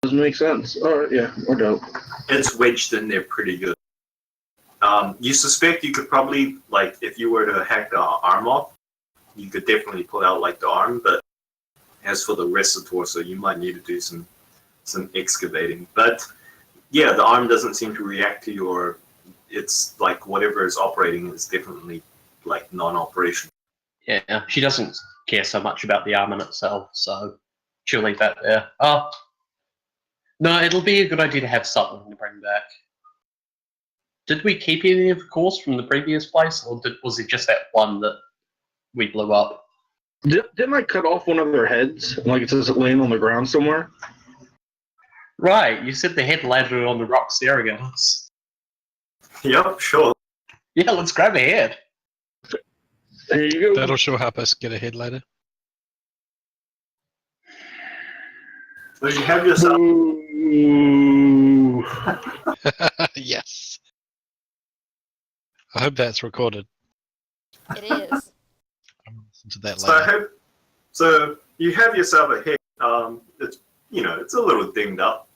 Doesn't make sense. All right, yeah, we're dope. It's wedged in there pretty good. You suspect you could probably, like, if you were to hack the arm off, you could definitely pull out, like, the arm, but as for the rest of the torso, you might need to do some excavating. But, yeah, the arm doesn't seem to react to your... It's, like, whatever is operating is definitely, like, non-operational. Yeah, she doesn't care so much about the arm in itself, so she'll leave that there. Oh, no, it'll be a good idea to have something to bring back. Did we keep any of the cores from the previous place, or was it just that one that we blew up? Didn't I cut off one of their heads? Like it says it laying on the ground somewhere? Right, you said the head landed on the rocks there again. Yep, sure. Yeah, let's grab a head. There you go. That'll sure help us get ahead later. So you have yourself... Ooh. Yes. I hope that's recorded. It is. I'm gonna listen to that So, later. so you have yourself a head. It's it's a little dinged up.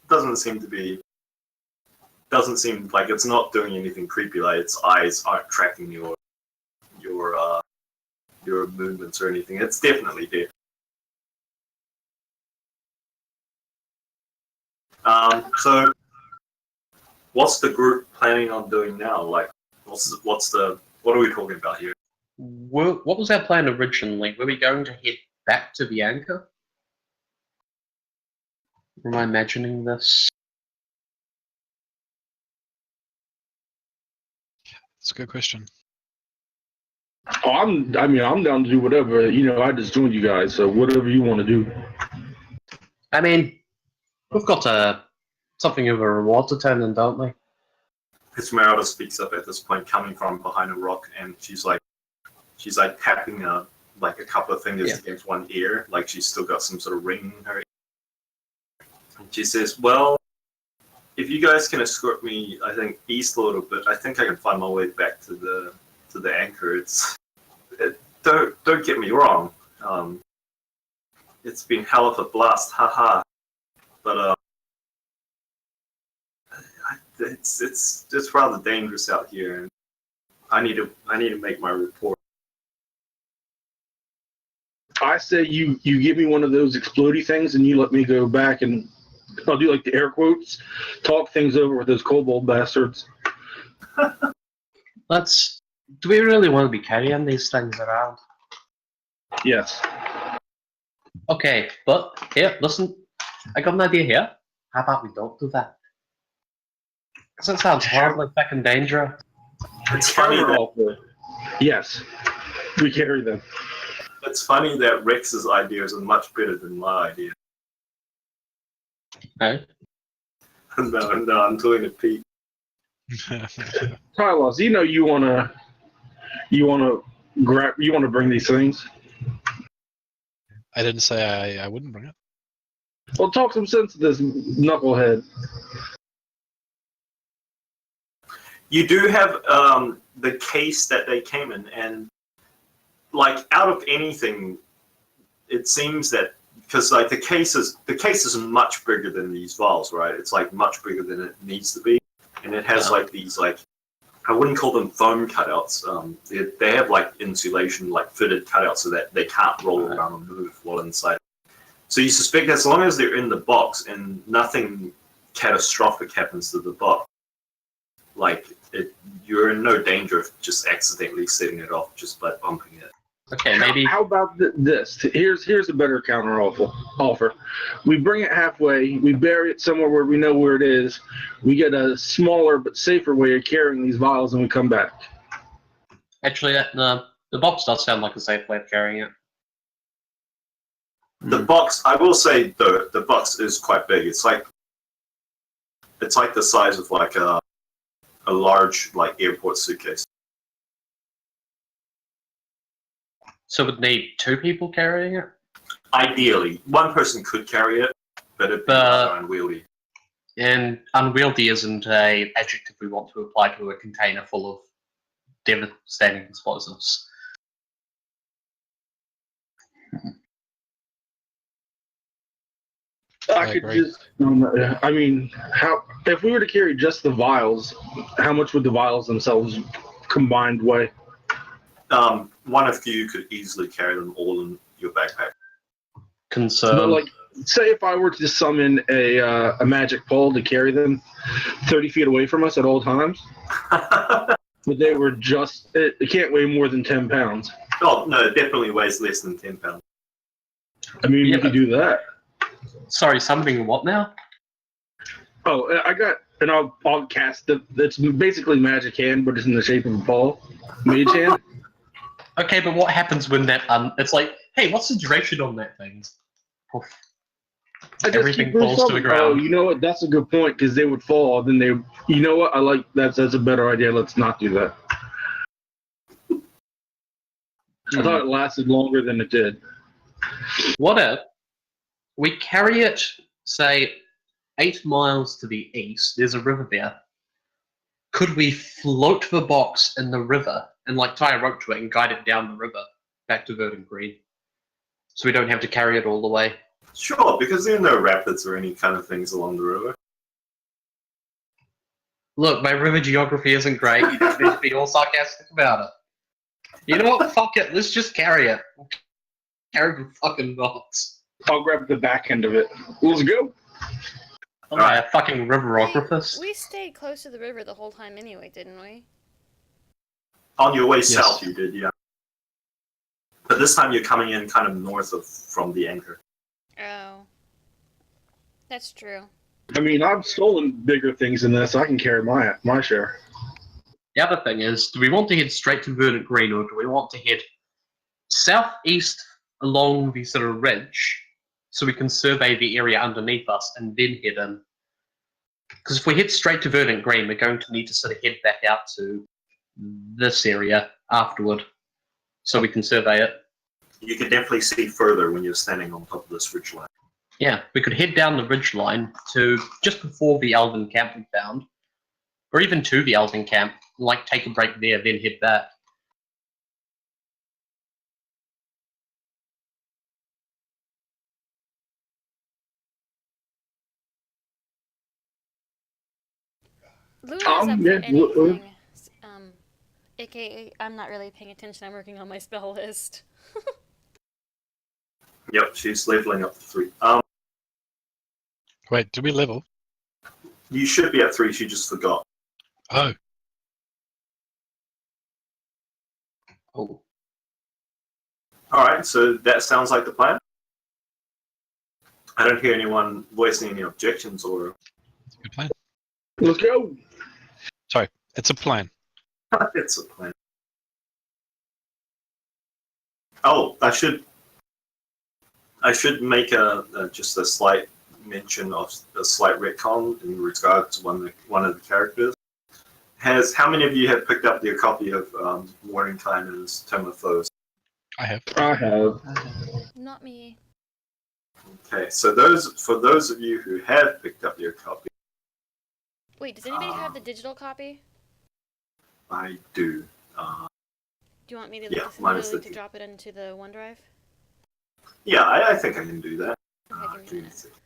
Doesn't seem like it's not doing anything creepy. Like its eyes aren't tracking your movements or anything. It's definitely dead. So what's the group planning on doing now? Like, what are we talking about here? What was our plan originally? Were we going to head back to the anchor? Am I imagining this? That's a good question. Oh, I'm down to do whatever. I just joined you guys, so whatever you want to do. I mean, we've got something of a reward to turn in, don't we? Esmeralda speaks up at this point, coming from behind a rock, and she's like tapping like a couple of fingers against one ear, like she's still got some sort of ring in her ear. And she says, "Well, if you guys can escort me, I think east a little bit, I think I can find my way back to the anchor. Don't get me wrong. It's been hell of a blast, haha. But it's rather dangerous out here, and I need to make my report." I say you give me one of those explodey things, and you let me go back, and I'll do like the air quotes, talk things over with those kobold bastards. Do we really want to be carrying these things around? Yes. Okay, but here, listen, I got an idea here. How about we don't do that? Because it sounds horribly fucking dangerous. It's funny that Yes, we carry them. Rex's ideas are much better than my idea. Hey? No, I'm doing a peek. Tylos, you wanna bring these things. I didn't say I wouldn't bring it. Well, talk some sense to this knucklehead. You do have the case that they came in, and like out of anything, it seems that because like the case is much bigger than these vials, right? It's like much bigger than it needs to be, and it has like these like I wouldn't call them foam cutouts. They have like insulation, like fitted cutouts, so that they can't roll around and move while inside. So you suspect as long as they're in the box and nothing catastrophic happens to the box, like you're in no danger of just accidentally setting it off just by bumping it. Okay, maybe. How about this? Here's a better counter offer. We bring it halfway. We bury it somewhere where we know where it is. We get a smaller but safer way of carrying these vials, and we come back. Actually, the box does sound like a safe way of carrying it. The box, I will say, though, the box is quite big. It's like the size of like a large like airport suitcase. So we'd need two people carrying it? Ideally, one person could carry it, but it'd be rather unwieldy. And unwieldy isn't an adjective we want to apply to a container full of devastating explosives. I could agree. just. I mean, how if we were to carry just the vials, how much would the vials themselves combined weigh? One of you could easily carry them all in your backpack. But like, say if I were to summon a magic pole to carry them 30 feet away from us at all times, but they were just it can't weigh more than 10 pounds. Oh no, it definitely weighs less than 10 pounds. I mean, Yeah, we could do that. Sorry, summoning what now? Oh, I got, and I'll cast it. It's basically magic hand, but it's in the shape of a ball, mage hand. Okay, but what happens when that it's like, hey, what's the duration on that thing? Poof. I just Everything keep falls to the resummon. ground. Oh, you know what? That's a good point because they would fall. Then they, you know what? I like that. That's a better idea. Let's not do that. I thought it lasted longer than it did. What if we carry it, say, 8 miles to the east? There's a river there. Could we float the box in the river and like tie a rope to it and guide it down the river back to Verdant Green, so we don't have to carry it all the way? Sure, because there are no rapids or any kind of things along the river. Look, my river geography isn't great. You don't need to be all sarcastic about it. You know what? Fuck it. Let's just carry it. Carry the fucking box. I'll grab the back end of it. Let's go. Am I a fucking riverographist? We stayed close to the river the whole time anyway, didn't we? On your way Yes. south, you did, yeah. But this time you're coming in kind of north from the anchor. Oh. That's true. I mean, I've stolen bigger things than this. I can carry my share. The other thing is, do we want to head straight to Verdant Green, or do we want to head southeast along the sort of ridge so we can survey the area underneath us and then head in? Because if we head straight to Verdant Green, we're going to need to sort of head back out to this area afterward so we can survey it. You can definitely see further when you're standing on top of this ridge line. Yeah, we could head down the ridge line to just before the Elven camp we found, or even to the Elven camp, like take a break there, then head back. Luna is up for yeah, anything. AKA, I'm not really paying attention. I'm working on my spell list. Yep, she's leveling up to 3. Wait, did we level? You should be at 3, she just forgot. Oh, Oh, Alright, so that sounds like the plan. I don't hear anyone voicing any objections or... it's a good plan. Let's go. Sorry, it's a plan. It's a plan. Oh, I should make just a slight mention of a slight retcon in regards to one of the characters. How many of you have picked up their copy of Mordenkainen's Tome of Foes? I have. I have. Not me. Okay, so for those of you who have picked up your copy, Wait, does anybody have the digital copy? I do. Do you want me to Yeah, mine is literally the- to drop it into the OneDrive? Yeah, I think I can do that. Okay, give me a Give me a minute. second.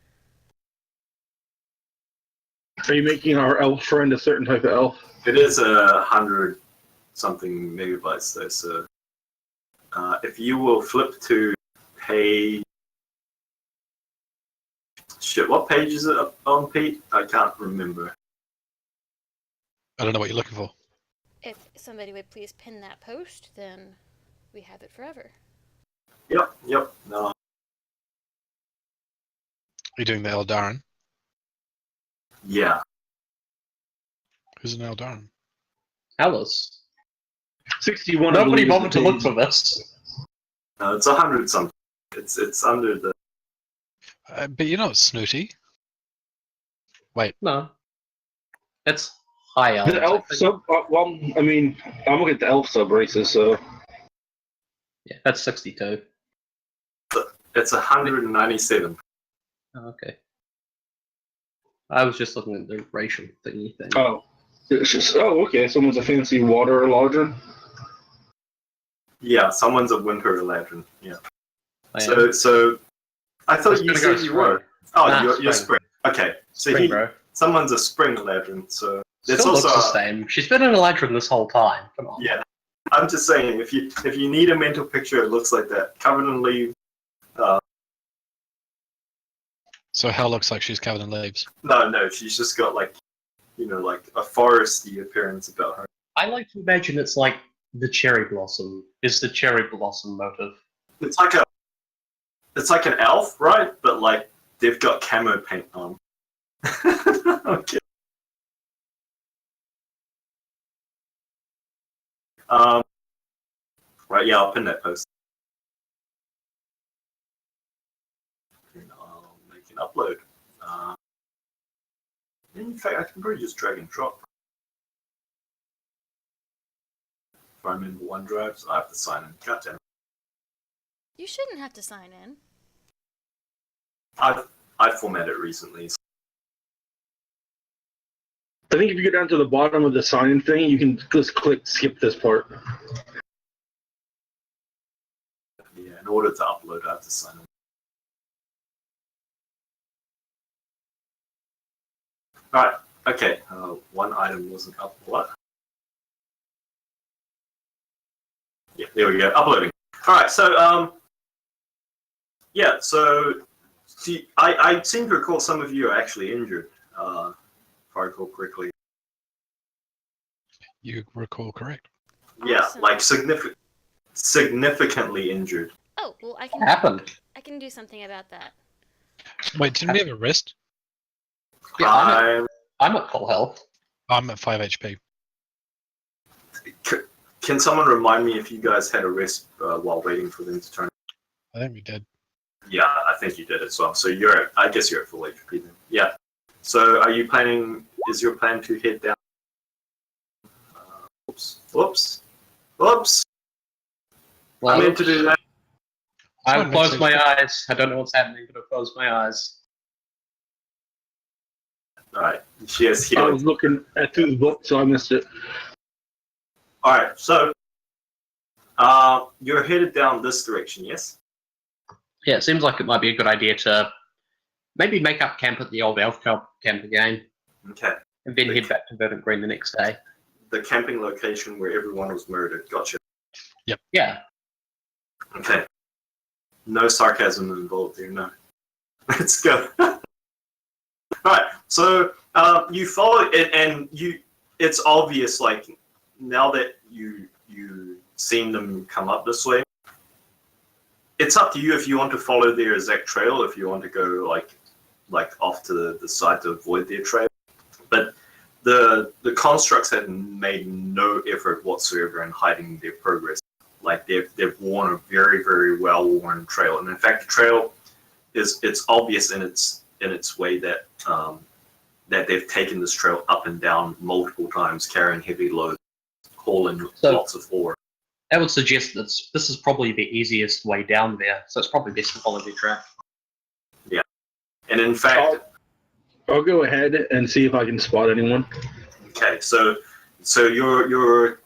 Are you making our elf friend a certain type of elf? It is 100-something megabytes though, so if you will flip to page... Shit, what page is it up on, Pete? I can't remember. I don't know what you're looking for. If somebody would please pin that post, then we have it forever. Yep, no. You're doing the Eldarin. Yeah, Who's an Eldarin? Alice. 61. I Nobody believe, is bothered the to look page. for this. no, it's 100-something. It's under the... But you're not snooty. No. It's high elves. The elf I think. sub. Well, I mean, I'm looking at the elf sub races. So Yeah, that's 62. It's 197. Oh, okay. I was just looking at the racial thingy thing. oh, it's just okay. Someone's a fancy water lodger. Yeah, someone's a winter Eladrin. Yeah. I am. So I I was thought you gonna go said you through. were. Oh, Nah, you're Spring. Spring. Okay, so Spring, bro. someone's a Spring Eladrin, so there's Still also looks the same. She's been an Eladrin this whole time. Come on. yeah. I'm just saying, if you need a mental picture, it looks like that, covered in leaves. So Hell looks like she's covered in leaves. No, she's just got like, like a foresty appearance about her. I like to imagine it's like the cherry blossom. Is the cherry blossom motive? It's like an elf, right? But like they've got camo paint on. Okay. Right, yeah, I'll pin that post. And I'll make an upload. In fact, I can probably just drag and drop. If I'm in OneDrive, so I have to sign in. God damn it. You shouldn't have to sign in. I've formatted it recently. I think if you go down to the bottom of the sign-in thing, you can just click skip this part. Yeah, in order to upload, I have to sign in. Alright, okay. One item wasn't up. What? Yeah, there we go. Uploading. Alright, so, yeah, so I seem to recall some of you are actually injured, if I recall correctly. You recall correct. Yeah, Awesome. like significantly injured. Oh, well, What happened? I can do something about that. Wait, didn't we have a rest? Yeah, I'm at full health. I'm at 5 HP. Can someone remind me if you guys had a rest while waiting for them to turn? I think we did. Yeah, I think you did as well. So I guess you're at full HP then. Yeah. So are you planning? Is your plan to head down? Whoops. Well, I meant to do that. I've closed my eyes. I don't know what's happening, but I've closed my eyes. All right. She has I healing. was looking at the book, so I missed it. All right. So you're headed down this direction, yes? Yeah, it seems like it might be a good idea to maybe make up camp at the old elf camp again, Okay. and then head back to Verdant Green the next day. The camping location where everyone was murdered. Gotcha. Yeah. Okay. No sarcasm involved here, no. Let's go. Alright, so you follow it, and it's obvious, like, now that you seen them come up this way, it's up to you if you want to follow their exact trail, if you want to go, like off to the side to avoid their trail. But the constructs have made no effort whatsoever in hiding their progress. Like they've worn a very, very well worn trail, and in fact, the trail it's obvious in its way that that they've taken this trail up and down multiple times, carrying heavy loads, hauling lots of ore. I would suggest that this is probably the easiest way down there, so it's probably best to follow their track. Yeah, and in fact, I'll go ahead and see if I can spot anyone. okay, so you're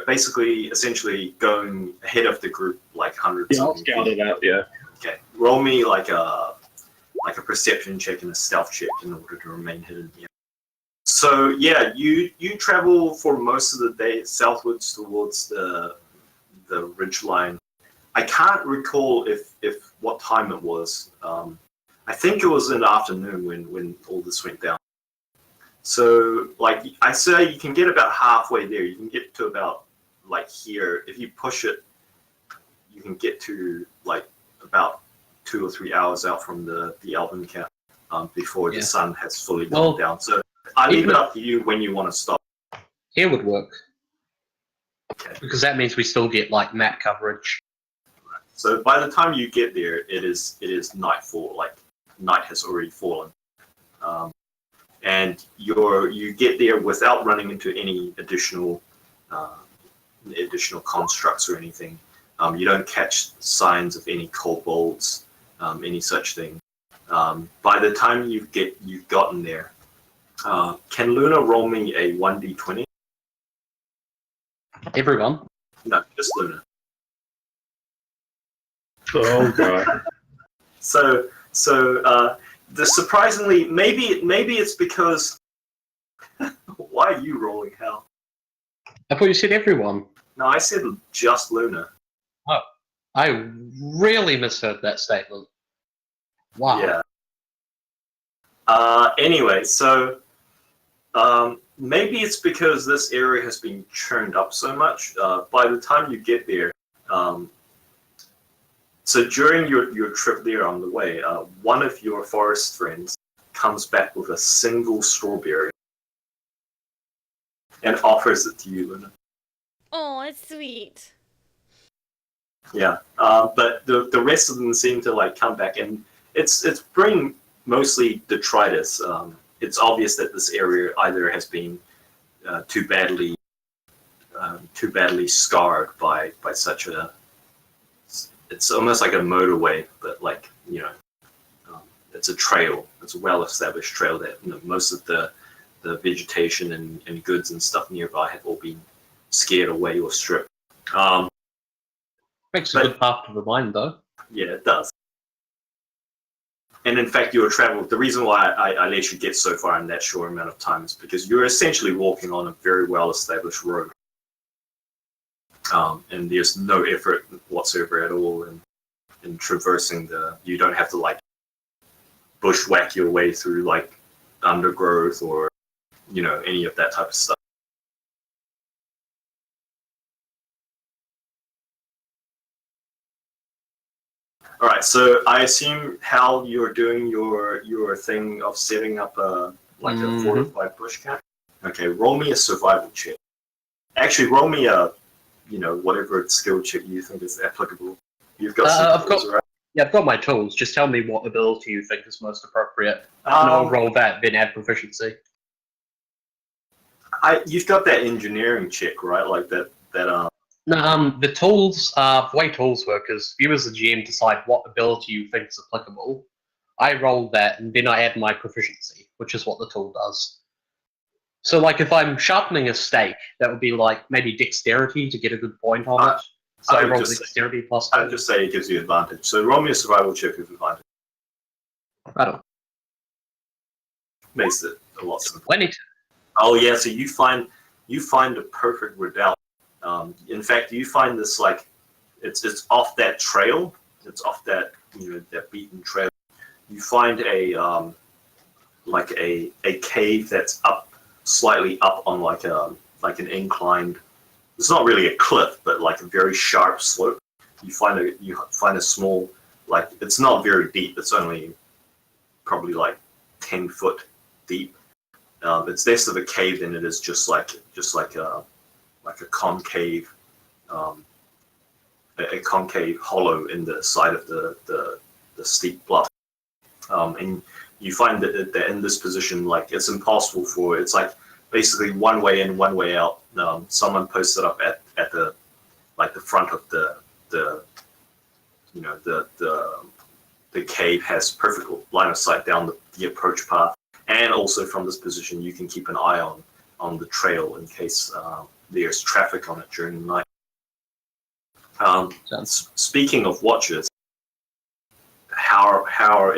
basically essentially going ahead of the group like hundreds. Yeah, I'll of scout feet. it out. Yeah. Okay, roll me like a perception check and a stealth check in order to remain hidden. Yeah. So yeah, you travel for most of the day southwards towards the ridge line. I can't recall if what time it was. I think it was in the afternoon when all this went down. So like I say, you can get about halfway there. You can get to about like here. If you push it, you can get to like about 2 or 3 hours out from the Elven camp before the sun has fully gone down. So I leave it up to you when you want to stop. Here would work, Okay. because that means we still get like map coverage. So by the time you get there, it is nightfall. Like night has already fallen, and you get there without running into any additional constructs or anything. You don't catch signs of any kobolds, any such thing. By the time you've gotten there, can Luna roll me a 1d20? Everyone. No, just Luna. Oh god. So surprisingly, maybe it's because. Why are you rolling hell? I thought you said everyone. No, I said just Luna. I really misheard that statement. Wow. Yeah. Anyway, so maybe it's because this area has been churned up so much. By the time you get there, so during your trip there on the way, one of your forest friends comes back with a single strawberry and offers it to you, Luna. Oh, that's sweet. Yeah, but the rest of them seem to like come back, and it's bring mostly detritus. It's obvious that this area either has been too badly scarred by such a. It's almost like a motorway, but like it's a trail. It's a well-established trail that most of the vegetation and goods and stuff nearby have all been scared away or stripped. Makes a good path to the mine, though. Yeah, it does. And in fact, your travel, the reason why I let you get so far in that short amount of time is because you're essentially walking on a very well-established road. And there's no effort whatsoever at all in traversing you don't have to like bushwhack your way through like undergrowth or, any of that type of stuff. All right, so I assume, Hal, you're doing your thing of setting up a fortified bush camp. Okay, roll me a survival check. Actually, roll me a, whatever skill check you think is applicable. You've got some tools, right? Yeah, I've got my tools. Just tell me what ability you think is most appropriate, and I'll roll that, then add proficiency. You've got that engineering check, right? Like that. No, the tools, the way tools work is you as the GM decide what ability you think is applicable. I roll that, and then I add my proficiency, which is what the tool does. So, like, if I'm sharpening a stake, that would be like maybe dexterity to get a good point on it. So I roll dexterity plus 2. I'd just say it gives you advantage. So roll me a survival check with advantage. Right on. Makes it a lot simpler. 22. Oh yeah, so you find a perfect redoubt. In fact, you find this like it's off that trail. It's off that that beaten trail. You find a cave that's slightly up on like an inclined. It's not really a cliff, but like a very sharp slope. You find a small, like, it's not very deep. It's only probably like 10 foot deep. It's less of a cave than it is just like a concave, a concave hollow in the side of the steep bluff. And you find that in this position, like, it's impossible it's like basically one way in, one way out. Someone posted up at the front of the cave has perfect line of sight down the approach path, and also from this position you can keep an eye on the trail in case there's traffic on it during the night. Speaking of watches,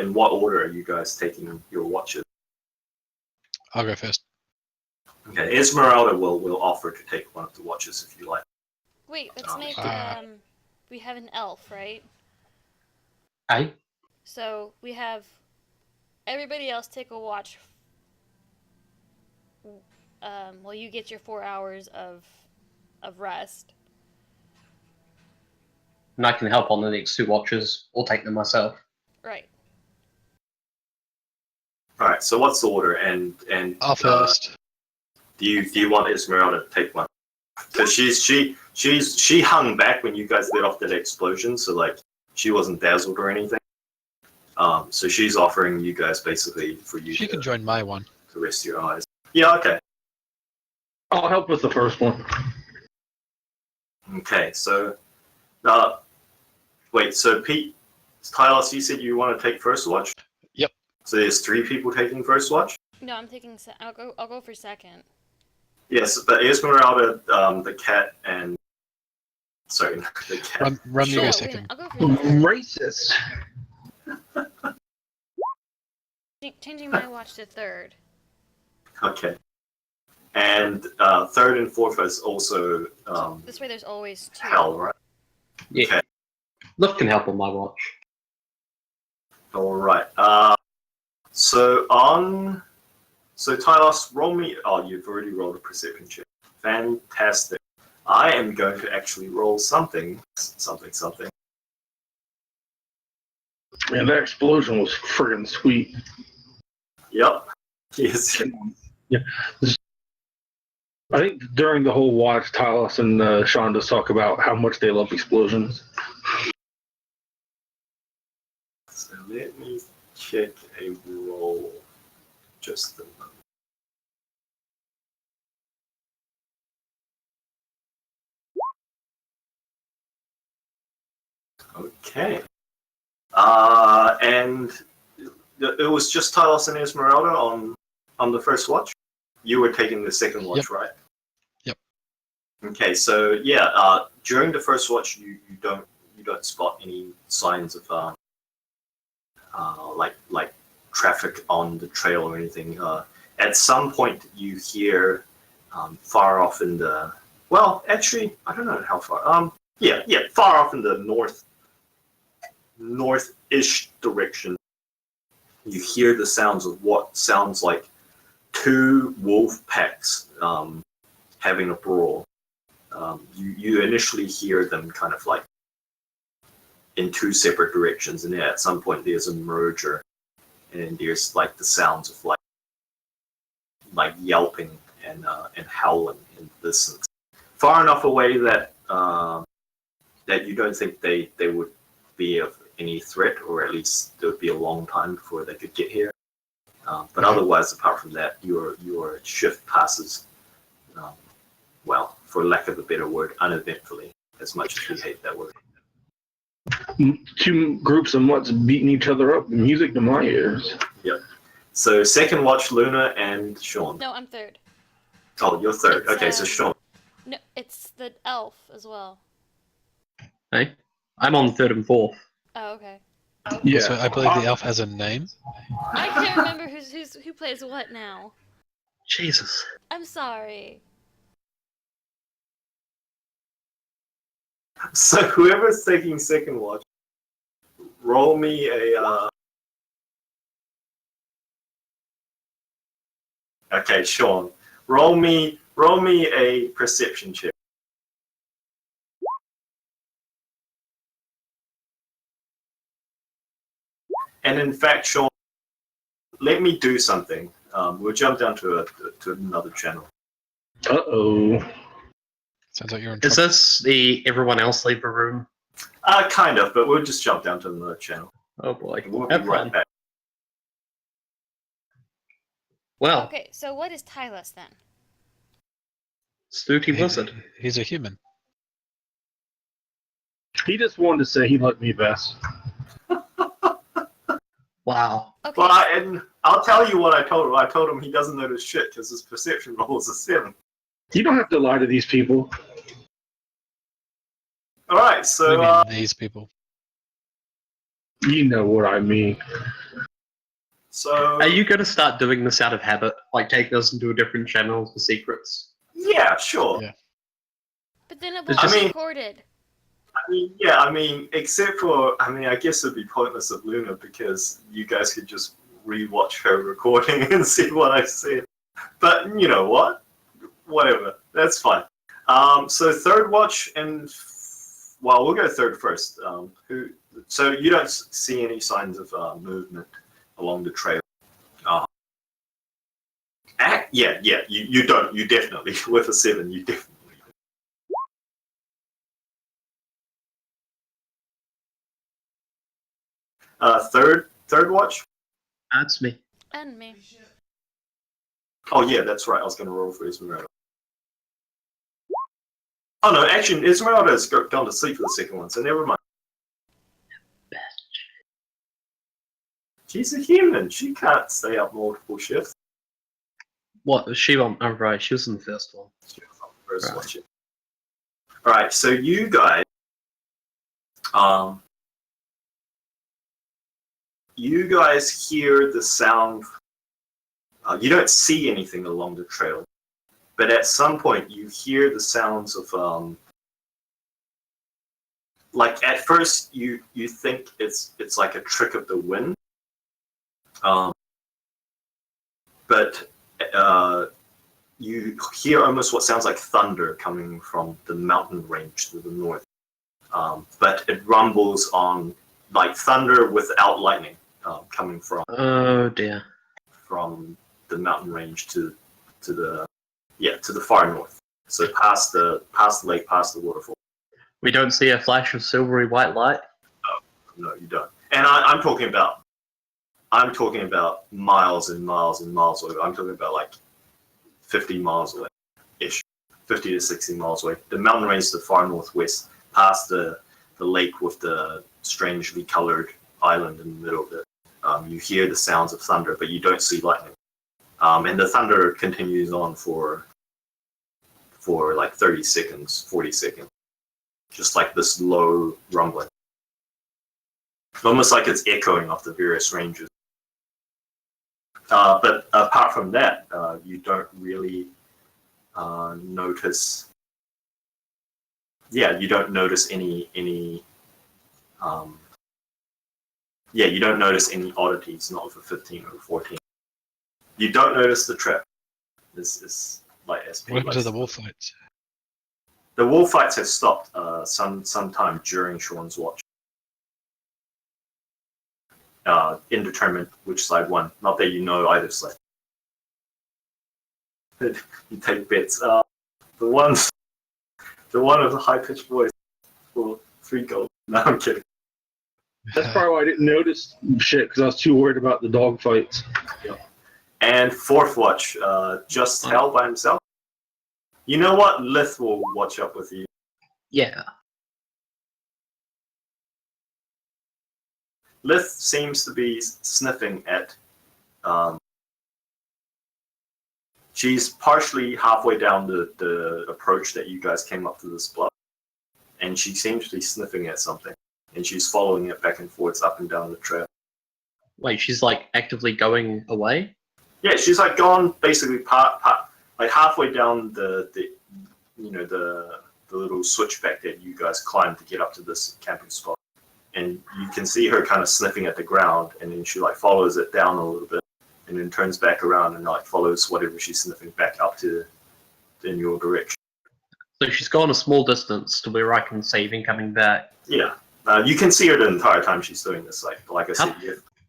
in what order are you guys taking your watches? I'll go first. Okay, Esmeralda will offer to take one of the watches if you like. Wait, let's make we have an elf, right? Aye. So we have everybody else take a watch. Well, you get your 4 hours of rest. And I can help on the next 2 watches, or take them myself. Right. All right. So what's the order? And I'll first. Do you want Esmeralda to take one? Because she hung back when you guys let off that explosion, so like she wasn't dazzled or anything. So she's offering you guys basically for you. She can join my one. To rest your eyes. Yeah. Okay. I'll help with the first one. Okay. So, wait. So Pete, Tyler, you said you want to take first watch. Yep. So there's 3 people taking first watch. No, I'm taking. I'll go for second. Yes, but Esmeralda, the cat, and sorry, the cat. Rum, you go Wait a second. minute, I'll go for second. Racist. changing my watch to third. Okay. And third and fourth is also This way, there's always two. hell, right? Yeah. Okay. Lift can help on my watch. All right. So Tylos, roll me. Oh, you've already rolled a perception check. Fantastic. I am going to actually roll something. Man, that explosion was friggin' sweet. Yep. Yes. Yeah. I think during the whole watch, Talos and Shonda talk about how much they love explosions. So let me check a roll. Just a moment. Okay. And it was just Talos and Esmeralda on the first watch. You were taking the second watch, Yep. right? Yep. Okay, so yeah, during the first watch, you don't spot any signs of like traffic on the trail or anything. At some point, you hear far off in the actually, I don't know how far. Far off in the north-ish direction, you hear the sounds of what sounds like two wolf packs having a brawl. You initially hear them kind of like in two separate directions, and at some point there's a merger, and there's like the sounds of like yelping and howling in the distance, far enough away that that you don't think they would be of any threat, or at least it would be a long time before they could get here. But otherwise, apart from that, your shift passes, for lack of a better word, uneventfully, as much as we hate that word. Two groups of mutts beating each other up. Music to my ears. Yep. So second watch, Luna and Sean. No, I'm third. Oh, you're third. It's, Okay, so Sean. No, it's the elf as well. Hey, I'm on third and fourth. Oh, okay. Yeah. So I believe the elf has a name. I can't remember who plays what now. Jesus. I'm sorry. So whoever's taking second watch, roll me a. Okay, Sean, roll me a perception check. And in fact, Sean, let me do something. We'll jump down to another channel. Uh-oh. Sounds like you're in Is trouble. this the everyone else leave the room? Kind of, but we'll just jump down to another channel. Oh boy. We'll be Have right fun. back. Well, Okay, so what is Tylos then? spooky wizard. He's a human. He just wanted to say he liked me best. Wow. Okay. Well, and I'll tell you what I told him. I told him he doesn't notice shit because his perception roll is a 7. You don't have to lie to these people. All right, What so do you mean, these people? You know what I mean. Are you going to start doing this out of habit? Like take this into a different channel for secrets? yeah, sure. Yeah. But then it It's won't be just- recorded. Except for, I guess it'd be pointless of Luna because you guys could just rewatch her recording and see what I said. But you know what? Whatever. That's fine. So third watch and we'll go third first. So you don't see any signs of movement along the trail. You don't. You definitely with a 7. You definitely. Third watch. That's me. And me. Oh yeah, that's right. I was going to roll for Esmeralda. Oh no, actually, Esmeralda's gone to sleep for the second one, so never mind. She's a human. She can't stay up multiple shifts. What was she on? Oh right, she was in the first one. She was on the first Right. watch. All right, so you guys, you guys hear the sound. You don't see anything along the trail, but at some point you hear the sounds of like at first you think it's like a trick of the wind, but you hear almost what sounds like thunder coming from the mountain range to the north, but it rumbles on like thunder without lightning coming from Oh dear. the mountain range to the far north. So past the lake, past the waterfall. We don't see a flash of silvery white light. No, you don't. And I'm talking about miles and miles and miles away. I'm talking about like 50 miles away, ish, 50 to 60 miles away. The mountain range to the far northwest, past the lake with the strangely colored island in the middle of it. You hear the sounds of thunder, but you don't see lightning. And the thunder continues on for like 30 seconds, 40 seconds. Just like this low rumbling. Almost like it's echoing off the various ranges. But apart from that, you don't really notice. Yeah, you don't notice any. You don't notice any oddities, not for 15 or 14. You don't notice the trap. This is like SP. What happened to the wolf fights? The wolf fights have stopped sometime during Sean's watch. Indeterminate which side won. Not that you know either side. You take bets. The one with the high pitched voice for 3 gold. No, I'm kidding. That's probably why I didn't notice shit, because I was too worried about the dog fights. Yeah. And fourth watch, just Hell by himself. You know what? Lith will watch up with you. Yeah. Lith seems to be sniffing at. She's partially halfway down the approach that you guys came up to this bluff, and she seems to be sniffing at something, and she's following it back and forth up and down the trail. Wait, she's like actively going away? Yeah, she's like gone basically like halfway down the little switchback that you guys climbed to get up to this camping spot. And you can see her kind of sniffing at the ground, and then she like follows it down a little bit, and then turns back around and like follows whatever she's sniffing back up to in your direction. So she's gone a small distance to where I can see even coming back. Yeah, you can see her the entire time she's doing this. Like I said,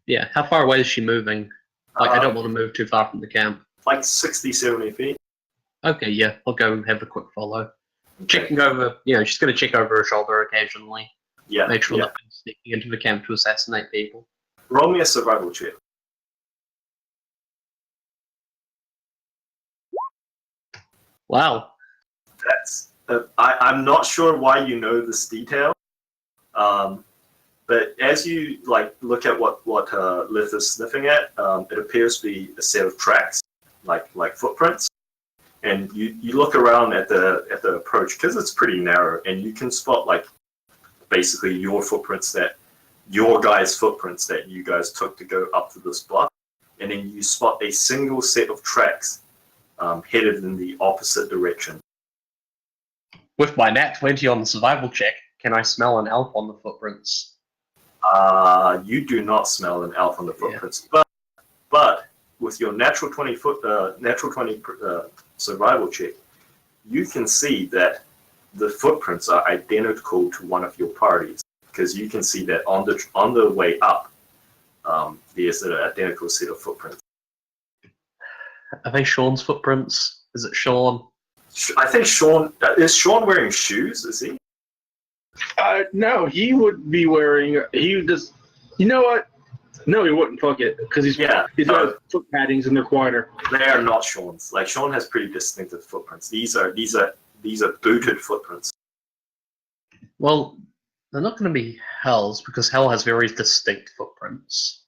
Yeah, how far away is she moving? Like, I don't want to move too far from the camp. like 60, 70 feet. Okay, yeah, I'll go and have a quick follow. Okay. Checking over, she's going to check over her shoulder occasionally. Yeah, Make sure yeah. that I'm sneaking into the camp to assassinate people. Roll me a survival check. Wow. That's I'm not sure why you know this detail, but as you like look at what Lith is sniffing at, it appears to be a set of tracks, like footprints, and you look around at the approach because it's pretty narrow, and you can spot like basically your guys' footprints that you guys took to go up to this bluff, and then you spot a single set of tracks headed in the opposite direction. With my nat 20 on the survival check, can I smell an elf on the footprints? You do not smell an elf on the footprints, but with your natural 20 survival check, you can see that the footprints are identical to one of your parties, because you can see that on the way up, there's an identical set of footprints. Are they Sean's footprints? Is it Sean? I think Sean is Sean wearing shoes. Is he? No, he would be wearing. He just. You know what? No, he wouldn't. Fuck it, because he's got foot paddings and they're quieter. They are not Sean's. Like Sean has pretty distinctive footprints. These are booted footprints. Well, they're not going to be Hell's, because Hell has very distinct footprints.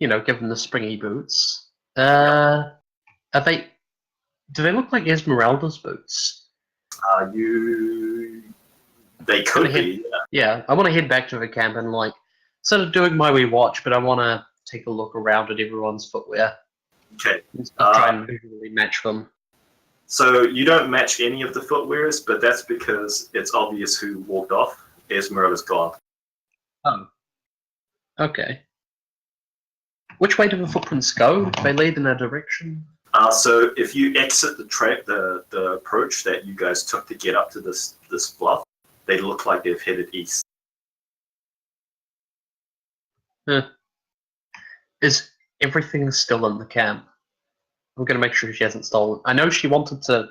Given the springy boots. Are they? Do they look like Esmeralda's boots? They could be. Yeah, I want to head back to the camp and sort of doing my wee watch, but I want to take a look around at everyone's footwear. Okay. Try and visually match them. So you don't match any of the footwears, but that's because it's obvious who walked off. Esmeralda's gone. Oh. Okay. Which way do the footprints go? Do they lead in a direction? So if you exit the approach that you guys took to get up to this bluff, they look like they've headed east. Is everything still in the camp? I'm going to make sure she hasn't stolen. I know she wanted to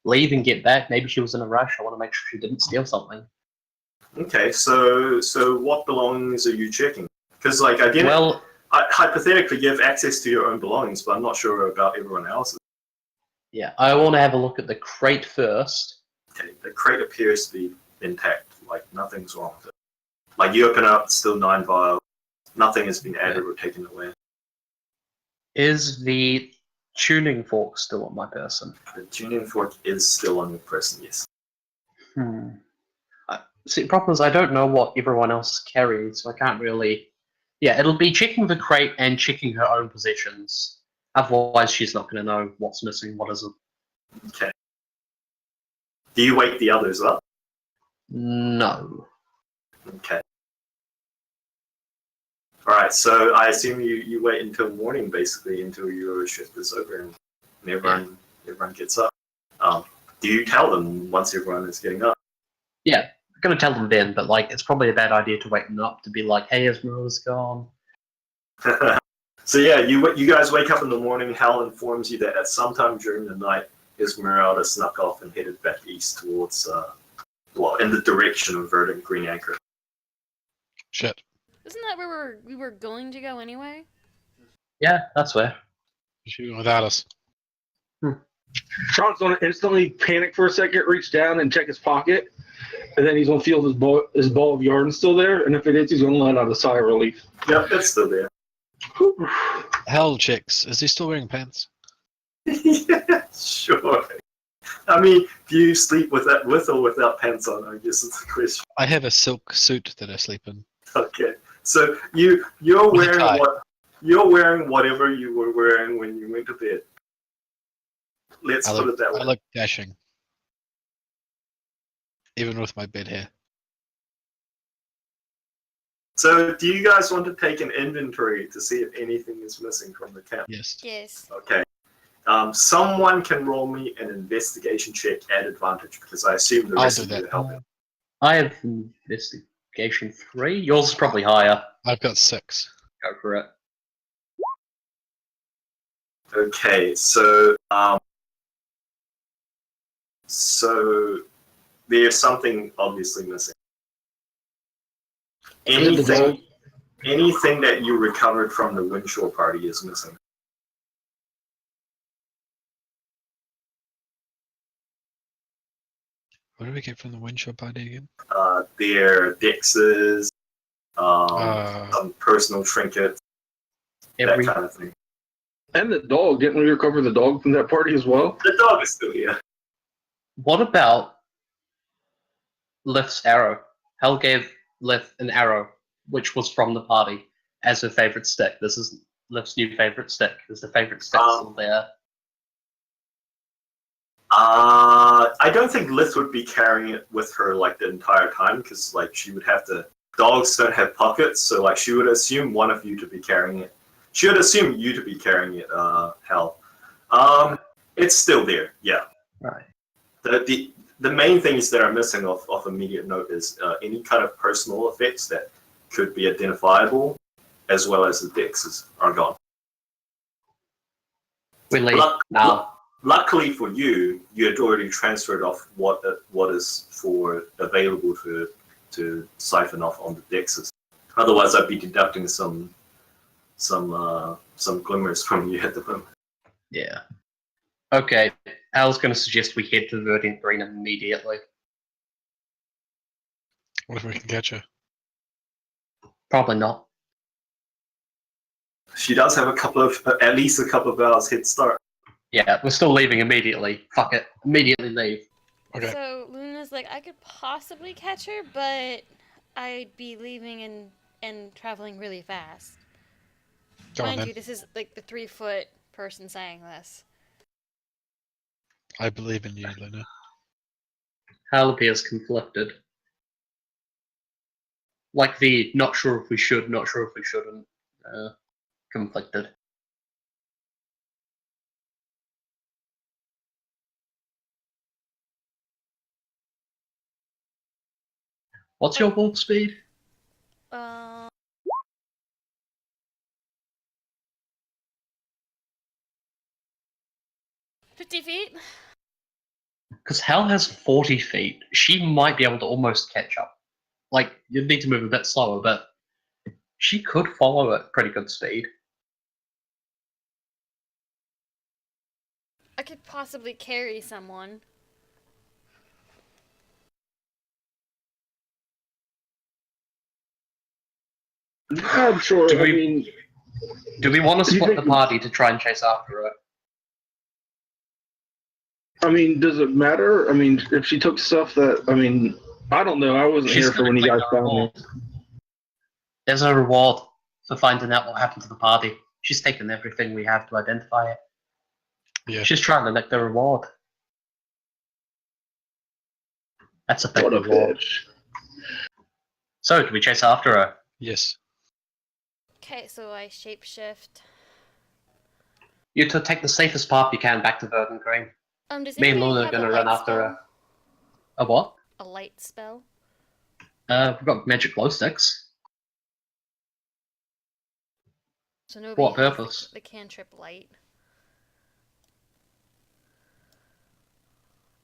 leave and get back. Maybe she was in a rush. I want to make sure she didn't steal something. Okay, so what belongings are you checking? Because like I get Well, hypothetically you have access to your own belongings, but I'm not sure about everyone else's. yeah, I want to have a look at the crate first. Okay, the crate appears to be intact. Like nothing's wrong with it. Like you open up, still 9 vials. Nothing has been added or taken away. Is the tuning fork still on my person? The tuning fork is still on your person, yes. See, the problem is I don't know what everyone else carried, so I can't really... Yeah, it'll be checking the crate and checking her own possessions. Otherwise, she's not going to know what's missing, what isn't. Okay. Do you wake the others up? No. Okay. Alright, so I assume you wait until morning, basically, until your shift is over and everyone gets up. Do you tell them once everyone is getting up? Yeah, I'm going to tell them then, but like, it's probably a bad idea to wake them up to be like, hey, Esmeralda's gone. So yeah, you guys wake up in the morning. Hal informs you that at some time during the night, Esmeralda snuck off and headed back east towards, in the direction of Verdant Green Anchor. Shit. Isn't that where we were going to go anyway? Yeah, that's where. She's going without us. Sean's going to instantly panic for a second, reach down and check his pocket, and then he's going to feel his ball of yarn still there, and if it is, he's going to let out a sigh of relief. Yep, it's still there. Hell chicks. Is he still wearing pants? Yeah, sure. I mean, do you sleep with or without pants on? I guess is the question. I have a silk suit that I sleep in. Okay, so you're With a tie. wearing whatever you were wearing when you went to bed. Let's put it that way. I look dashing. Even with my bed hair. So, do you guys want to take an inventory to see if anything is missing from the camp? Yes. Yes. Okay. Someone can roll me an investigation check at advantage because I assume the I'll rest do of you that. are helping. I have investigation 3. Yours is probably higher. I've got 6. Go for it. Okay, so there's something obviously missing. Anything that you recovered from the Windshore party is missing. What did we get from the Windshore party again? Their dexes, some personal trinkets, that kind of thing. And the dog. Didn't we recover the dog from that party as well? The dog is still here. What about Lith's arrow? Hel gave Lith an arrow, which was from the party, as her favorite stick. This is Lith's new favorite stick. Is the favorite stick still there? I don't think Lith would be carrying it with her like the entire time because like she would have to. Dogs don't have pockets, so like she would assume one of you to be carrying it. She would assume you to be carrying it, Hal. It's still there, yeah. Right. The main things that are missing of immediate note is any kind of personal effects that could be identifiable, as well as the dexes are gone. We leave now. Luckily for you, you had already transferred off what is available to siphon off on the dexes. Otherwise, I'd be deducting some glimmers from you at the moment. Yeah. Okay. Al's going to suggest we head to Verdant Green immediately. What if we can catch her? Probably not. She does have at least a couple of hours head start. Yeah, we're still leaving immediately. Fuck it. Immediately leave. Okay. So Luna's like, I could possibly catch her, but I'd be leaving and traveling really fast. Go on Mind then. you, this is like the 3-foot person saying this. I believe in you, Luna. Hal appears conflicted. Like the not sure if we should, not sure if we shouldn't. Conflicted. What's your warp speed? Uh, 50 feet? Because Hal has 40 feet. She might be able to almost catch up. Like, you'd need to move a bit slower, but she could follow at pretty good speed. I could possibly carry someone. I'm sure. Do I we- mean, Do we want to You split the think- party to try and chase after her? does it matter? I mean, if she took stuff that, I mean, I don't know. I wasn't She's here for when you gonna guys claim found the me. reward. There's a reward for finding out what happened to the party. She's taken everything we have to identify it. Yeah. She's trying to nick the reward. That's a big What a reward. bitch. So, do we chase after her? Yes. Okay, so I shapeshift. You to take the safest path you can back to Verdant Green. Does Me and anybody Luna are have gonna a run light after spell? her. A what? A light spell? We've got magic glow sticks. So nobody What has purpose? the cantrip light.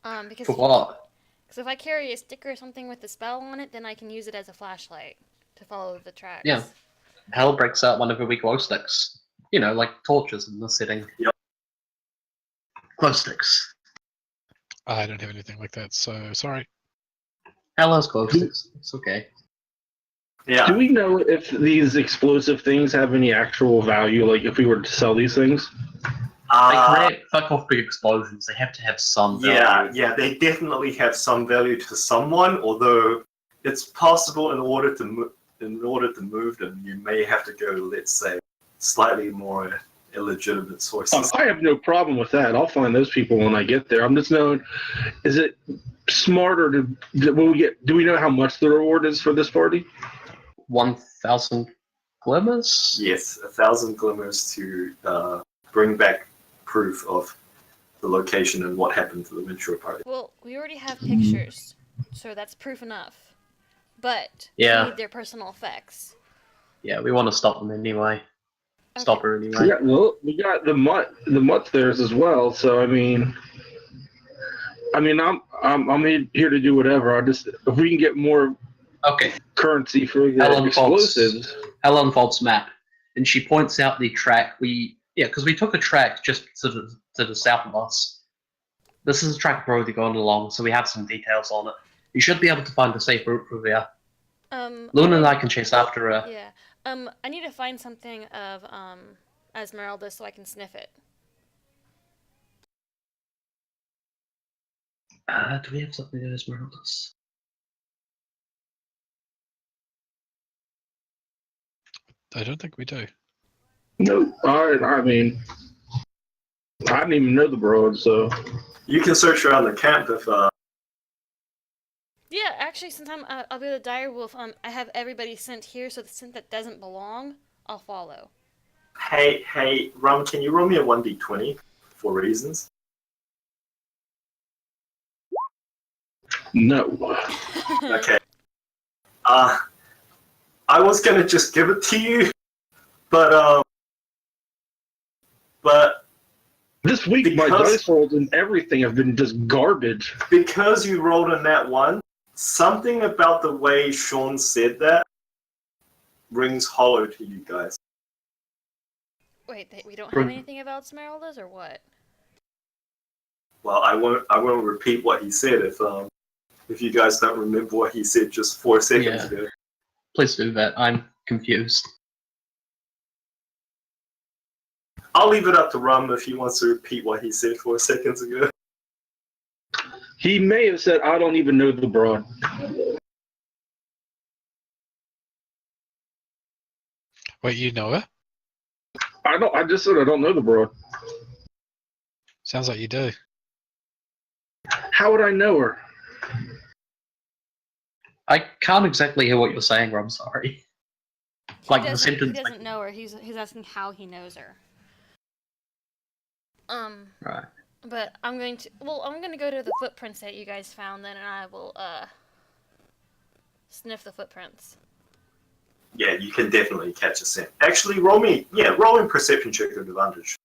Because For what? So if I carry a stick or something with a spell on it, then I can use it as a flashlight to follow the tracks. Yeah. Hell breaks out one of her wee glow sticks. You know, like torches in the setting. Yep. Glow sticks. I don't have anything like that, so sorry. Hell has glow sticks. It's okay. Yeah. Do we know if these explosive things have any actual value? Like, if we were to sell these things? They create fuck off big explosions. They have to have some value. Yeah, they definitely have some value to someone. Although it's possible in order to move them, you may have to go, let's say, slightly more illegitimate sources. I have no problem with that. I'll find those people when I get there. I'm just knowing, is it smarter to when we get? Do we know how much the reward is for this party? 1,000 glimmers? Yes, 1,000 glimmers to bring back proof of the location and what happened to the Ventura party. Well, we already have pictures, so that's proof enough. But Yeah. we need their personal effects. Yeah, we want to stop them anyway. Okay. Stop her anyway. Yeah, well, we got the mutt theirs as well. So I mean, I'm here to do whatever. If we can get more Okay, currency for the Helen explosives. Hal unfolds map, and she points out the track because we took a track just to the south of us. This is a track we've already gone along, so we have some details on it. You should be able to find a safe route through there. Luna and I can chase after her. Yeah. I need to find something of Esmeralda so I can sniff it. Do we have something that is Esmeralda's? I don't think we do. No, I mean, I didn't even know the broad, so You can search around the camp if Yeah, actually, sometime I'll be the dire wolf. I have everybody sent here, so the scent that doesn't belong, I'll follow. Hey, Rum, can you roll me a 1d20 for reasons? no. Okay. I was gonna just give it to you, but This week, my Because- dice rolls and everything have been just garbage. because you rolled a nat 1, something about the way Sean said that rings hollow to you guys. Wait, we don't have anything about Esmeraldas or what? Well, I won't repeat what he said if you guys don't remember what he said just 4 seconds Yeah. ago. Please do that. I'm confused. I'll leave it up to Rum if he wants to repeat what he said 4 seconds ago. He may have said, "I don't even know the broad." Wait, you know her? I don't. I just said I don't know the broad. Sounds like you do. How would I know her? I can't exactly hear what you're saying, Rob. Sorry. Like the He sentence. doesn't know her. He's asking how he knows her. Right. But I'm going to. Well, I'm going to go to the footprints that you guys found then, and I will sniff the footprints. Yeah, you can definitely catch a scent. Actually, roll in perception check with advantage.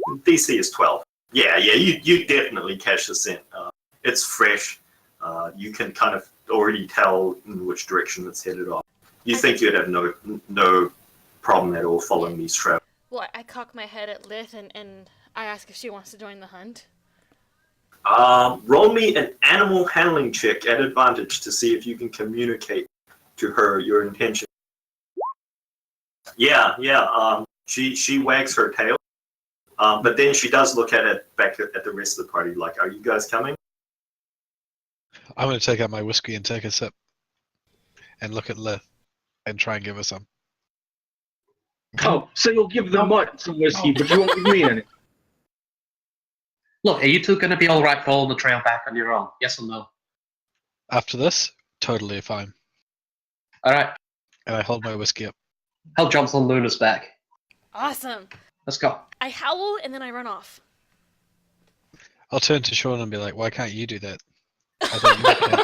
DC is 12. Yeah, you definitely catch the scent. It's fresh. You can kind of already tell in which direction it's headed off. You think you'd have no problem at all following these trails. Well, I cock my head at Lith, and I ask if she wants to join the hunt. Roll me an animal handling check at advantage to see if you can communicate to her your intention. Yeah. She wags her tail, but then she does look at it back at the rest of the party. Like, are you guys coming? I'm going to take out my whiskey and take a sip and look at Lith and try and give her some. Oh, so you'll give the mutt some whiskey, but you won't give me any. Look, are you two going to be all right following the trail back on your own? Yes or no? After this, totally fine. All right. And I hold my whiskey up. Hell jumps on Luna's back. Awesome. Let's go. I howl, and then I run off. I'll turn to Sean and be like, why can't you do that? I thought you could.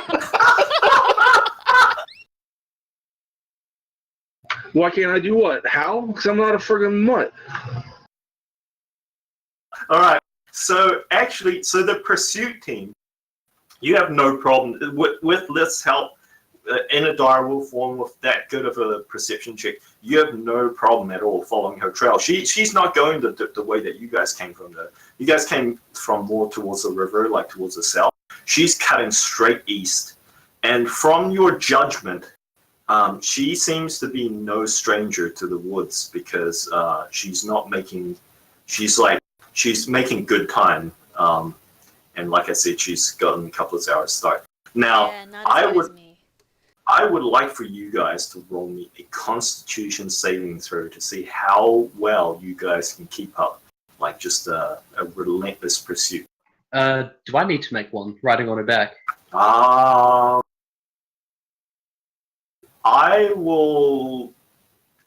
Why can't I do what? How? Because I'm not a friggin' mutt. All right. So the pursuit team, you have no problem with Lith's help in a direwolf form with that good of a perception check. You have no problem at all following her trail. She's not going the way that you guys came from. You guys came from more towards the river, like towards the south. She's cutting straight east, and from your judgment, she seems to be no stranger to the woods because she's making good time. And like I said, she's gotten a couple of hours start. Now, Yeah, not as good as me. I would like for you guys to roll me a Constitution saving throw to see how well you guys can keep up, like just a relentless pursuit. Do I need to make one riding on her back? I will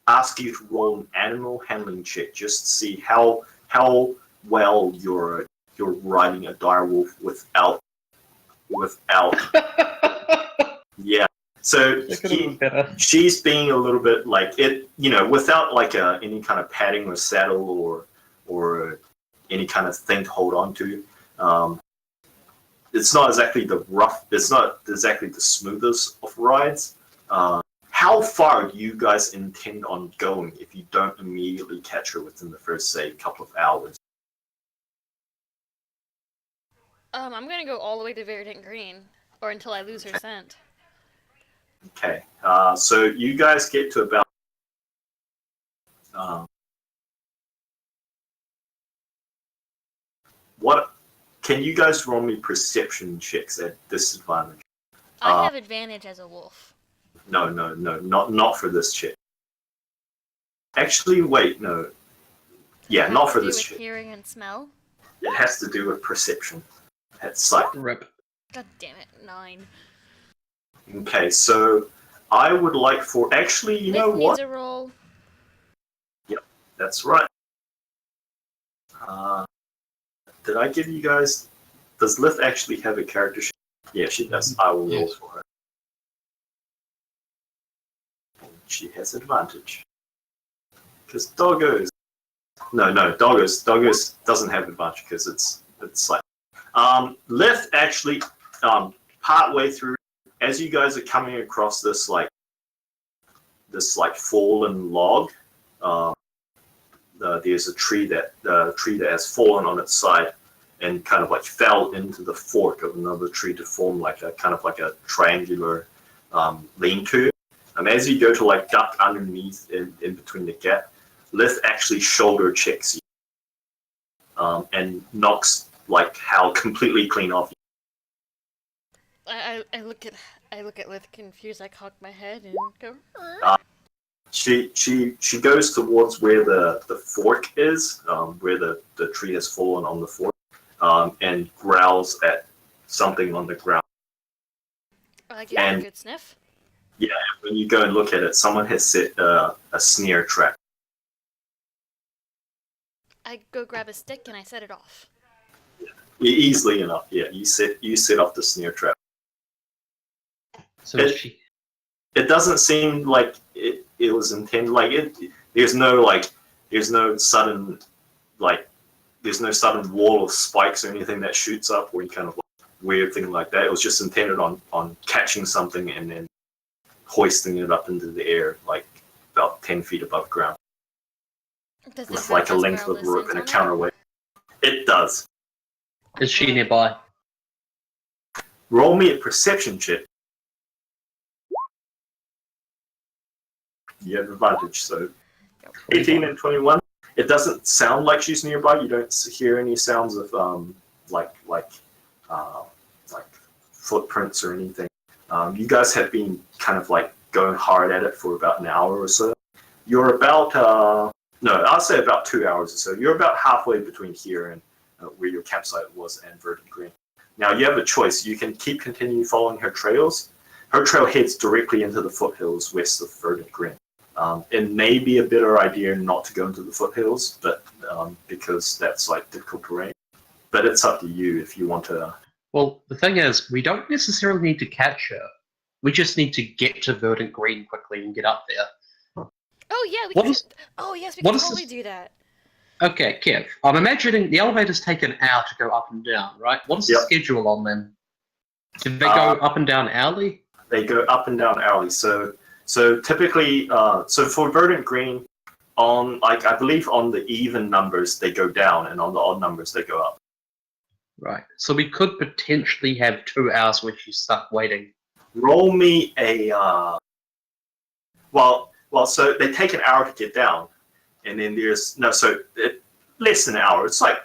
ask you to roll an animal handling check just to see how well you're riding a direwolf without. Yeah. So she's being a little bit like it, without like any kind of padding or saddle or any kind of thing to hold on to. It's not exactly it's not exactly the smoothest of rides. How far do you guys intend on going if you don't immediately catch her within the first, say, couple of hours? I'm gonna go all the way to Verdant Green, or until I lose her scent. Okay, so you guys get to about what? Can you guys roll me perception checks at disadvantage? I have advantage as a wolf. No, not for this check. Actually, wait, no. Yeah, not for this check. Hearing and smell. It has to do with perception. At sight. Rip. God damn it, 9. Okay, so I would like for you know Lith what? needs a roll. Yep, that's right. Did I give you guys? Does Lith actually have a character sheet? Yeah, she does. I will roll for her. She has advantage. Because Doggos. No, Doggos doesn't have advantage because it's like. Lith actually, part way through, as you guys are coming across this fallen log, there's a tree that has fallen on its side and kind of like fell into the fork of another tree to form like a kind of like a triangular lean-to. And as you go to like duck underneath in between the gap, Lith actually shoulder checks you and knocks like Hal completely clean off. I look at Lith confused. I cock my head and go. She goes towards where the fork is, where the tree has fallen on the fork, and growls at something on the ground. I give it a good sniff. When you go and look at it, someone has set a snare trap. I go grab a stick and I set it off. Easily enough, yeah. You set off the snare trap. So It- she, It doesn't seem like it was intended. Like there's no sudden wall of spikes or anything that shoots up or any kind of weird thing like that. It was just intended on catching something and then hoisting it up into the air, like about 10 feet above ground, Does it with have like a this length of wireless rope and a antenna? counterweight. It does. is she nearby? Roll me a perception check. You have advantage, so 18 and 21. It doesn't sound like she's nearby. You don't hear any sounds of like footprints or anything. You guys have been kind of like going hard at it for about an hour or so. You're about I'll say about 2 hours or so. You're about halfway between here and where your campsite was and Verdant Green. Now you have a choice. You can continue following her trails. Her trail heads directly into the foothills west of Verdant Green. It may be a better idea not to go into the foothills, but because that's like difficult terrain. But it's up to you if you want to. Well, the thing is, we don't necessarily need to catch her. We just need to get to Verdant Green quickly and get up there. Oh yeah, we What can. is- Oh yes, we what can is totally this- do that. Okay, Kev, I'm imagining the elevators take an hour to go up and down, right? What is Yep. the schedule on them? Do they go up and down hourly? They go up and down hourly. So typically, so for Verdant Green, on like I believe on the even numbers they go down, and on the odd numbers they go up. Right. So we could potentially have 2 hours when she's stuck waiting. Roll me a so they take an hour to get down, and then there's less than an hour. It's like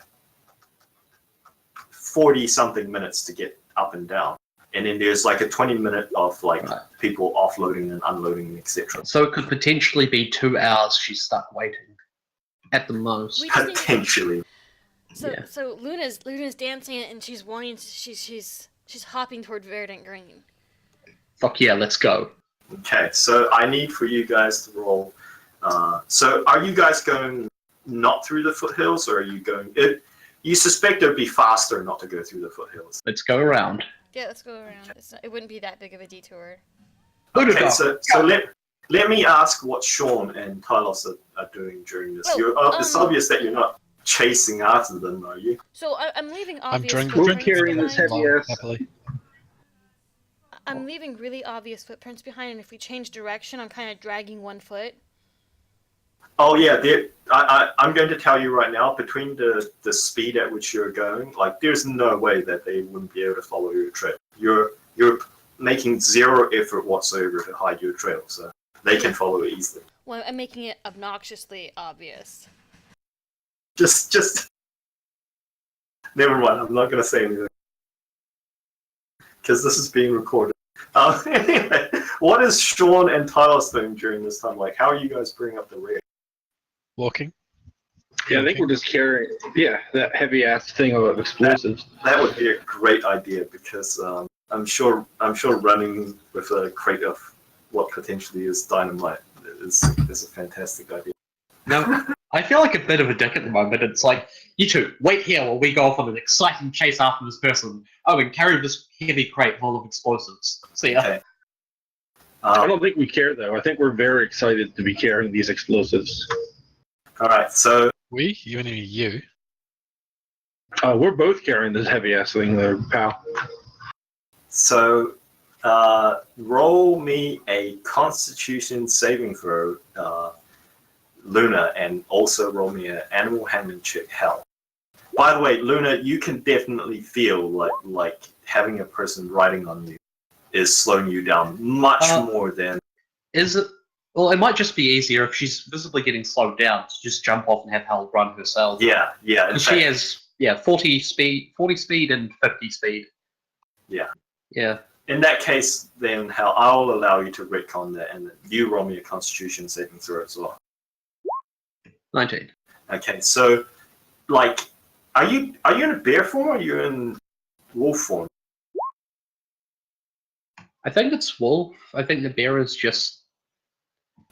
40 something minutes to get up and down, and then there's like a 20-minute of like Right. people offloading and unloading, etc. So it could potentially be 2 hours she's stuck waiting. At the most. We just need to- Potentially. So Yeah. so Luna's dancing and she's wanting she's hopping toward Verdant Green. Fuck yeah, let's go. Okay, so I need for you guys to roll. So are you guys going not through the foothills, or are you going? You suspect it would be faster not to go through the foothills. Let's go around. Yeah, let's go around. It wouldn't be that big of a detour. Okay, so let me ask what Sean and Tylos are doing during this. It's obvious that you're not chasing after them, are you? So I'm leaving I'm obvious drinking. footprints carrying this behind. heavy ass- Happily. I'm leaving really obvious footprints behind, and if we change direction, I'm kind of dragging one foot. Oh yeah, I'm going to tell you right now. Between the speed at which you're going, like there's no way that they wouldn't be able to follow your trail. You're making zero effort whatsoever to hide your trail, so they can follow it easily. Well, I'm making it obnoxiously obvious. Just never mind. I'm not going to say anything because this is being recorded. Anyway, what is Sean and Tylos doing during this time? Like, how are you guys bringing up the rear? Walking. Yeah, I think we're just carrying that heavy ass thing of explosives. That would be a great idea because I'm sure running with a crate of what potentially is dynamite is a fantastic idea. Now, I feel like a bit of a dick at the moment. It's like, you two, wait here while we go off on an exciting chase after this person. Oh, and carry this heavy crate full of explosives. See ya. Okay. I don't think we care though. I think we're very excited to be carrying these explosives. All right, so We? You mean you? We're both carrying this heavy ass thing there, pal. roll me a Constitution saving throw, Luna, and also roll me an animal handling check, Hell. By the way, Luna, you can definitely feel like having a person riding on you is slowing you down much more than. Is it? Well, it might just be easier if she's visibly getting slowed down to just jump off and have Hal run herself. Yeah. In Because fact, she has 40 speed and 50 speed. Yeah. Yeah. in that case, then Hal, I'll allow you to retcon that, and you roll me a Constitution saving throw as well. 19. Okay, so like, are you in a bear form or are you in wolf form? I think it's wolf. I think the bear is just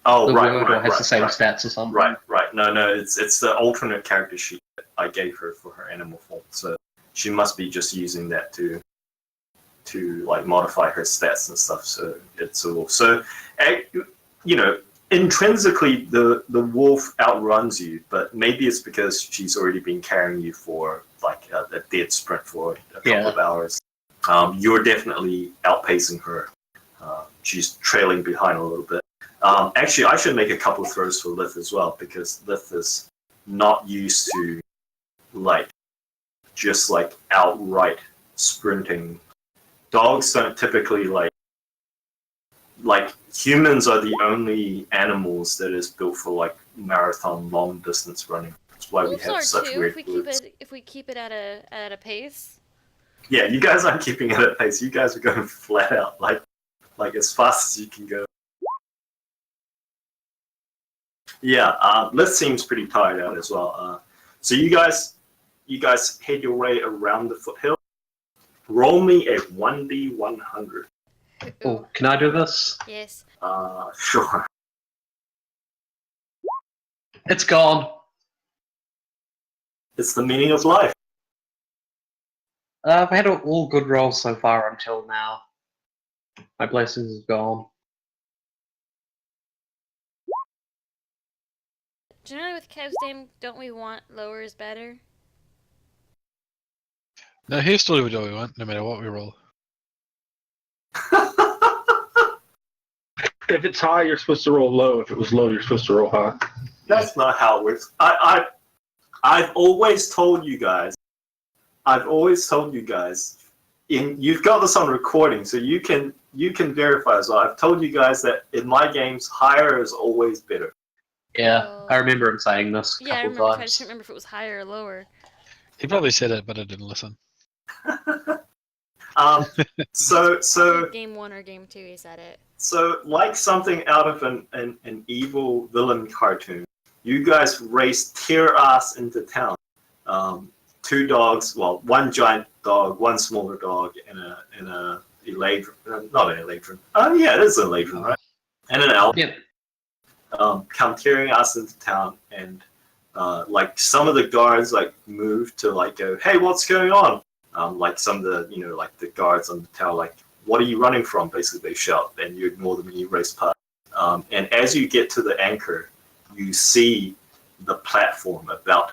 Oh, the right, word right, or has right, the same right, stats or something. right, right. No, it's the alternate character sheet that I gave her for her animal form. So she must be just using that to like modify her stats and stuff. So it's a wolf. So you know, intrinsically the wolf outruns you, but maybe it's because she's already been carrying you for like a dead sprint for a couple of hours. You're definitely outpacing her. She's trailing behind a little bit. Actually, I should make a couple of throws for Lith as well, because Lith is not used to like just like outright sprinting. Dogs don't typically like humans are the only animals that is built for like marathon long distance running. That's why we Wolves have are such too. weird If we keep it at a pace. Yeah, you guys aren't keeping it at pace. You guys are going flat out, like as fast as you can go. Yeah, Lith seems pretty tired out as well. So you guys head your way around the foothill. Roll me a 1d100. Oh, can I do this? Yes. Sure. It's gone. It's the meaning of life. I've had all good rolls so far until now. My blessings is gone. Generally with Kev's game, don't we want lower is better? No, here's still what we want, no matter what we roll. If it's high, you're supposed to roll low. If it was low, you're supposed to roll high. That's not how it works. I've always told you guys. You've got this on recording, so you can verify as well. I've told you guys that in my games, higher is always better. Yeah, I remember him saying this a Yeah, I couple remember. I times. just don't remember if it was higher or lower. He probably said it, but I didn't listen. So Game 1 or game 2, he said it. So, like something out of an evil villain cartoon, you guys race tear ass into town. Two dogs, well, one giant dog, one smaller dog, and a eladrin, not an eladrin. Oh yeah, it is an eladrin, right? And an elk. Yeah. Come tearing ass into town, and like some of the guards like move to like go, hey, what's going on? Like some of the like the guards on the tower, like, what are you running from? Basically, they shout, and you ignore them and you race past. And as you get to the anchor, you see the platform about,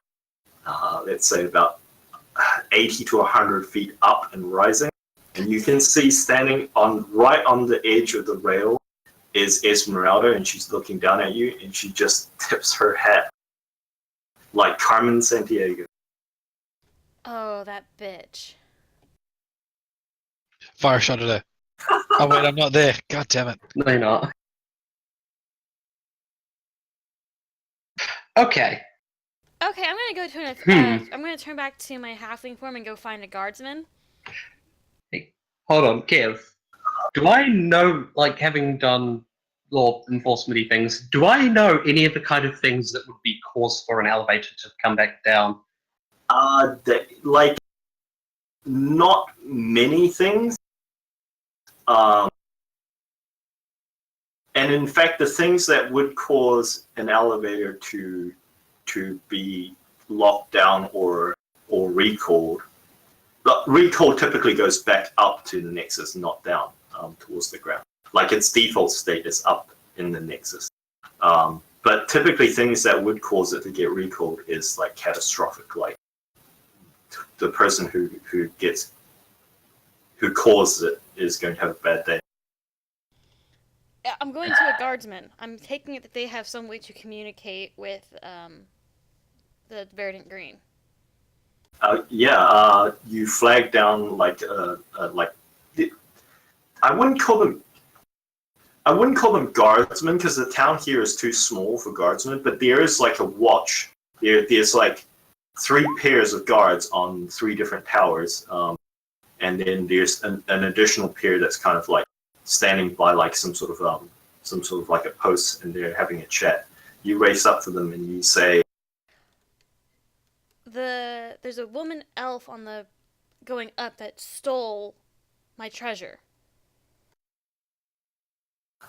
let's say, about 80 to 100 feet up and rising. And you can see standing right on the edge of the rail is Esmeralda, and she's looking down at you, and she just tips her hat like Carmen Sandiego. Oh, that bitch. Fire shot at her. Oh wait, I'm not there. God damn it. No, you're not. Okay. Okay, I'm gonna go to I'm gonna turn back to my halfling form and go find a guardsman. Hey, hold on, Kev. Do I know, like, having done law enforcement-y things, do I know any of the kind of things that would be cause for an elevator to come back down? Like, not many things. And in fact, the things that would cause an elevator to be locked down or recalled, but recall typically goes back up to the Nexus, not down towards the ground. Like its default state is up in the Nexus. But typically things that would cause it to get recalled is like catastrophic, like the person who causes it is going to have a bad day. I'm going to a guardsman. I'm taking it that they have some way to communicate with the Verdant Green. You flag down like I wouldn't call them guardsmen because the town here is too small for guardsmen, but there is like a watch. There's like 3 pairs of guards on 3 different towers, and then there's an additional pair that's kind of like standing by like some sort of like a post, and they're having a chat. You race up to them and you say, There's a woman elf on the going up that stole my treasure.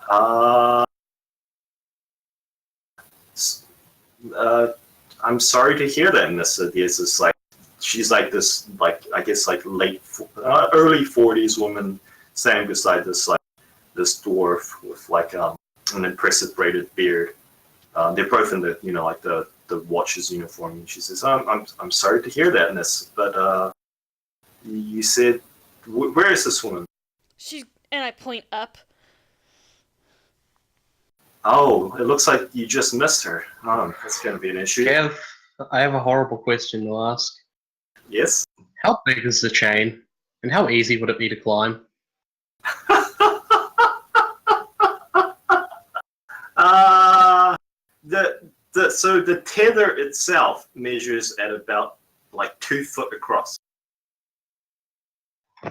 I'm sorry to hear that, Miss Diaz. It's like she's like this, like I guess like early 40s woman standing beside this dwarf with like an impressive braided beard. They're both in the like the watch's uniform, and she says, I'm sorry to hear that, Miss, but you said where is this woman? And I point up. Oh, it looks like you just missed her. That's going to be an issue. Kev, I have a horrible question to ask. Yes? How big is the chain? And how easy would it be to climb? So the tether itself measures at about like 2 foot across.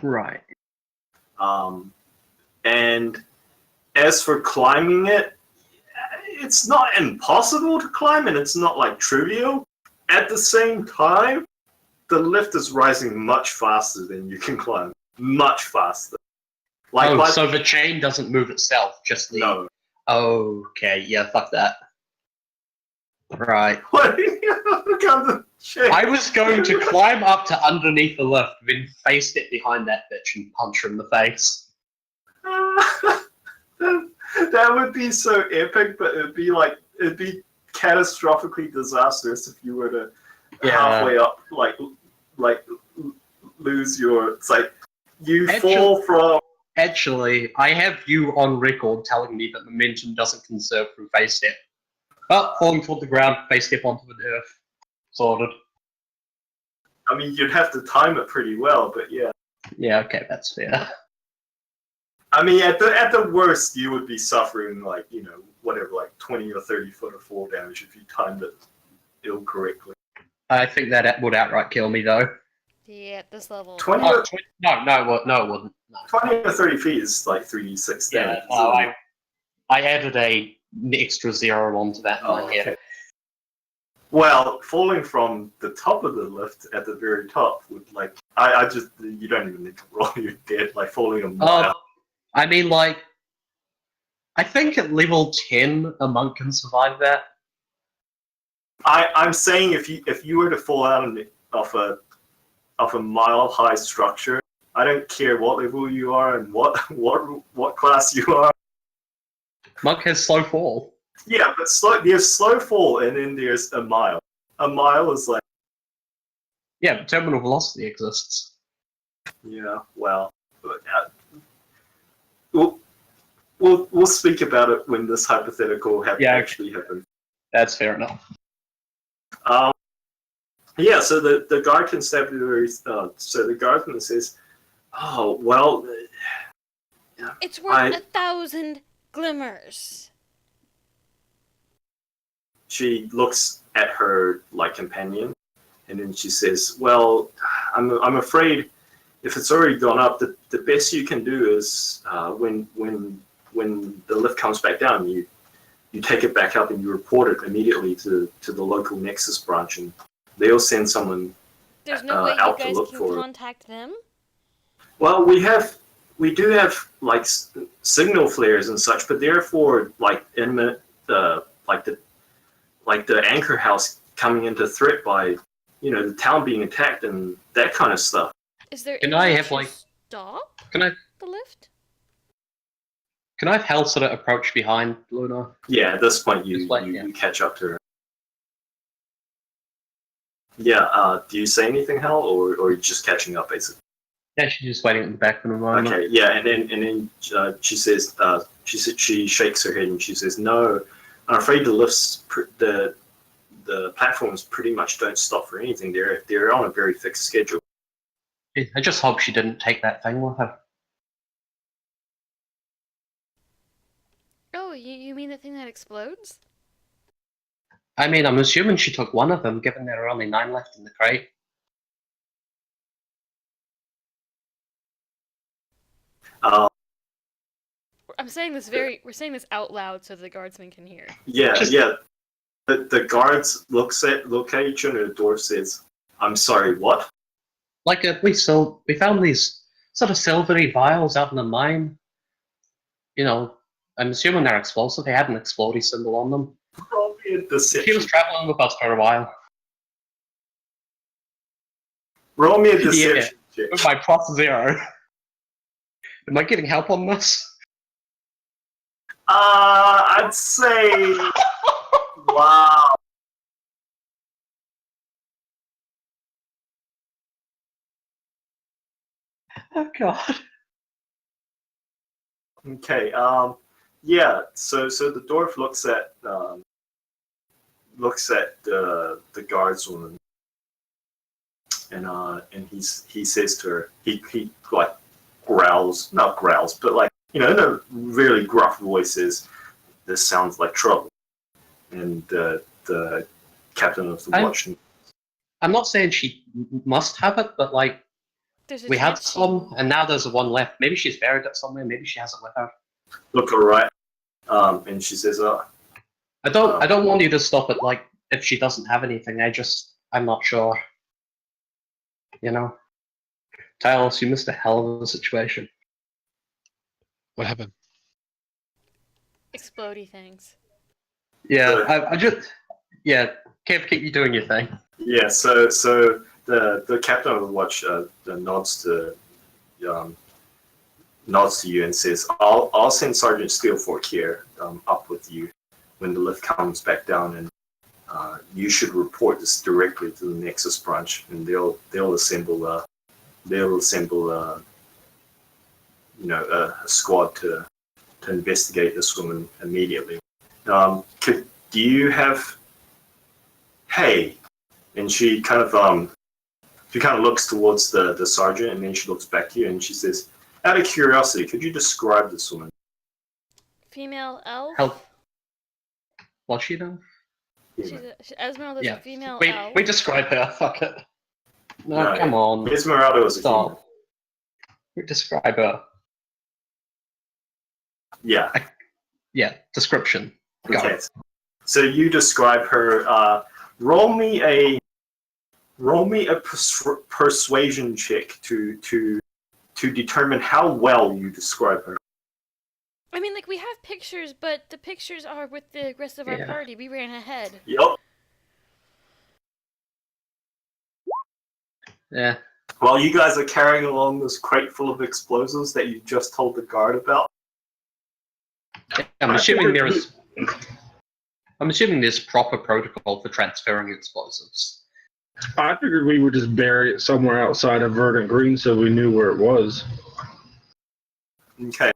Right. And as for climbing it, it's not impossible to climb, and it's not like trivial. At the same time, the lift is rising much faster than you can climb. Much faster. So the chain doesn't move itself, just the... No. Okay, yeah, fuck that. Right. What? Look at the chain. I was going to climb up to underneath the lift, then face it behind that bitch and punch her in the face. That would be so epic, but it'd be catastrophically disastrous if you were to halfway up like lose your. It's like you fall from. Actually, I have you on record telling me that momentum doesn't conserve through face step. But falling toward the ground, face step onto the earth. Sorted. I mean, you'd have to time it pretty well, but yeah. Yeah, okay, that's fair. I mean, at the worst, you would be suffering like whatever, like 20 or 30 foot of fall damage if you timed it incorrectly. I think that would outright kill me, though. Yeah, at this level. 20 No, or, it wouldn't. No. 20 or 30 feet is like 3d6 damage. Yeah, I added an extra 0 onto that in my head. Okay. Well, falling from the top of the lift at the very top would like I just you don't even need to roll, you're dead. Like falling a mile. I mean, like, I think at level 10 a monk can survive that. I'm saying if you were to fall out off a mile high structure, I don't care what level you are and what class you are. Monk has slow fall. Yeah, but there's slow fall, and then there's a mile. A mile is like. Yeah, but terminal velocity exists. Yeah, well, we'll speak about it when this hypothetical actually happens. That's fair enough. Yeah, so the guard constabulary. So the guardsman says, "Oh well, It's worth 1,000 glimmers." She looks at her companion, and then she says, "Well, I'm afraid if it's already gone up, the best you can do is when the lift comes back down, you take it back up and you report it immediately to the local Nexus branch, and they'll send someone There's no way you out to guys look can for it." contact them? Well, we do have signal flares and such, but they're for imminent the anchor house coming into threat by the town being attacked and that kind of stuff. Is there Can any I way have, to stop Can I the lift? have Hell sort of approach behind Luna? Yeah, at this point you catch up to her. Yeah, do you say anything, Hal, or are you just catching up basically? Yeah, she's just waiting at the back for a moment. Okay, yeah, and then she says she shakes her head and she says, "No, I'm afraid the lifts the platforms pretty much don't stop for anything. They're on a very fixed schedule." I just hope she didn't take that thing with her. Oh, you mean the thing that explodes? I mean, I'm assuming she took one of them, given there are only 9 left in the crate. Um, I'm saying this we're saying this out loud so the guardsman can hear. yeah, yeah. The guards look at each other, and the dwarf says, "I'm sorry, what?" Like we found these sort of silvery vials out in the mine. You know, I'm assuming they're explosive. They had an explodey symbol on them. Roll me a He was deception. traveling with us for a while. Roll me a deception check. With my +0. Am I getting help on this? I'd say, wow. Oh god. Okay. Yeah. So the dwarf looks at the guardswoman, and he says to her, he like growls, not growls, but like, you know, in a really gruff voice says, "This sounds like trouble." And the captain of the watch. I'm not saying she must have it, but like There's a we had chance she- some, and now there's one left. Maybe she's buried it somewhere. Maybe she has it with her. Look, all right. And she says, I don't want you to stop it. Like if she doesn't have anything, I'm not sure. You know, Tylos, you missed a hell of a situation. What happened? explodey things. Yeah, Kev, keep you doing your thing. yeah. So the captain of the watch nods to you and says, "I'll send Sergeant Steelfork here up with you when the lift comes back down, and you should report this directly to the Nexus branch, and they'll assemble a squad to investigate this woman immediately. Do you have? Hey," and she kind of looks towards the sergeant, and then she looks back to you, and she says, "Out of curiosity, could you describe this woman?" Female elf. Help. Was she though? Esmeralda is Yeah. a female We elf. describe her. Fuck it. No, No, come on. Esmeralda was a Stop. female. We describe her. Yeah. Yeah. Description. Go. Okay. So you describe her. Roll me a persuasion check to determine how well you describe her. I mean, like, we have pictures, but the pictures are with the rest of our Yeah. party. We ran ahead. Yep. Yeah. While you guys are carrying along this crate full of explosives that you just told the guard about. I'm assuming there's proper protocol for transferring explosives. I figured we would just bury it somewhere outside of Verdant Green so we knew where it was. Okay.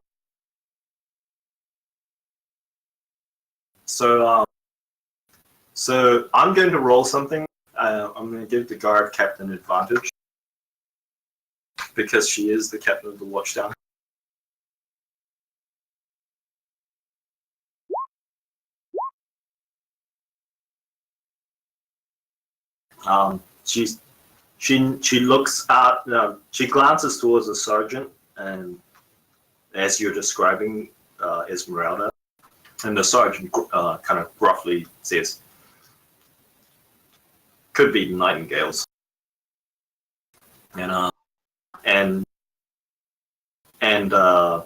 So I'm going to roll something. I'm going to give the guard captain advantage because she is the captain of the watchtower. She looks at, she glances towards the sergeant, and as you're describing Esmeralda, and the sergeant kind of gruffly says, "Could be nightingales." And the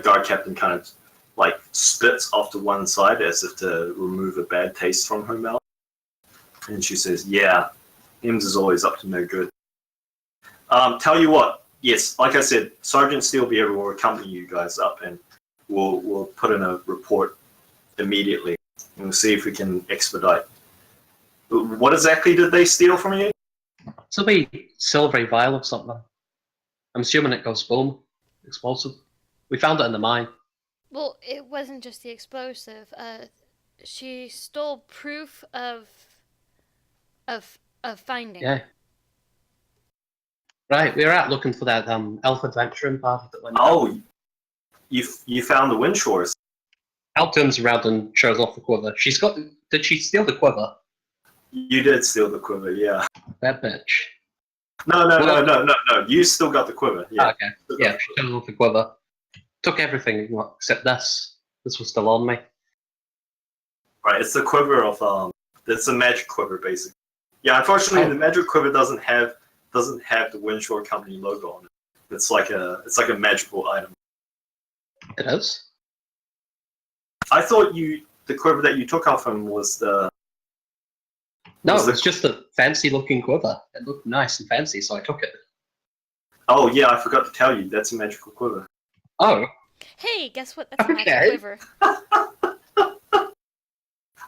guard captain kind of like spits off to one side as if to remove a bad taste from her mouth. And she says, "Yeah, Ems is always up to no good. Tell you what, yes, like I said, Sergeant Steelbeard will accompany you guys up, and we'll put in a report immediately, and we'll see if we can expedite." What exactly did they steal from you? It's a wee silvery vial of something. I'm assuming it goes boom. Explosive. We found it in the mine. Well, it wasn't just the explosive. She stole proof of finding. Yeah. Right, we were out looking for that elf adventuring party that went. Oh, you found the Windshores. Al turns around and shows off the quiver. Did she steal the quiver? You did steal the quiver, yeah. That bitch. No. You still got the quiver. Yeah. Okay. Yeah, she shows off the quiver. Took everything except this. This was still on me. Right, it's the quiver of it's a magic quiver basically. Yeah, unfortunately, the magic quiver doesn't have the Windshore Company logo on it. It's like a magical item. It is. I thought the quiver that you took off him was the. No, Was it was just a fancy-looking quiver. It looked nice and fancy, so I took it. Oh yeah, I forgot to tell you that's a magical quiver. Oh, Hey, guess what? That's a magic Okay. quiver.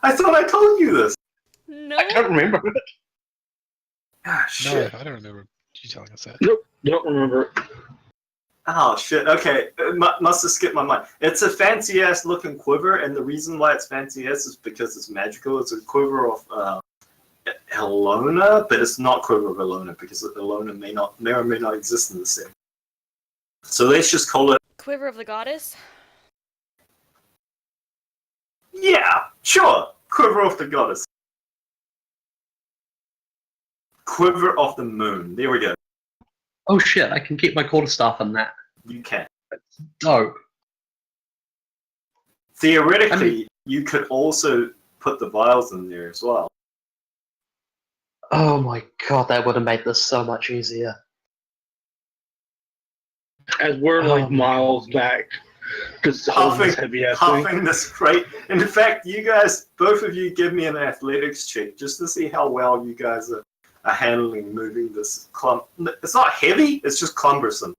I thought I told you this. No. I don't remember. Ah No, shit. I don't remember you telling us that. Nope, don't remember it. Oh shit. Okay, it must have skipped my mind. It's a fancy ass looking quiver, and the reason why it's fancy ass is because it's magical. It's a quiver of Elona, but it's not quiver of Elona because Elona may or may not exist in the set. So let's just call it. Quiver of the Goddess? Yeah, sure. Quiver of the Goddess. Quiver of the Moon. There we go. Oh shit, I can keep my quarterstaff in that. You can. Dope. Theoretically, you could also put the vials in there as well. Oh my god, that would have made this so much easier. As we're like Oh. miles back, because holding this heavy ass thing. Huffing this crate. And in fact, you guys, both of you, give me an athletics check just to see how well you guys are handling moving this clump. It's not heavy, it's just cumbersome.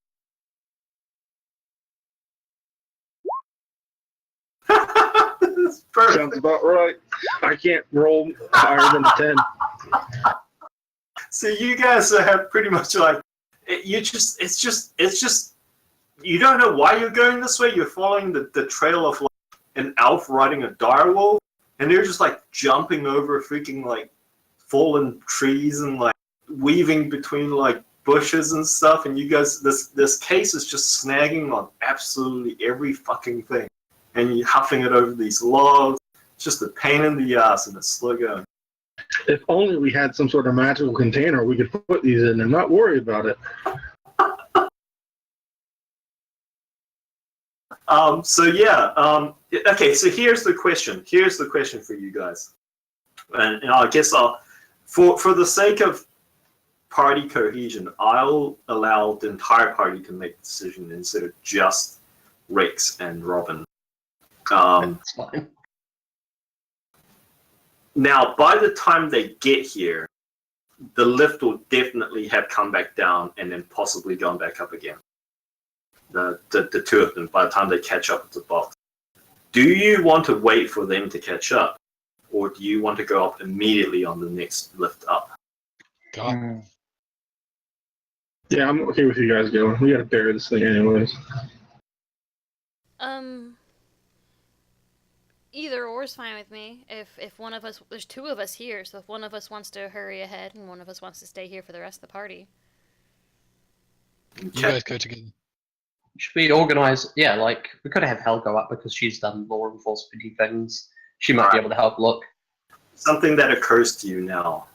It's perfect. Sounds about right. I can't roll higher than a 10. So you guys have pretty much like it's just you don't know why you're going this way. You're following the trail of like an elf riding a direwolf, and they're just like jumping over freaking like fallen trees and like weaving between like bushes and stuff. And you guys, this case is just snagging on absolutely every fucking thing, and you're huffing it over these logs. It's just a pain in the ass, and it's slow going. If only we had some sort of magical container we could put these in and not worry about it. So yeah, okay. So here's the question. Here's the question for you guys, and I guess for the sake of party cohesion, I'll allow the entire party to make the decision instead of just Rex and Robin. That's fine. Now, by the time they get here, the lift will definitely have come back down and then possibly gone back up again. The two of them, by the time they catch up with the box. Do you want to wait for them to catch up? Or do you want to go up immediately on the next lift up? God, Yeah, I'm okay with you guys going. We gotta bury this thing anyways. Either or is fine with me. If one of us, there's two of us here, so if one of us wants to hurry ahead and one of us wants to stay here for the rest of the party. you Okay. guys go together. Should we organise? Yeah, like we could have Hel go up because she's done law enforcement things. She might be able to help look. Something that occurs to you now,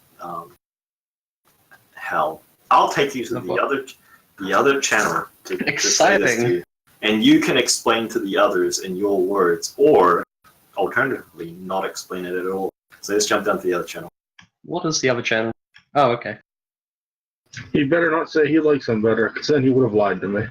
Hal. I'll take you to the other channel to say this to Exciting. you, and you can explain to the others in your words, or alternatively, not explain it at all. So let's jump down to the other channel. What is the other channel? Oh, okay. He better not say he likes him better, because then he would have lied to me.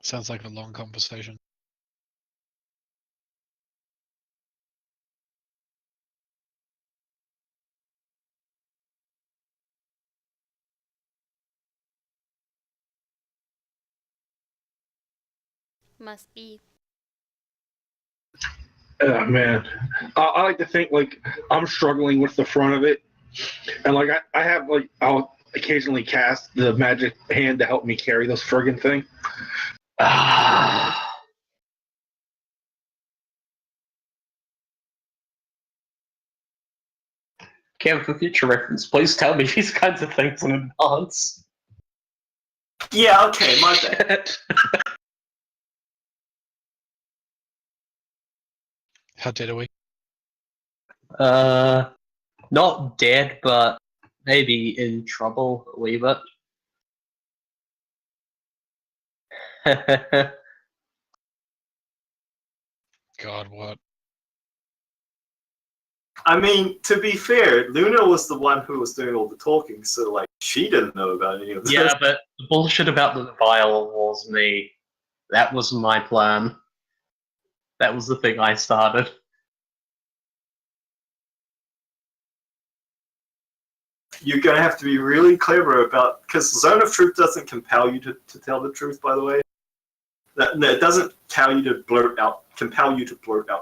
Sounds like a long conversation. Must be. Man, I like to think like I'm struggling with the front of it, and like I have like I'll occasionally cast the magic hand to help me carry this friggin' thing. Ah. Kev, for future reference, please tell me these kinds of things in advance. Yeah, okay, my bad. How dead are we? Not dead, but maybe in trouble a wee bit. God, what? I mean, to be fair, Luna was the one who was doing all the talking, so like she didn't know about any of this. Yeah, but the bullshit about the vial was me. That was my plan. That was the thing I started. You're gonna have to be really clever about, because Zone of Truth doesn't compel you to tell the truth. By the way, it doesn't compel you to blurt out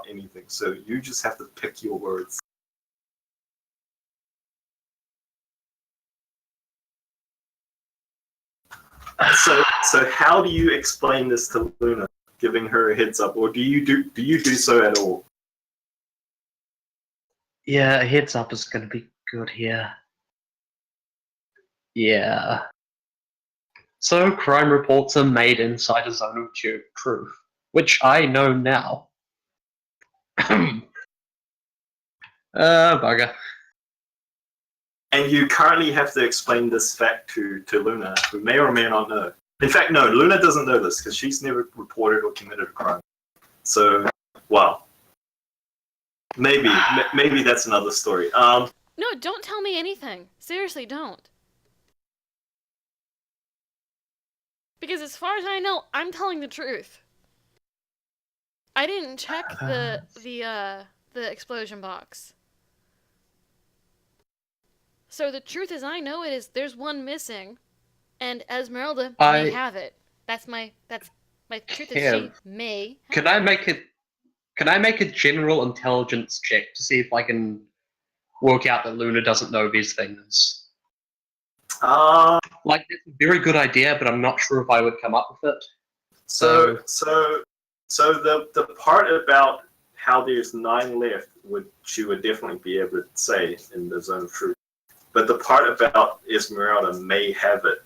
anything. So you just have to pick your words. So how do you explain this to Luna, giving her a heads up, or do you do so at all? Yeah, a heads up is gonna be good here. Yeah. So crime reports are made inside a zone of truth, which I know now. Bugger. And you currently have to explain this fact to Luna, who may or may not know. In fact, no, Luna doesn't know this because she's never reported or committed a crime. So, well, maybe that's another story. No, don't tell me anything. Seriously, don't. Because as far as I know, I'm telling the truth. I didn't check the explosion box. So the truth as I know it is there's one missing, and Esmeralda may have it. That's my truth is she may have Can I make a general intelligence check to see if I can work out that Luna doesn't know these things? Like, it's a very good idea, but I'm not sure if I would come up with it. So the part about how there's 9 left she would definitely be able to say in the Zone of Truth. But the part about Esmeralda may have it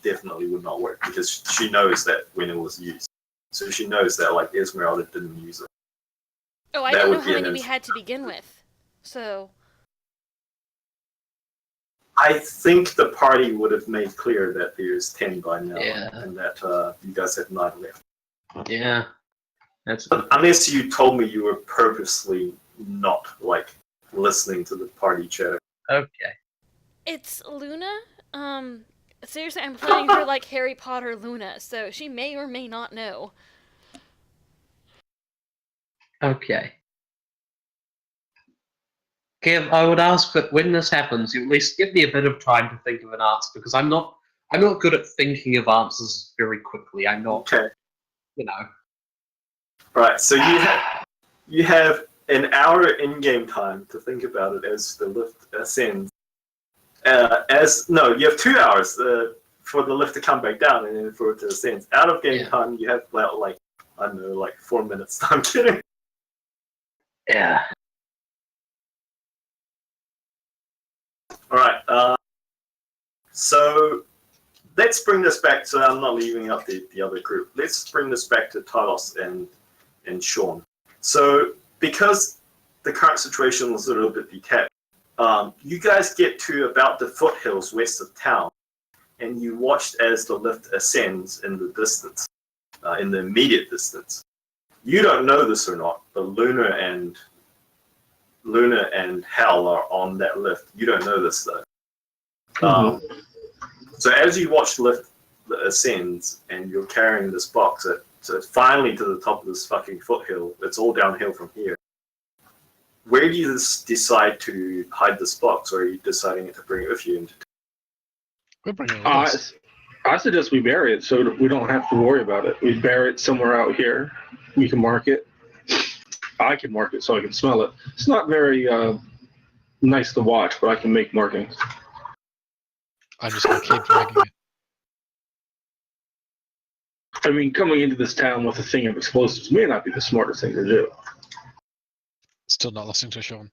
definitely would not work because she knows that when it was used. So she knows that like Esmeralda didn't use it. Oh, I didn't know how many we had to begin with. So I think the party would have made clear that there's 10 by now, and that you guys have 9 left. Yeah, unless you told me you were purposely not like listening to the party chat. Okay. It's Luna. Seriously, I'm playing her like Harry Potter Luna, so she may or may not know. Okay. Kev, I would ask that when this happens, you at least give me a bit of time to think of an answer, because I'm not good at thinking of answers very quickly. I'm not, you know. Right, so you have an hour in-game time to think about it as the lift ascends. You have 2 hours for the lift to come back down and then for it to ascend. Out of game time, you have about like 4 minutes. I'm kidding. Yeah. All right. So let's bring this back. So I'm not leaving out the other group. Let's bring this back to Talos and Sean. So because the current situation was a little bit detached, you guys get to about the foothills west of town, and you watched as the lift ascends in the distance, in the immediate distance. You don't know this or not, but Luna and Hal are on that lift. You don't know this though. So as you watch the lift ascends, and you're carrying this box, so finally to the top of this fucking foothill. It's all downhill from here. Where do you decide to hide this box, or are you deciding to bring it with you? We'll bring it with us. I suggest we bury it so that we don't have to worry about it. We bury it somewhere out here. We can mark it. I can mark it so I can smell it. It's not very nice to watch, but I can make markings. I'm just gonna keep dragging it. I mean, coming into this town with a thing of explosives may not be the smartest thing to do. Still not listening to Sean.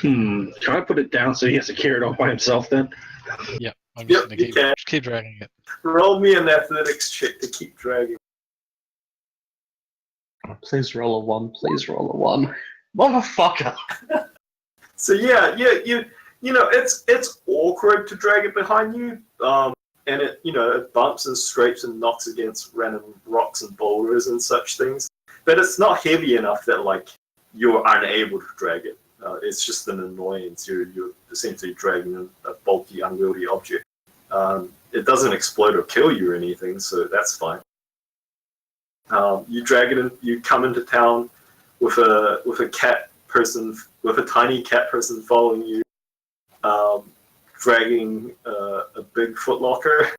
Can I put it down so he has to carry it all by himself then? Yeah, I'm Yep, just gonna you can. keep dragging it. Roll me an athletics check to keep dragging. Please roll a 1. Please roll a 1. Motherfucker! So yeah, you know, it's awkward to drag it behind you, and it it bumps and scrapes and knocks against random rocks and boulders and such things. But it's not heavy enough that like you're unable to drag it. It's just an annoyance. You're essentially dragging a bulky, unwieldy object. It doesn't explode or kill you or anything, so that's fine. You drag it in. You come into town with a cat person, with a tiny cat person following you, dragging a big footlocker.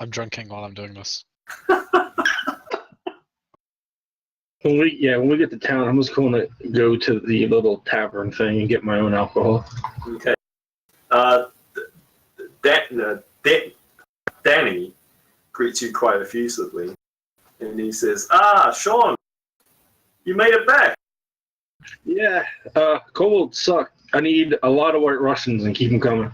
I'm drinking while I'm doing this. When we get to town, I'm just going to go to the little tavern thing and get my own alcohol. Okay. Danny greets you quite effusively, and he says, "Ah, Sean, you made it back." Yeah, cold suck. I need a lot of White Russians and keep them coming.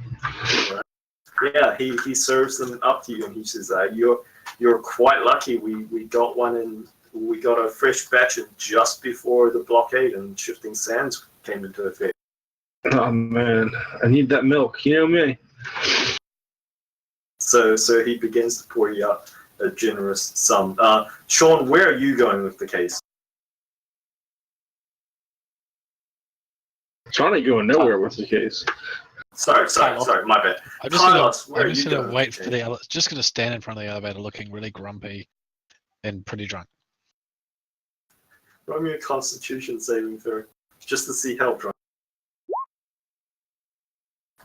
Yeah, he serves them up to you, and he says, "You're quite lucky. We got one in. We got a fresh batch in just before the blockade and shifting sands came into effect." Oh man, I need that milk. You know me. So he begins to pour you out a generous sum. Sean, where are you going with the case? Trying to go nowhere with the case. Sorry, my bad. I'm just Carlos, where gonna, are I'm just you gonna going wait with for the the case? ele- just gonna stand in front of the elevator, looking really grumpy and pretty drunk. Roll me a Constitution saving throw, just to see how drunk.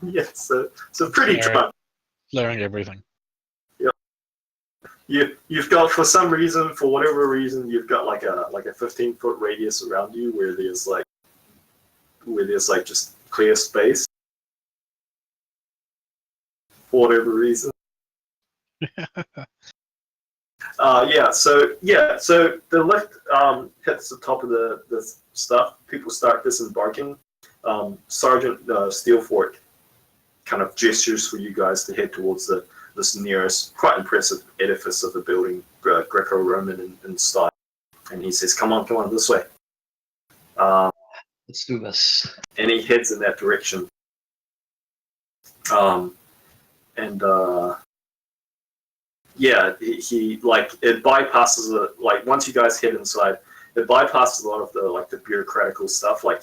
Yes, so pretty Sorry. drunk. Flaring everything. You've got, for some reason, for whatever reason, you've got like a 15-foot radius around you where there's just clear space. For whatever reason. So the lift hits the top of the stuff. People start disembarking. Sergeant Steelfork kind of gestures for you guys to head towards this nearest, quite impressive edifice of a building, Greco-Roman in style. And he says, come on, this way. Let's do this. And he heads in that direction. He like, it bypasses like, once you guys head inside, it bypasses a lot of the bureaucratical stuff. Like,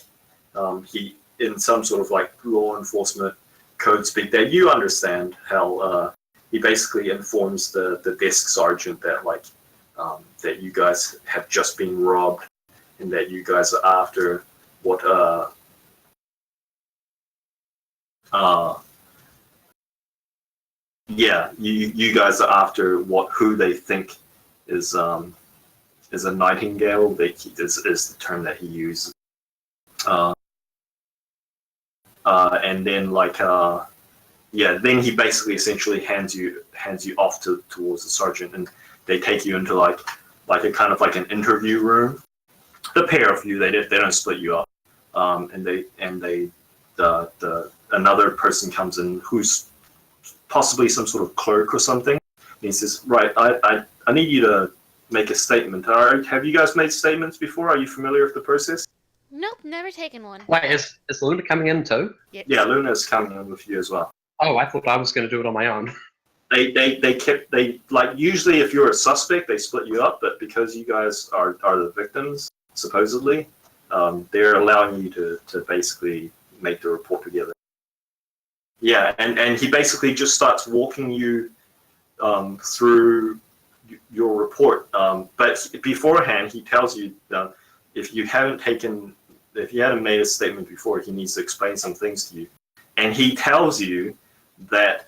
he, in some sort of like law enforcement code speak that you understand, how he basically informs the desk sergeant that like that you guys have just been robbed and that you guys are after what you guys are after who they think is a nightingale. Is the term that he uses. And then then he basically essentially hands you off towards the sergeant, and they take you into like a kind of like an interview room. The pair of you, they don't split you up, and another person comes in who's possibly some sort of clerk or something. And he says, "Right, I need you to make a statement. Have you guys made statements before? Are you familiar with the process?" Nope, never taken one. Wait, is Luna coming in too? Yes. Yeah, Luna's coming in with you as well. Oh, I thought I was going to do it on my own. They usually if you're a suspect they split you up, but because you guys are the victims supposedly, they're allowing you to basically make the report together. Yeah, and he basically just starts walking you through your report, but beforehand he tells you if you haven't taken made a statement before, he needs to explain some things to you, and he tells you that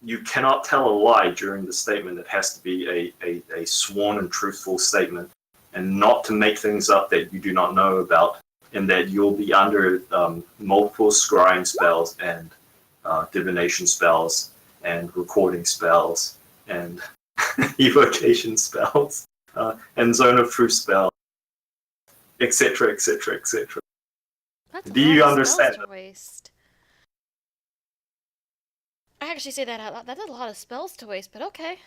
you cannot tell a lie during the statement. It has to be a sworn and truthful statement, and not to make things up that you do not know about, and that you'll be under multiple scrying spells and divination spells and recording spells and evocation spells and zone of truth spells, etc., etc., etc. That's a Do lot you of understand? spells to waste. I actually say that out loud. That's a lot of spells to waste, but okay.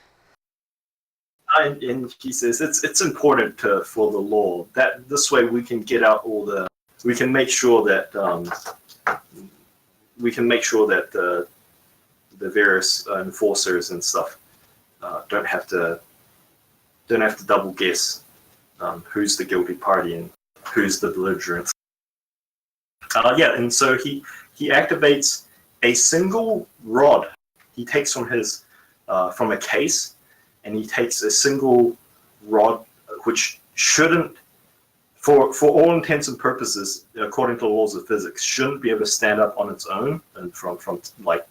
And he says it's important for the law that this way we can get out we can make sure that the various enforcers and stuff don't have to double guess who's the guilty party and who's the belligerent. And so he activates a single rod. He takes from his from a case, and he takes a single rod, which shouldn't, for all intents and purposes, according to the laws of physics, shouldn't be able to stand up on its own and from like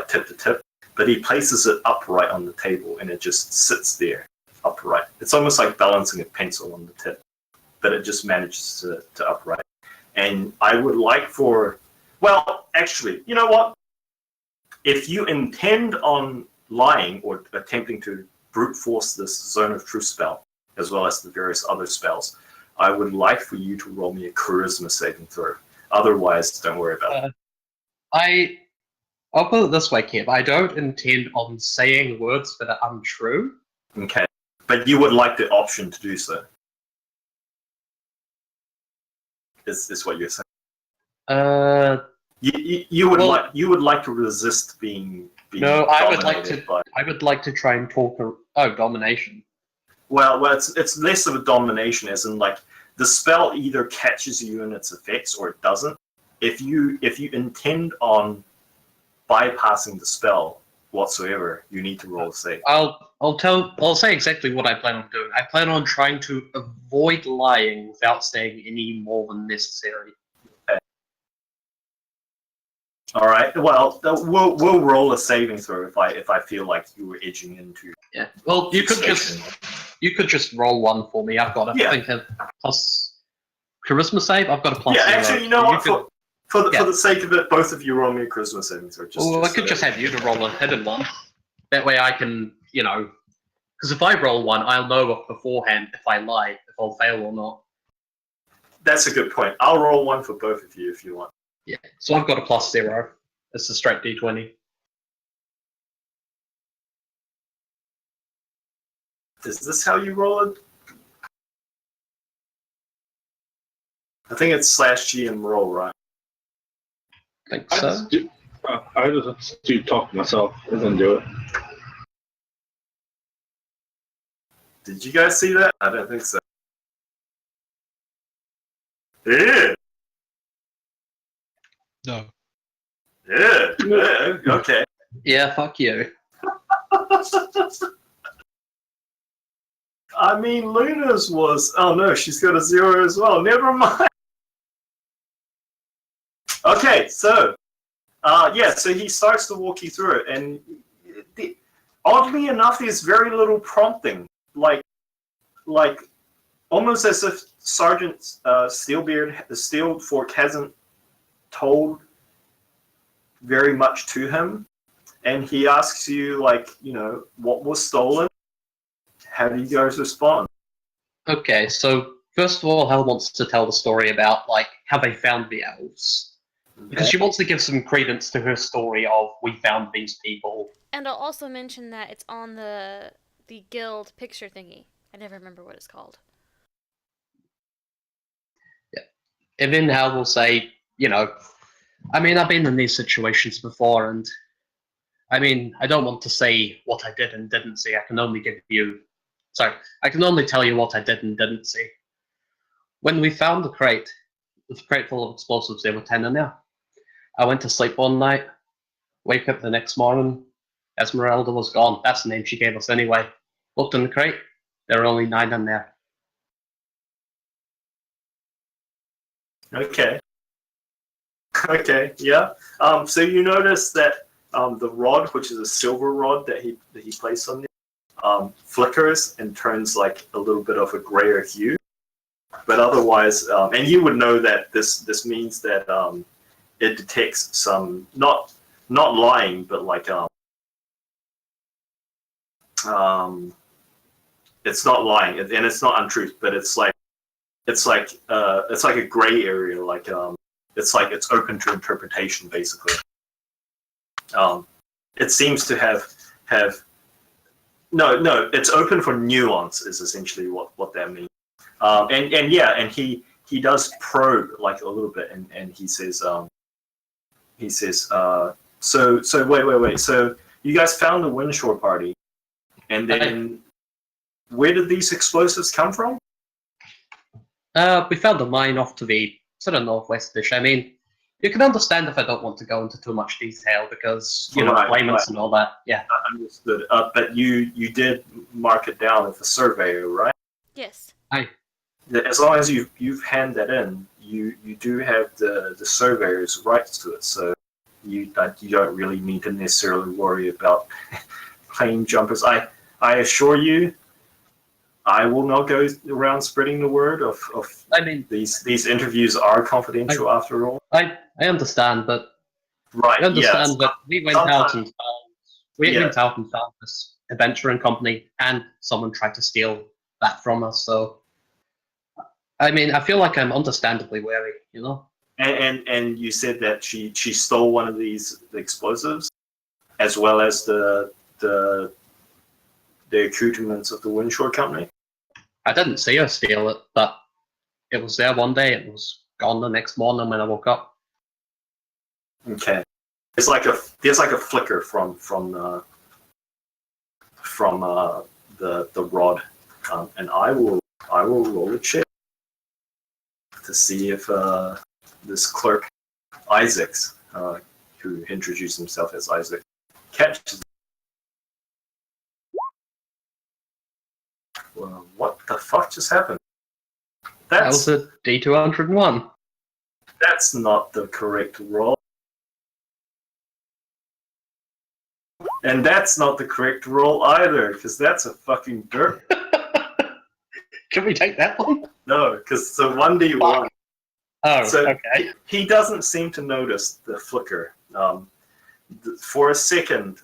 tip to tip. But he places it upright on the table, and it just sits there upright. It's almost like balancing a pencil on the tip, but it just manages to upright. And I would like actually, you know what? If you intend on lying or attempting to brute force this zone of truth spell, as well as the various other spells, I would like for you to roll me a charisma saving throw. Otherwise, don't worry about it. I'll put it this way, Kev. I don't intend on saying words that are untrue. Okay. But you would like the option to do so. Is what you're saying. You would like to resist being no, I would like to try and talk. Domination. Well, it's less of a domination, as in like the spell either catches you in its effects or it doesn't. If you intend on bypassing the spell whatsoever, you need to roll a save. I'll say exactly what I plan on doing. I plan on trying to avoid lying without saying any more than necessary. Okay. All right. Well, we'll roll a saving throw if I feel like you were edging into. Yeah. Well, you could just roll one for me. I've got I think a plus charisma save. I've got a plus. Yeah. 0. Actually, you know what? For the sake of it, both of you roll me a charisma saving throw. I could just have you to roll a hidden one. That way I can, because if I roll one, I'll know beforehand if I lie, if I'll fail or not. That's a good point. I'll roll one for both of you if you want. Yeah. So I've got a plus 0. It's a straight d20. Is this how you roll it? I think it's /G and roll, right? I think so. I just do talk to myself and then do it. Did you guys see that? I don't think so. Yeah. No. Yeah. Okay. Yeah, fuck you. I mean, Luna's was... Oh, no, she's got a 0 as well. Never mind. Okay, so... so he starts to walk you through it, and oddly enough, there's very little prompting. Like almost as if Sergeant Steelfork hasn't told very much to him, and he asks you, what was stolen? How do you guys respond? Okay, so first of all, Hel wants to tell the story about, how they found the elves. Because she wants to give some credence to her story of, we found these people. And I'll also mention that it's on the guild picture thingy. I never remember what it's called. Yeah. And then Hal will say, I've been in these situations before, and I don't want to say what I did and didn't see. I can only tell you what I did and didn't see. When we found the crate full of explosives, there were 10 in there. I went to sleep one night, wake up the next morning, Esmeralda was gone. That's the name she gave us anyway. Looked in the crate, there were only 9 in there. Okay. Okay. Yeah. So you notice that the rod, which is a silver rod that he placed on there, flickers and turns like a little bit of a grayer hue. But otherwise, and you would know that this means that it detects some not lying, but like it's not lying and it's not untruth, but it's like a gray area, like it's open to interpretation basically. It seems to have no, it's open for nuance is essentially what that means. And he does probe like a little bit, and he says so wait, so you guys found the Windshore party, and then where did these explosives come from? We found a mine off to the sort of northwestish. I mean, you can understand if I don't want to go into too much detail because claimants and all that. Yeah, understood. But you did mark it down with a surveyor, right? Yes. As long as you've handed that in, you do have the surveyor's rights to it, so you don't really need to necessarily worry about claim jumpers. I assure you, I will not go around spreading the word of I mean, these interviews are confidential after all. I understand, but Right. I understand Yes. that we went out and found this adventuring company, and someone tried to steal that from us. So, I mean, I feel like I'm understandably wary, you know. And you said that she stole one of these explosives, as well as the accoutrements of the Windshore Company. I didn't see her steal it, but it was there one day. It was gone the next morning when I woke up. Okay, there's like a flicker from the rod, and I will roll a check to see if this clerk Isaacs, who introduced himself as Isaac, catches. Well, what the fuck just happened? That was a D201. That's not the correct roll. And that's not the correct roll either, because that's a fucking dirt. Can we take that one? No, because it's a 1d1. Oh, So okay. he doesn't seem to notice the flicker. For a second,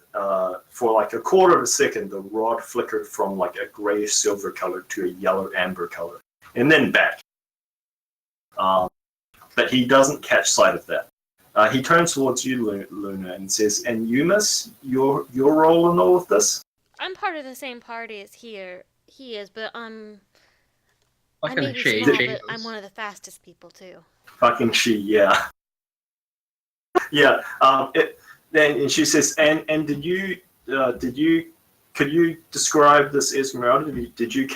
for like a quarter of a second, the rod flickered from like a grayish silver color to a yellow amber color, and then back. But he doesn't catch sight of that. He turns towards you, Luna, and says, "And you, miss, your role in all of this?" I'm part of the same party as he is, but I Fucking may be she, small, Jesus. but I'm one of the fastest people too. Fucking she, yeah. Yeah. And she says, and did you could you describe this Esmeralda? Did you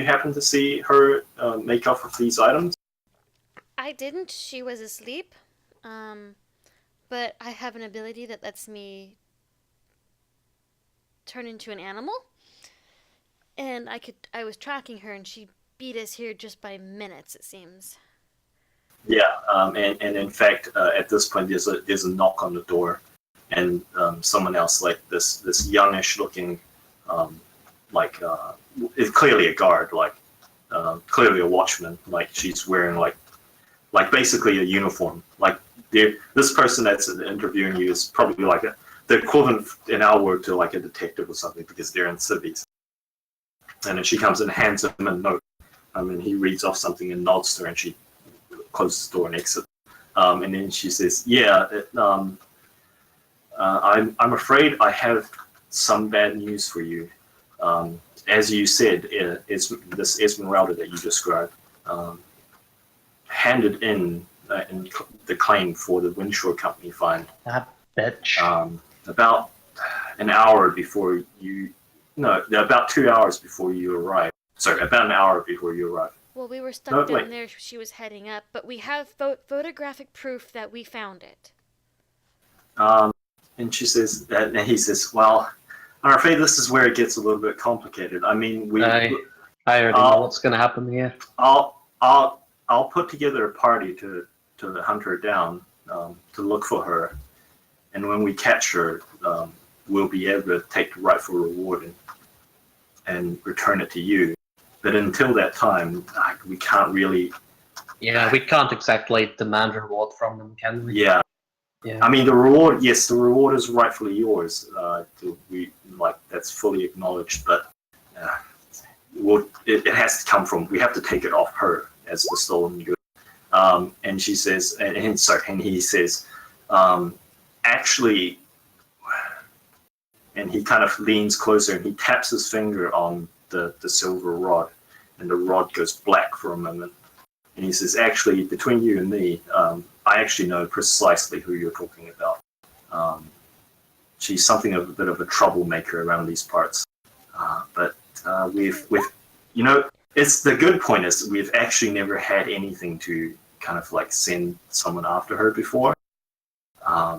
happen to see her make off with these items? I didn't. She was asleep. But I have an ability that lets me turn into an animal. And I was tracking her, and she beat us here just by minutes, it seems. Yeah, and in fact, at this point, there's a knock on the door, and someone else, like this youngish looking, it's clearly a guard, clearly a watchman, like she's wearing like basically a uniform. Like this person that's interviewing you is probably like the equivalent in our work to like a detective or something, because they're in civvies. And then she comes and hands him a note. And he reads off something and nods to her, and she closes the door and exits. And then she says, "Yeah, I'm afraid I have some bad news for you. As you said, it's this Esmeralda that you described handed in the claim for the Windshore Company find. That bitch. About an hour before you, no, about 2 hours before you arrived. Sorry, about an hour before you arrived. Well, we were stuck down there. She was heading up, but we have photographic proof that we found it." And she says, and he says, "Well, I'm afraid this is where it gets a little bit complicated. I mean, I already know what's going to happen here. I'll put together a party to hunt her down, to look for her, and when we catch her, we'll be able to take the rightful reward and return it to you. But until that time, we can't really. Yeah, we can't exactly demand a reward from them, can we? Yeah. Yeah. I mean, the reward. Yes, the reward is rightfully yours. That's fully acknowledged. But it has to come from. We have to take it off her as the stolen good. And she says, and he says, actually, and he kind of leans closer and he taps his finger on the silver rod, and the rod goes black for a moment. And he says, actually, between you and me, I actually know precisely who you're talking about. She's something of a bit of a troublemaker around these parts. But we've it's the good point is we've actually never had anything to kind of like send someone after her before.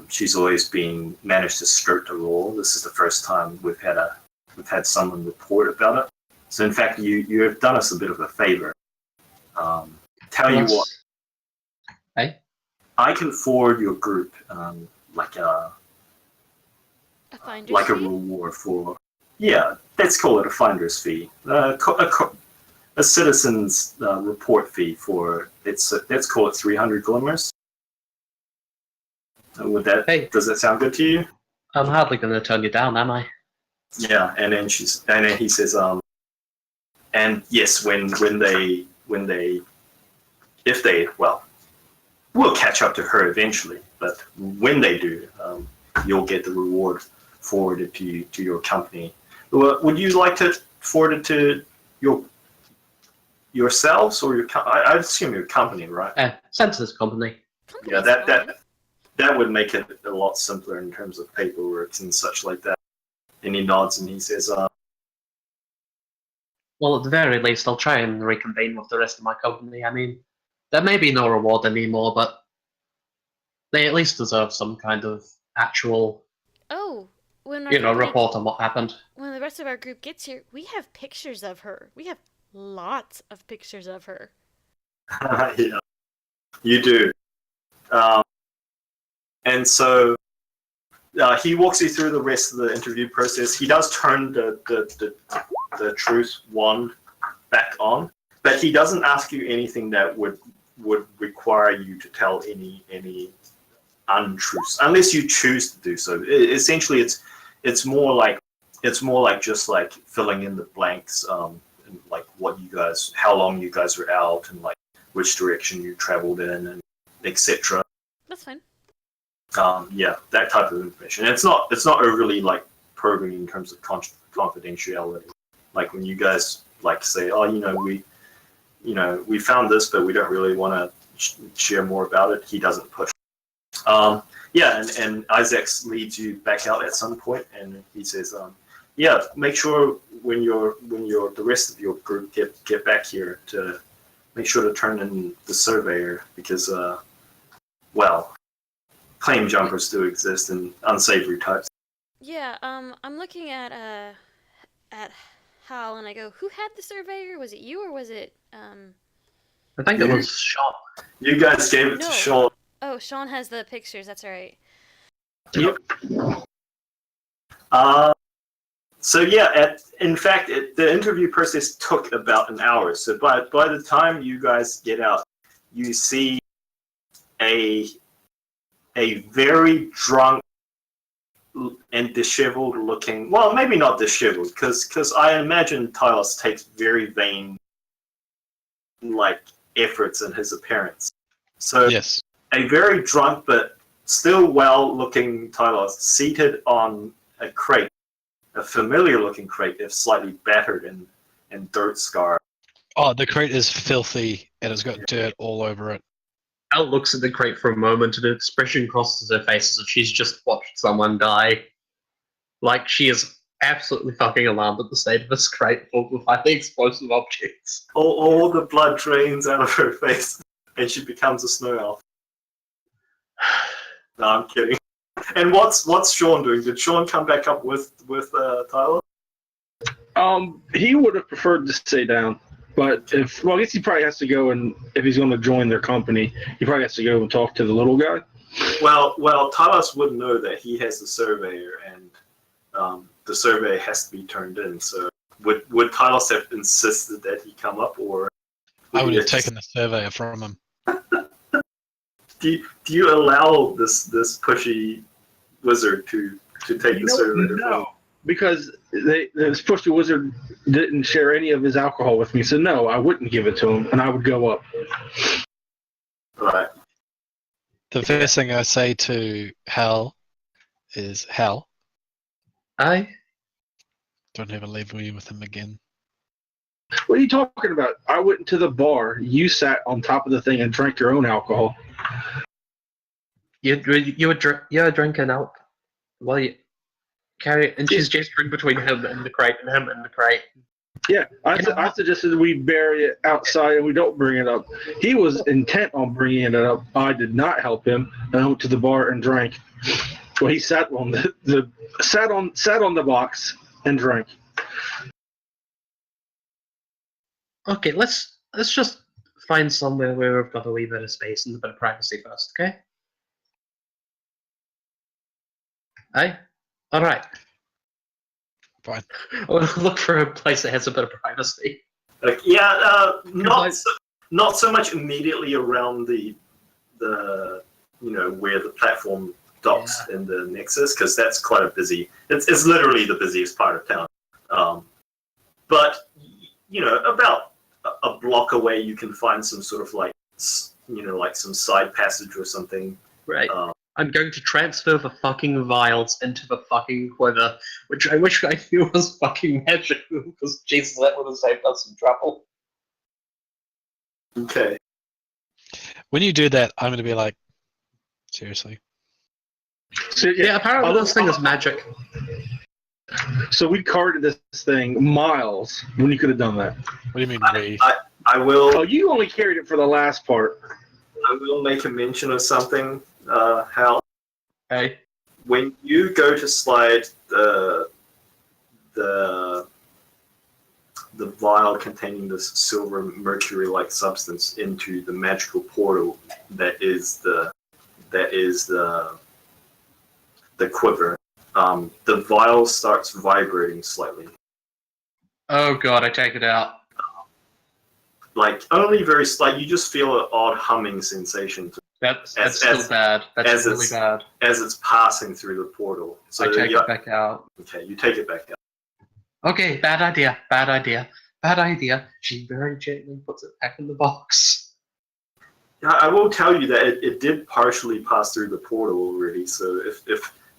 She's always managed to skirt the law. This is the first time we've had someone report about it. So in fact, you have done us a bit of a favor. Tell you what, Hey? I can forward your group like a finder's fee? reward for, let's call it a finder's fee, a citizen's report fee for let's call it 300 glimmers. Does that sound good to you? I'm hardly going to turn you down, am I? Yeah, and then he says, and yes, we'll catch up to her eventually, but when they do, you'll get the reward forwarded to your company. Would you like to forward it to yourselves or I assume your company, right? Send to this company. Yeah, that would make it a lot simpler in terms of paperwork and such like that. And he nods and he says, Well, at the very least, I'll try and reconvene with the rest of my company. I mean, there may be no reward anymore, but they at least deserve some kind of actual, Oh, report on what happened. When the rest of our group gets here, we have pictures of her. We have lots of pictures of her. yeah, you do. And so he walks you through the rest of the interview process. He does turn the truth wand back on, but he doesn't ask you anything that would require you to tell any untruths, unless you choose to do so. Essentially, it's more like just like filling in the blanks, and like how long you guys were out, and like which direction you traveled in, and etc. That's fine. That type of information. It's not overly like probing in terms of confidentiality. Like when you guys like say, we found this, but we don't really want to share more about it. He doesn't push. And Isaac leads you back out at some point, and he says, make sure when the rest of your group get back here to make sure to turn in the surveyor because claim jumpers do exist and unsavory types. Yeah, I'm looking at Hal and I go, who had the surveyor? Was it you or was it I think it was Sean. You guys gave it to Sean. Oh, Sean has the pictures, that's right. Yep. In fact, the interview process took about an hour. So by the time you guys get out, you see a very drunk and disheveled looking, well, maybe not disheveled, because I imagine Tylos takes very vain like efforts in his appearance. So Yes. A very drunk but still well-looking Tylos seated on a crate, a familiar-looking crate, if slightly battered and dirt scarred. Oh, the crate is filthy and it's got dirt all over it. Al looks at the crate for a moment and an expression crosses her face as if she's just watched someone die. Like, she is absolutely fucking alarmed at the state of this crate filled with highly explosive objects. All the blood drains out of her face and she becomes a snow elf. No, I'm kidding. And what's Sean doing? Did Sean come back up with Tyler? He would have preferred to stay down. But I guess he probably has to go, and if he's going to join their company, he probably has to go and talk to the little guy. Well, Talos would know that he has the surveyor, and the survey has to be turned in. So would Talos have insisted that he come up, or I would he have taken the surveyor from him. Do you allow this pushy wizard to take the surveyor? No, because this pushy wizard didn't share any of his alcohol with me, so no, I wouldn't give it to him, and I would go up. Right. The first thing I say to Hal is, Hal, Aye. don't ever leave me with him again. What are you talking about? I went to the bar. You sat on top of the thing and drank your own alcohol. You were drinking out. Well, you carry and she's gesturing between him and the crate and him and the crate. Yeah, I suggested we bury it outside and we don't bring it up. He was intent on bringing it up. I did not help him, and I went to the bar and drank. Well, he sat on sat on the box and drank. Okay, let's just find somewhere where we've got a wee bit of space and a bit of privacy first, okay? Aye? Alright. Fine. We'll look for a place that has a bit of privacy. Like, not so much immediately around the where the platform docks in the Nexus, because that's quite a busy. It's literally the busiest part of town. But about a block away, you can find some sort of like some side passage or something. Right. I'm going to transfer the fucking vials into the fucking quiver, which I wish I knew was fucking magical, because Jesus, that would have saved us some trouble. Okay. When you do that, I'm going to be like, seriously? So, Yeah, apparently this thing is magic. So we carted this thing miles when you could have done that. What do you mean, we? I will. Oh, you only carried it for the last part. I will make a mention of something, Hal. Hey. When you go to slide the vial containing this silver mercury-like substance into the magical portal that is the quiver, the vial starts vibrating slightly. Oh god, I take it out. Like, only very slight. You just feel an odd humming sensation That's still bad. That's really bad. as it's passing through the portal. So I take it back out. Okay, you take it back out. Okay, bad idea. She very gently puts it back in the box. Yeah, I will tell you that it did partially pass through the portal already. So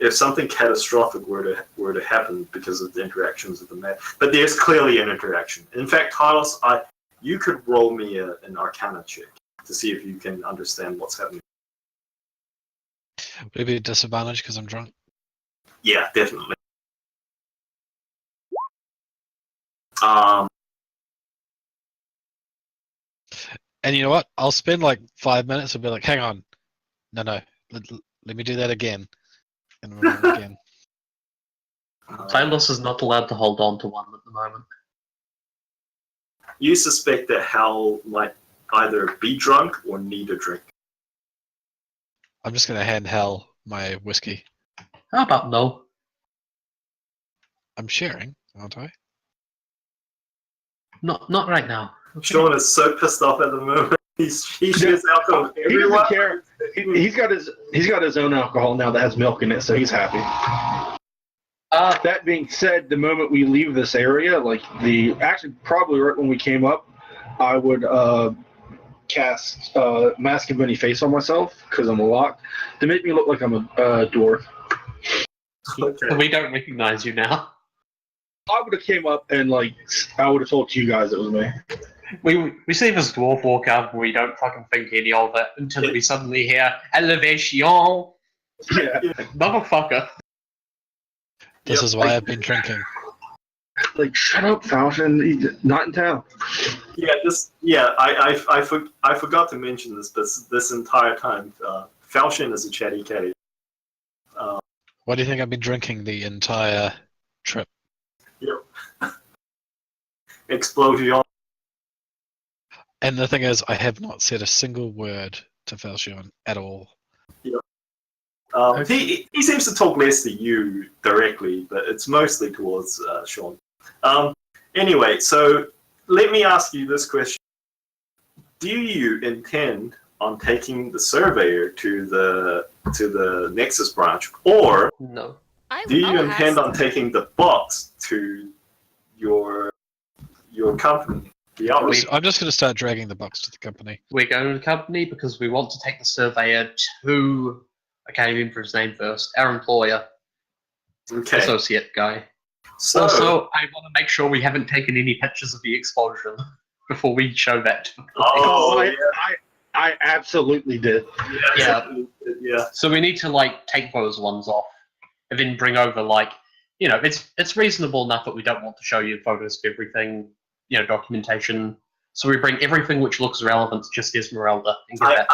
if something catastrophic were to happen because of the interactions of the map, but there's clearly an interaction. In fact, Talos, you could roll me an Arcana check to see if you can understand what's happening. Would it be a disadvantage because I'm drunk? Yeah, definitely. And you know what? I'll spend like 5 minutes and be like, hang on. No. Let me do that again. And we'll roll again. Silas is not allowed to hold on to one at the moment. You suspect that Hal might either be drunk or need a drink. I'm just going to hand Hal my whiskey. How about no? I'm sharing, aren't I? Not right now. Sean is so pissed off at the moment. He shares alcohol with He everyone. doesn't care. He's got his own alcohol now that has milk in it, so he's happy. That being said, the moment we leave this area, actually probably right when we came up, I would cast Mask of Many Face on myself because I'm a lock to make me look like I'm a dwarf. Okay. We don't recognize you now. I would have came up and I would have told you guys it was me. We see this dwarf walk up, we don't fucking think any of it until we suddenly hear elevation. Yeah, Motherfucker. This is why I've been drinking. Shut up, Falchion. He's not in town. Yeah, I forgot to mention this entire time. Falchion is a chatty catty. Why do you think I've been drinking the entire trip? Yep. Explosion. And the thing is, I have not said a single word to Falchion at all. He seems to talk less to you directly, but it's mostly towards Sean. Anyway, so let me ask you this question. Do you intend on taking the surveyor to the Nexus branch, or No. do you intend on taking the box to your company, the outreach? I'm just going to start dragging the box to the company. We're going to the company because we want to take the surveyor to, I can't even remember his name first, our employer, Okay. associate guy. So, Also, I want to make sure we haven't taken any pictures of the explosion before we show that to them. oh, I absolutely did. yeah. So we need to like take those ones off and then bring over like, you know, it's reasonable enough that we don't want to show you photos of everything, you know, documentation. So we bring everything which looks relevant to just Esmeralda. And get that.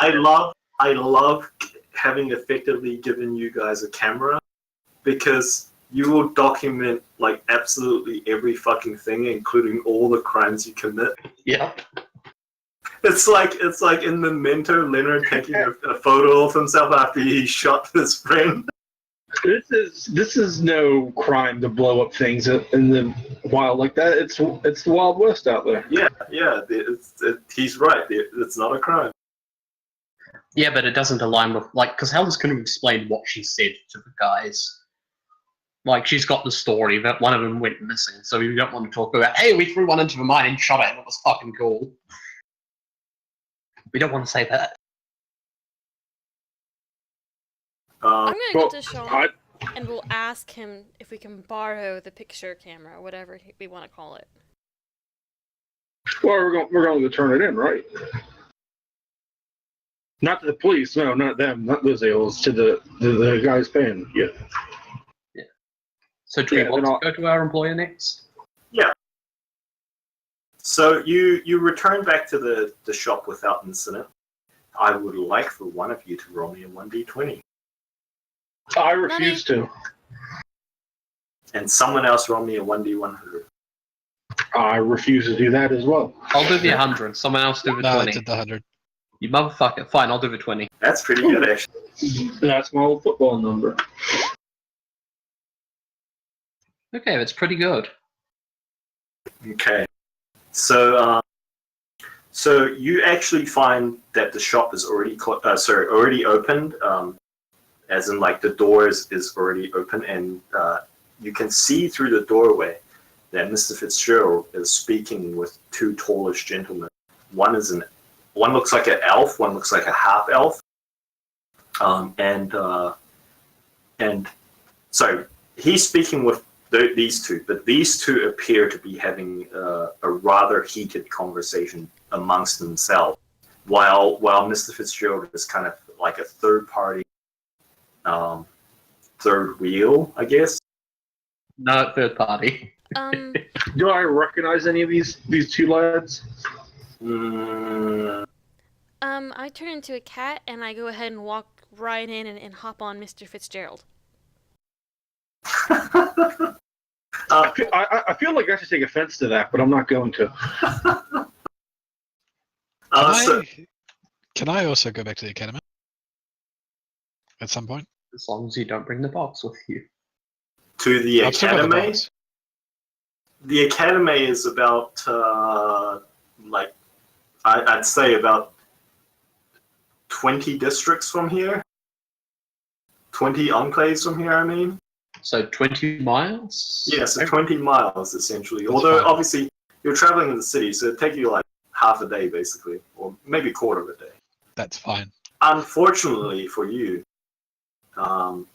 I love having effectively given you guys a camera, because you will document like absolutely every fucking thing, including all the crimes you commit. Yep. It's like in Memento, Leonard taking a photo of himself after he shot his friend. This is no crime to blow up things in the wild like that. It's the Wild West out there. Yeah. He's right. It's not a crime. Yeah, but it doesn't align with, like, because Helen's going to explain what she said to the guys. Like, she's got the story that one of them went missing, so we don't want to talk about, hey, we threw one into the mine and shot it, and it was fucking cool. We don't want to say that. I'm gonna Well, go to Sean and we'll ask him if we can borrow the picture camera, whatever we want to call it. Well, we're going to turn it in, right? Not to the police, no, not them, not those ales, to the guys paying. Yeah. So do we Yeah, want then to go to our employer next? So you return back to the shop without incident. I would like for one of you to roll me a 1d20. I refuse to. And someone else roll me a 1d100. I refuse to do that as well. I'll do the 100. Someone else do the No, I 20. did the 100. You motherfucker. Fine, I'll do the 20. That's pretty good, actually. That's my old football number. Okay, that's pretty good. Okay. So you actually find that the shop is already already opened. As in, like, the door is already open, and you can see through the doorway that Mr. Fitzgerald is speaking with two tallish gentlemen. One looks like an elf, one looks like a half elf, and so he's speaking with these two, but these two appear to be having a rather heated conversation amongst themselves, while Mr. Fitzgerald is kind of like a third party, third wheel, I guess. No, third party. Do I recognize any of these two lads? I turn into a cat and I go ahead and walk right in and hop on Mr. Fitzgerald. I feel like I should take offense to that, but I'm not going to. Can I also go back to the academy at some point? As long as you don't bring the box with you. To the I've still got the academy. box. The academy is about I'd say about 20 districts from here. 20 enclaves from here, I mean. So 20 miles? Yeah, so 20 miles essentially. That's Although fine. obviously you're traveling in the city, so it'd take you like half a day basically, or maybe a quarter of a day. That's fine. Unfortunately for you, and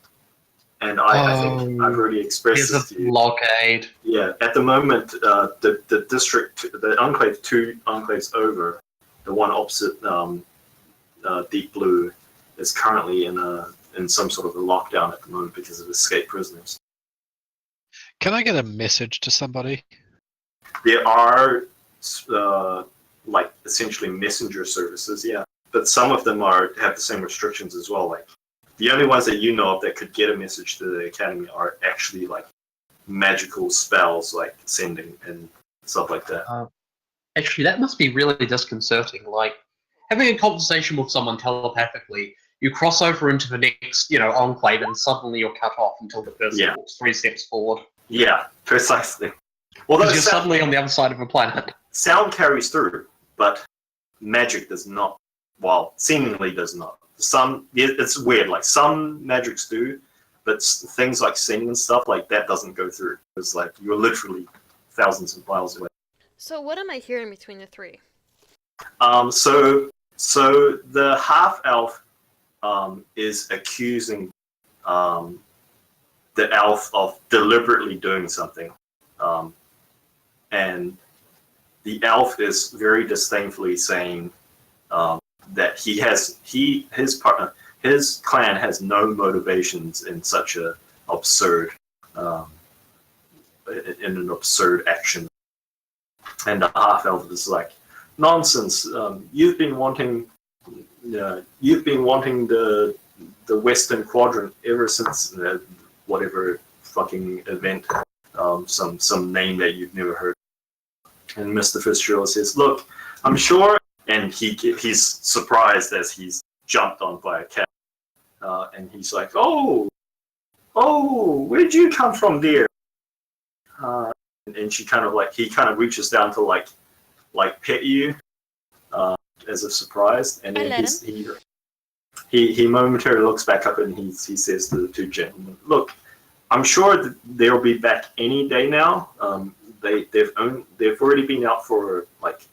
I think I've already expressed Here's this a to you. blockade. Yeah, at the moment, the district, the enclave, two enclaves over, the one opposite Deep Blue, is currently in some sort of a lockdown at the moment because of escaped prisoners. Can I get a message to somebody? There are like essentially messenger services, yeah, but some of them have the same restrictions as well. Like the only ones that you know of that could get a message to the academy are actually like magical spells, like sending and stuff like that. Actually, that must be really disconcerting. Like, having a conversation with someone telepathically, you cross over into the next, enclave, and suddenly you're cut off until the person Yeah. walks 3 steps forward. Yeah, precisely. Although Because you're suddenly on the other side of a planet. sound carries through, but magic does not. Well, seemingly does not. It's weird. Like some magics do, but things like singing and stuff like that doesn't go through. It's like you're literally thousands of miles away. So what am I hearing between the three? So the half elf is accusing the elf of deliberately doing something, and the elf is very disdainfully saying that his clan has no motivations in such a absurd in an absurd action. And the half elf is like, nonsense. You've been wanting the Western Quadrant ever since whatever fucking event, some name that you've never heard. And Mr. Fitzgerald says, "Look, I'm sure," and he's surprised as he's jumped on by a cat, and he's like, "Oh, where'd you come from, dear?" And he kind of reaches down to like pet you, as a surprise, and then he momentarily looks back up and he says to the two gentlemen, "Look, I'm sure that they'll be back any day now. They've already been out for like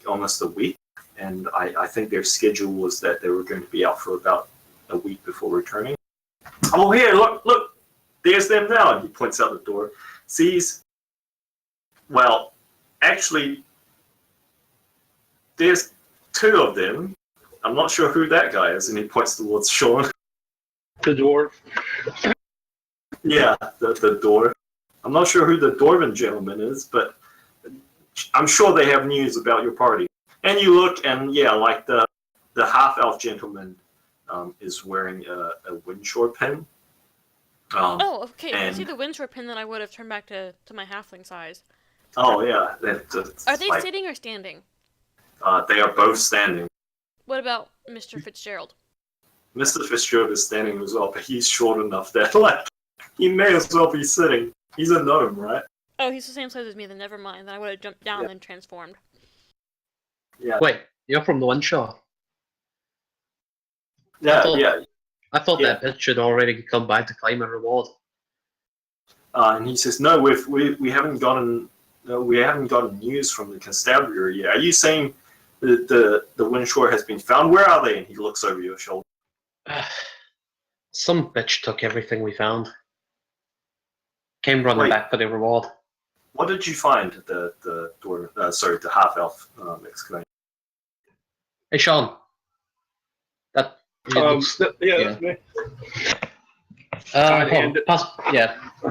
almost a week, and I think their schedule was that they were going to be out for about a week before returning. Oh, here, look, there's them now." And he points out the door. Well, actually, there's two of them. I'm not sure who that guy is, and he points towards Sean. The dwarf. Yeah, the dwarf. I'm not sure who the dwarven gentleman is, but I'm sure they have news about your party. And you look, and yeah, like the half-elf gentleman is wearing a Windshore pin. Okay. If I and- see the Windshore pin, then I would have turned back to my halfling size. Oh yeah, Are they sitting or standing? They are both standing. What about Mr. Fitzgerald? Mr. Fitzgerald is standing as well, but he's short enough that he may as well be sitting. He's a gnome, right? Oh, he's the same size as me. Then never mind. Then I would have jumped down and then transformed. Yeah. Wait, you're from the Windshore? Yeah. I thought Yeah. that bitch had already come back to claim a reward. And he says, "No, we haven't gotten news from the constabulary yet. Are you saying that the Windshore has been found? Where are they?" And he looks over your shoulder. Some bitch took everything we found. Came running Wait. back for the reward. What did you find? The half elf exclaimed. Hey, Sean. That. That's me.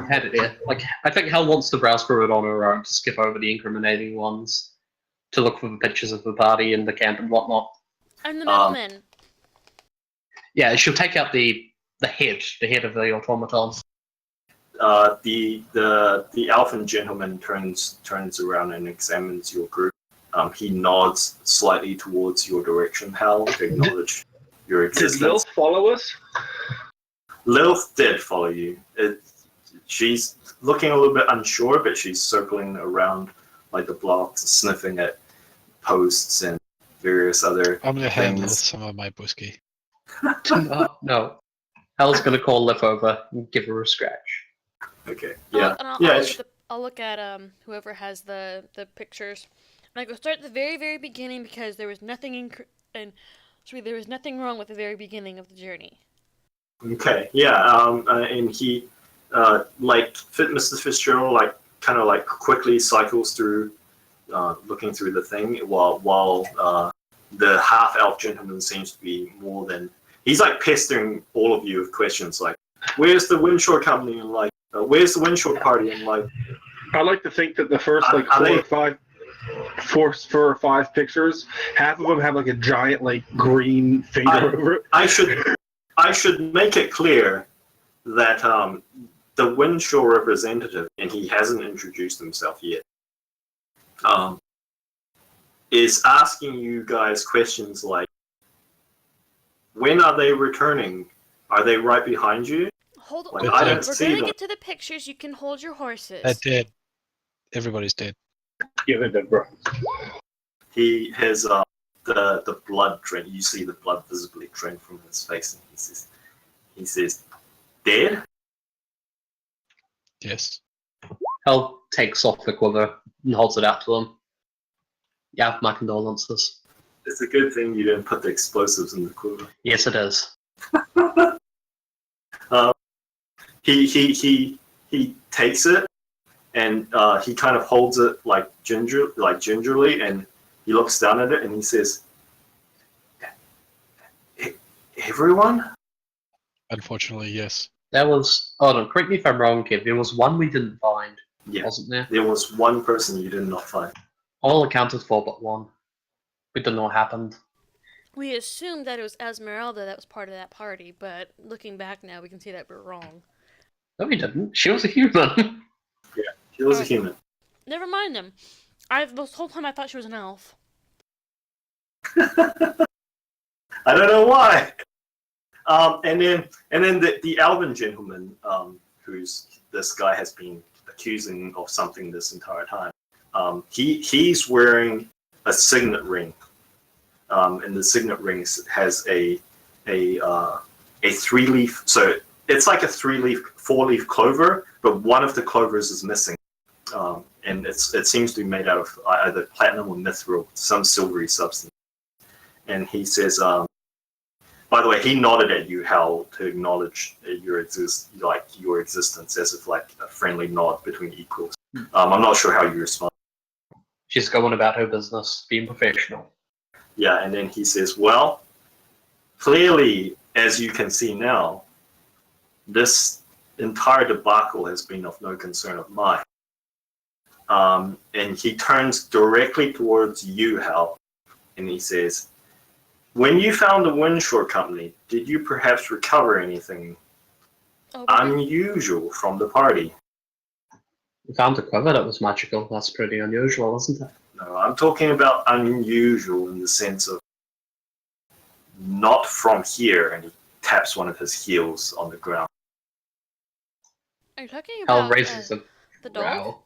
Hand it here. Like, I think Hal wants to browse through it on her own to skip over the incriminating ones, to look for the pictures of the party and the camp and whatnot. I'm the middleman. Yeah, she'll take out the head of the automaton. The elfin gentleman turns around and examines your group. He nods slightly towards your direction, Hal, to acknowledge your Did existence. Lilith follow us? Lilith did follow you. She's looking a little bit unsure, but she's circling around like the blocks, sniffing at posts and various other I'm gonna hand things. with some of my whiskey. No. Hal's gonna call Liv over and give her a scratch. Okay, yeah. I'll look at whoever has the pictures, and I go start at the very very beginning because there was nothing there was nothing wrong with the very beginning of the journey. Okay, yeah, and he, Mr. Fitzgerald, quickly cycles through, looking through the thing, while the half-elf gentleman seems to be he's pestering all of you with questions like, "Where's the Windshore Company?" and "Where's the Windshore Party?" and I like to think that the first Are four or five pictures, half of them have a giant green finger over it. I should make it clear that the Windshore representative, and he hasn't introduced himself yet, is asking you guys questions like, when are they returning? Are they right behind you? Hold Like, on. I don't We're see gonna them. get to the pictures. You can hold your horses. They're dead. Everybody's dead. Yeah, they're dead, bro. He has the blood drain. You see the blood visibly drain from his face, and he says, dead? Yes. Hal takes off the quiver and holds it out to him. Yeah, my condolences. It's a good thing you didn't put the explosives in the quiver. Yes, it is. He takes it and he kind of holds it like gingerly, and he looks down at it and he says, "Everyone." Unfortunately, yes. There was. Oh no, correct me if I'm wrong, Kev. There was one we didn't find, Yeah, wasn't there? there was one person you did not find. All accounted for but one. We don't know what happened. We assumed that it was Esmeralda that was part of that party, but looking back now, we can see that we're wrong. No, we didn't. She was a human. She was a Oh. human. Never mind them. This whole time I thought she was an elf. I don't know why. And then the Alvin gentleman, who's this guy has been accusing of something this entire time. He's wearing a signet ring, and the signet ring has a 3-leaf. So it's like a 4-leaf clover, but one of the clovers is missing, and it seems to be made out of either platinum or mithril, some silvery substance. And he says, by the way, he nodded at you, Hal, to acknowledge your existence, as if like a friendly nod between equals. I'm not sure how you respond. She's going about her business, being professional. Yeah, and then he says, well, clearly, as you can see now, this entire debacle has been of no concern of mine. And he turns directly towards you, Hal, and he says, when you found the Windshore Company, did you perhaps recover anything Oh, unusual from the party? We found a quiver that was magical. That's pretty unusual, isn't it? No, I'm talking about unusual in the sense of not from here, and he taps one of his heels on the ground. are you talking Hal about raises a the dog? brow.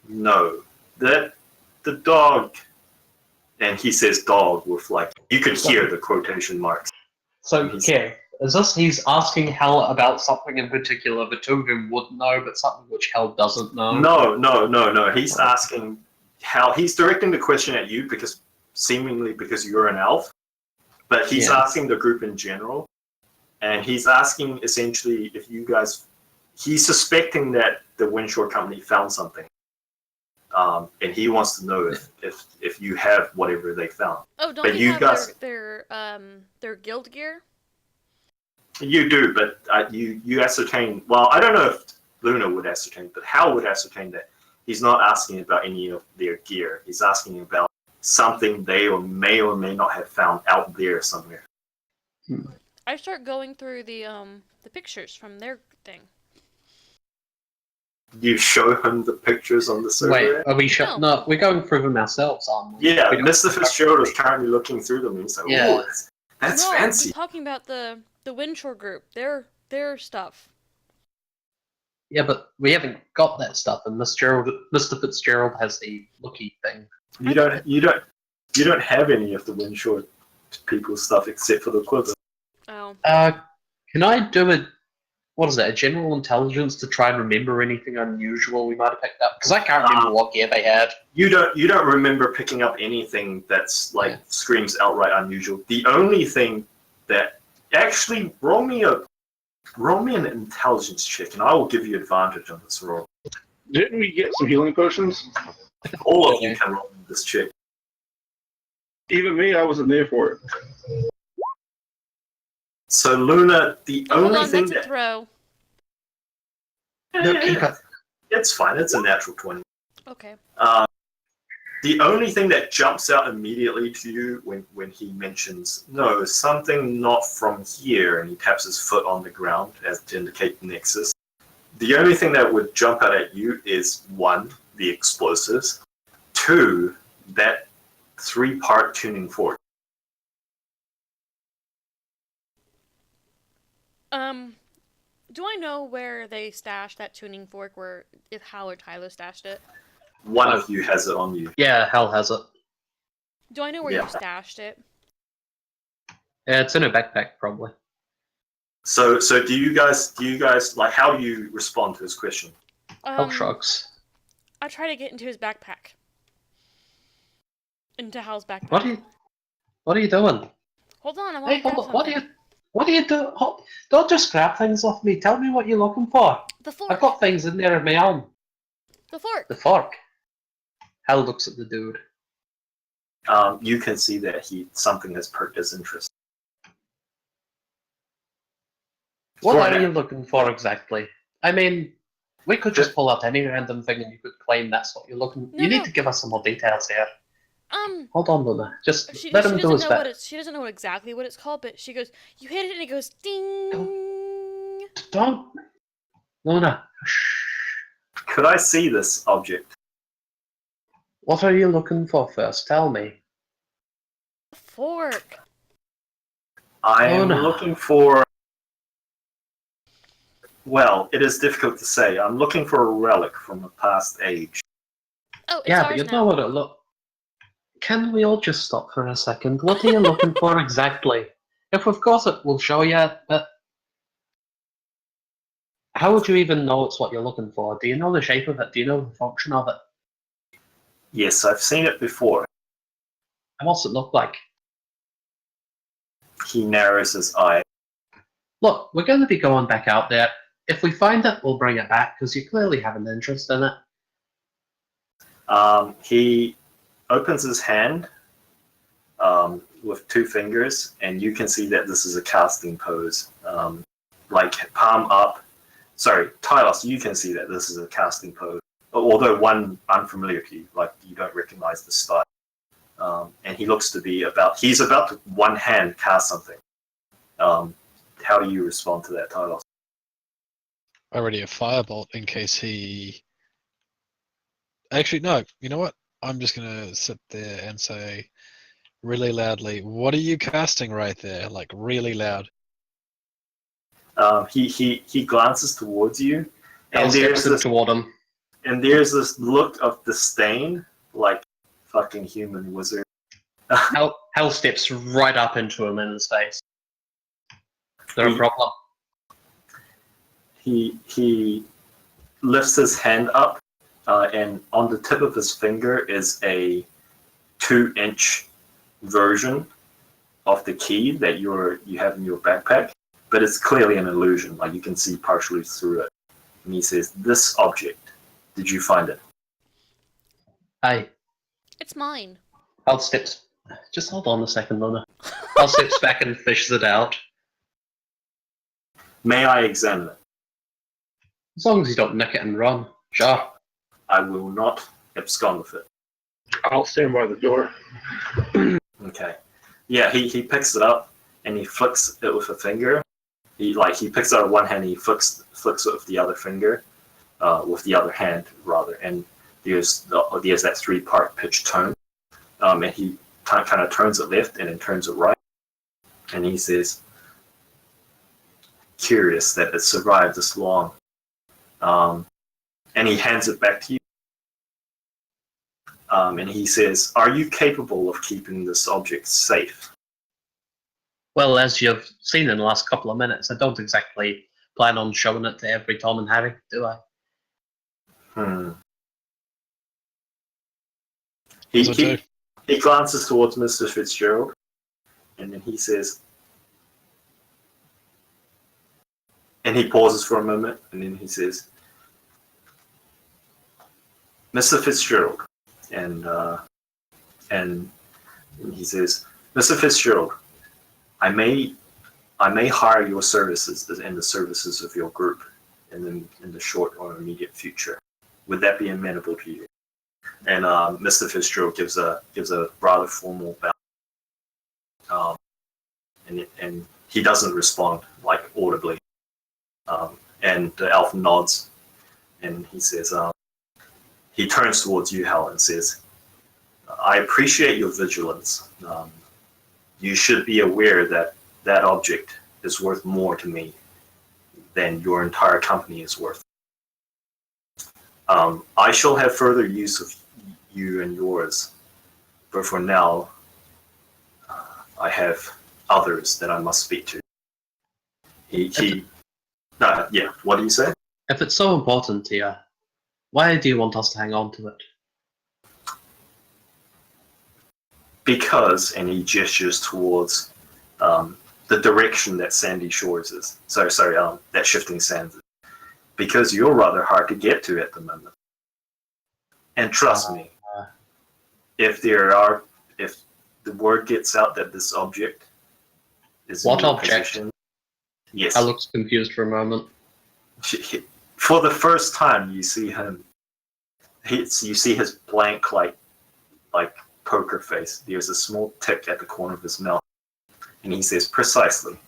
No, the dog, and he says dog with like, you could hear the quotation marks. So, Kev, is this he's asking Hal about something in particular the two of them would know, but something which Hal doesn't know? No. He's asking how he's directing the question at you because you're an elf, but he's Yeah. asking the group in general, and he's asking essentially if you guys. He's suspecting that the Windshore Company found something, and he wants to know if you have whatever they found. Oh, don't But they you have guys- their guild gear? You do, but you ascertain. Well, I don't know if Luna would ascertain, but Hal would ascertain that he's not asking about any of their gear. He's asking about something they may or may not have found out there somewhere. I start going through the pictures from their thing. You show him the pictures on the server. Wait, are we No. No, we're going through them ourselves, aren't we? Yeah, We don't- Mr. Fitzgerald is currently looking through them, and he's like, Yeah. "Oh, that's No, fancy." I'm talking about the Windshore group. Their stuff. Yeah, but we haven't got that stuff, and Mr. Fitzgerald has the looky thing. You don't have any of the Windshore people's stuff except for the quiver. Oh, Can I do a general intelligence to try and remember anything unusual we might have picked up? Because I can't remember what gear they had. You don't remember picking up anything that's like Yeah. screams outright unusual. The only thing that actually roll me an intelligence check, and I will give you advantage on this roll. Didn't we get some healing potions? All of you can roll this check. Even me, I wasn't there for it. So Luna, the hold only on, thing that's a that throw. No, keep it. it's fine. It's a natural 20. Okay. The only thing that jumps out immediately to you when he mentions something not from here, and he taps his foot on the ground as to indicate the nexus. The only thing that would jump out at you is 1, the explosives. to that 3-part tuning fork. Do I know where they stashed that tuning fork? Where if Hal or Tyler stashed it? One of you has it on you. Yeah, Hal has it. Do I know where Yeah. you stashed it? Yeah, it's in a backpack, probably. So do you guys like, how do you respond to his question? Hal shrugs. I try to get into his backpack. Into Hal's backpack. What are you doing? Hold on, I want Hey, to grab hold on. something. What do you do? Don't just grab things off me. Tell me what you're looking for. The fork. I've got things in there of my own. The fork. The fork. Hal looks at the dude. You can see that something has perked his interest. What For are now. you looking for exactly? I mean, we could just pull out any random thing and you could claim that's what you're looking. No, You need no. to give us some more details here. Hold on, Luna. Just She let him do doesn't his know what best. she doesn't know exactly what it's called, but she goes, you hit it and it goes ding. Don't. Luna. Shh. Could I see this object? What are you looking for first? Tell me. Fork. I am no. looking for. Well, it is difficult to say. I'm looking for a relic from a past age. Oh, it's Yeah, ours but you now. know what it look. Can we all just stop for a second? What are you looking for exactly? If we've got it, we'll show you. But how would you even know it's what you're looking for? Do you know the shape of it? Do you know the function of it? Yes, I've seen it before. And what's it look like? He narrows his eye. Look, we're going to be going back out there. If we find it, we'll bring it back because you clearly have an interest in it. He opens his hand with 2 fingers, and you can see that this is a casting pose. Like palm up. Sorry, Tylos, you can see that this is a casting pose. Although one unfamiliar to you, like you don't recognize the style. And he looks to be he's about to one hand cast something. How do you respond to that, Tylos? Already a firebolt in case he. Actually, no. You know what? I'm just gonna sit there and say, really loudly, "What are you casting right there?" Like really loud. He glances towards you, Hal and steps in toward him. there's this look of disdain, like fucking human wizard. Hal steps right up into him in his face. Is there a problem? He lifts his hand up, and on the tip of his finger is a 2-inch version of the key that you have in your backpack, but it's clearly an illusion. Like you can see partially through it. And he says, "This object, did you find it?" Aye. It's mine. Hal steps. Just hold on a second, Luna. Hal steps back and fishes it out. May I examine it? As long as you don't nick it and run. Sure. I will not abscond with it. I'll stand by the door. Okay. Yeah, he picks it up and he flicks it with a finger. He picks it out of one hand and he flicks it with the other finger, with the other hand rather, and there's that 3-part pitch tone. And he kind of turns it left and then turns it right, and he says, "Curious that it survived this long." And he hands it back to you. And he says, "Are you capable of keeping this object safe?" Well, as you've seen in the last couple of minutes, I don't exactly plan on showing it to every Tom and Harry, do I? He glances towards Mr. Fitzgerald, and then he says, and he pauses for a moment, and then he says, "Mr. Fitzgerald," and he says, "Mr. Fitzgerald, I may hire your services and the services of your group in the short or immediate future. Would that be amenable to you?" And Mr. Fitzgerald gives a rather formal bow, and he doesn't respond like audibly. And the elf nods, and he says, he turns towards you, Hal, and says, I appreciate your vigilance. You should be aware that that object is worth more to me than your entire company is worth. I shall have further use of you and yours, but for now, I have others that I must speak to. Yeah, what do you say? If it's so important to you, why do you want us to hang on to it? Because, and he gestures towards the direction that Sandy Shores is. That Shifting Sands is. Because you're rather hard to get to at the moment. And trust me, if the word gets out that this object is What in your object? possession, yes. I looked confused for a moment. For the first time, you see him. You see his blank, like poker face. There's a small tick at the corner of his mouth, and he says, "Precisely."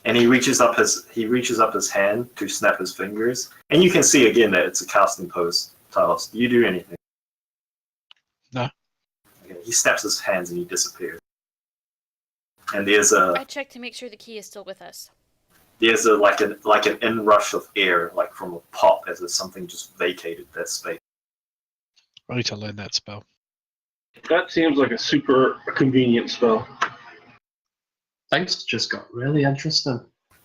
And he reaches up his hand to snap his fingers, and you can see again that it's a casting pose. Talos, do you do anything? No. Okay, he snaps his hands and he disappears. And there's I checked to make sure the key is still with us. like an inrush of air, like from a pop, as if something just vacated that space. I need to learn that spell. That seems like a super convenient spell. Things just got really interesting.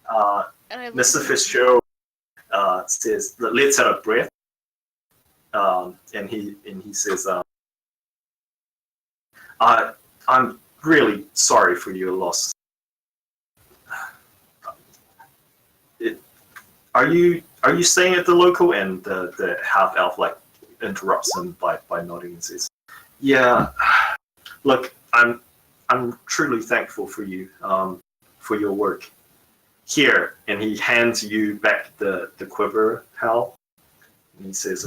And I Mr. Fitzgerald says, "Let's out of breath," and he says, "I'm really sorry for your loss. Are you staying at the local?" And the half elf interrupts him by nodding and says, "Yeah, look, I'm truly thankful for you, for your work. Here," and he hands you back the quiver, Hal. And he says,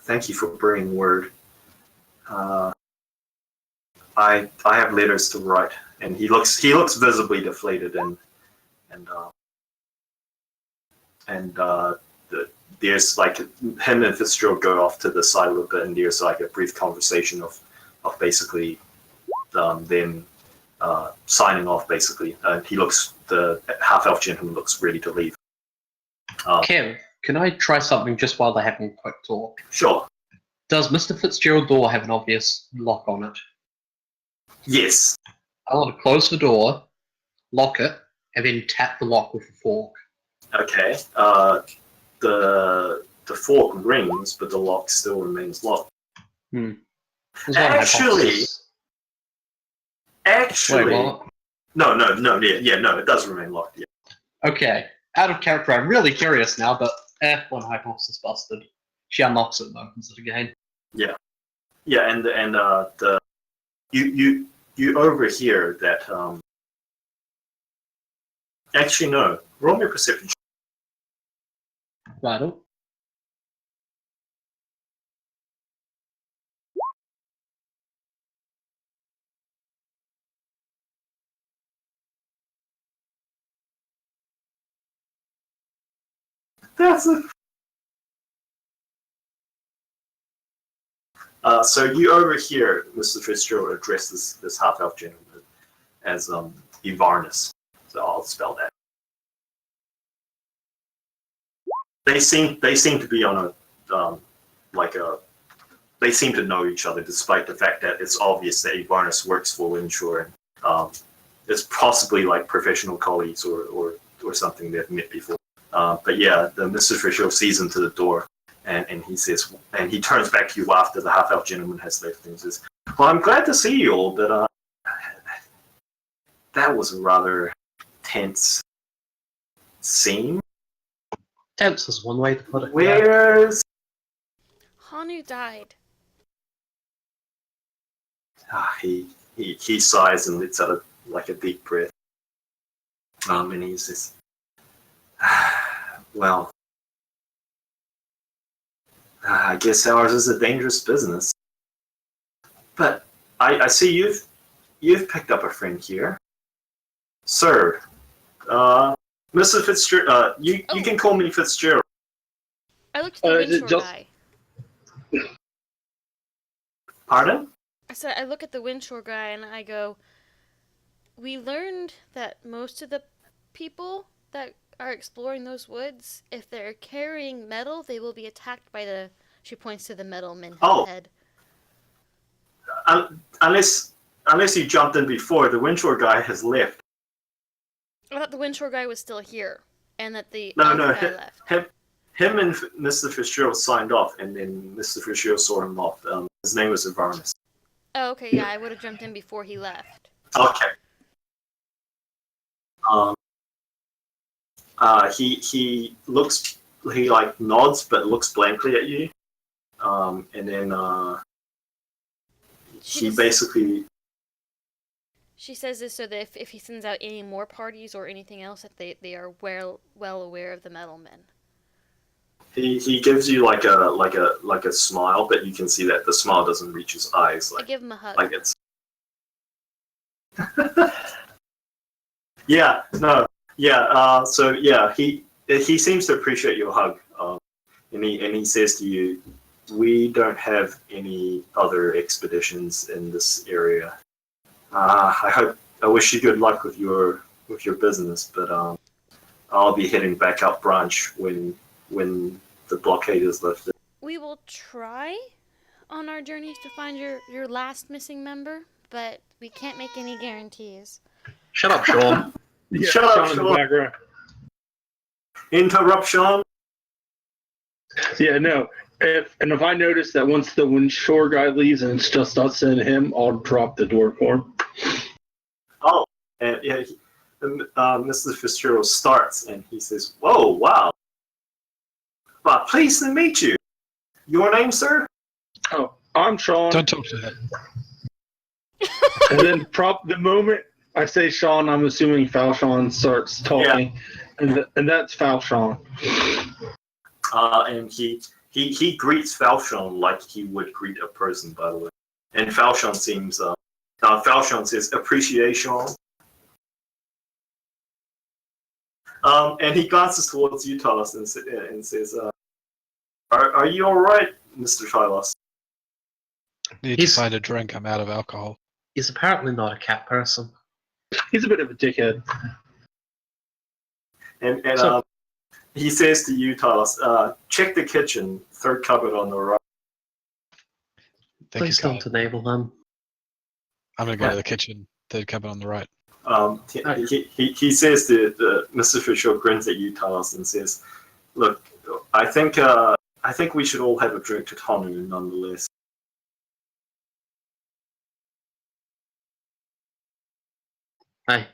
"Thank you for bringing word. I have letters to write," and he looks visibly deflated, there's like him and Fitzgerald go off to the side a little bit, and there's like a brief conversation of basically them signing off. Basically, the half elf gentleman looks ready to leave. Kev, can I try something just while they're having a quick talk? Sure. Does Mr. Fitzgerald door have an obvious lock on it? Yes. I want to close the door, lock it, and then tap the lock with a fork. Okay. The fork rings, but the lock still remains locked. There's one Actually, hypothesis. Wait, what? No, it does remain locked. Yeah. Okay, out of character, I'm really curious now, but one hypothesis busted. She unlocks it and opens it again. Yeah, and you overhear that. Actually, no. Roll me a perception. Right. That's it. So you overhear Mr. Fitzgerald address this half-elf gentleman as Ivarnus. So I'll spell that. They seem to be on they seem to know each other, despite the fact that it's obvious that Ivarnus works for Winshore. It's possibly like professional colleagues or something they've met before. But yeah, the Mr. Fitzgerald sees him to the door. And he says, and he turns back to you after the half-elf gentleman has left and says, "Well, I'm glad to see you all, but that was a rather tense scene." Tense is one way to put it. Where's Hanu died. he sighs and lets out a deep breath. And he says, "Well, I guess ours is a dangerous business. But I see you've picked up a friend here, sir. Mr. Fitzgerald. You can call me Fitzgerald." I looked at the is it Winshore just- guy. Pardon? I said I look at the Windshore guy and I go, we learned that most of the people that are exploring those woods, if they're carrying metal, they will be attacked by the. She points to the metal men Oh. head. Unless you jumped in before, the Windshore guy has left. I thought the Windshore guy was still here, and that the No, elf no, guy left. him and Mr. Fitzgerald signed off, and then Mr. Fitzgerald saw him off. His name was Avernus. Oh, okay, yeah, I would have jumped in before he left. Okay. He looks, he like nods but looks blankly at you, and then he basically. She says this so that if he sends out any more parties or anything else, that they are well aware of the metal men. He gives you like a smile, but you can see that the smile doesn't reach his eyes. I Like give him a hug. it's. Yeah. No. Yeah. So yeah, he seems to appreciate your hug, and he says to you, "We don't have any other expeditions in this area. I wish you good luck with your business, but I'll be heading back up branch when the blockade is lifted." We will try on our journeys to find your last missing member, but we can't make any guarantees. Shut up, Sean. Yeah, Shut up, Sean in the Sean. background. Interruption. Yeah, no. If I notice that once the Windshore guy leaves and it's just us and him, I'll drop the door for him. Oh, and yeah, Mr. Fitzgerald starts and he says, "Whoa, wow! Well, pleased to meet you. Your name, sir?" Oh, I'm Sean. Don't talk to that. And then the moment I say Sean, I'm assuming Falshon starts talking, and that's Falshon. And he greets Falshon like he would greet a person, by the way. And Falshon seems, Falshon says, "Appreciation." And he glances towards you, Talos, and says, Are you alright, Mr. Talos? Need He's- to find a drink. I'm out of alcohol. He's apparently not a cat person. He's a bit of a dickhead. And So- he says to you, Talos, check the kitchen, third cupboard on the right. Thank you, Please Kyle. don't enable him. I'm gonna go to the kitchen. Third cupboard on the right. He says to Mr. Fisher grins at you, Talos, and says, "Look, I think we should all have a drink to Honu nonetheless." Hey,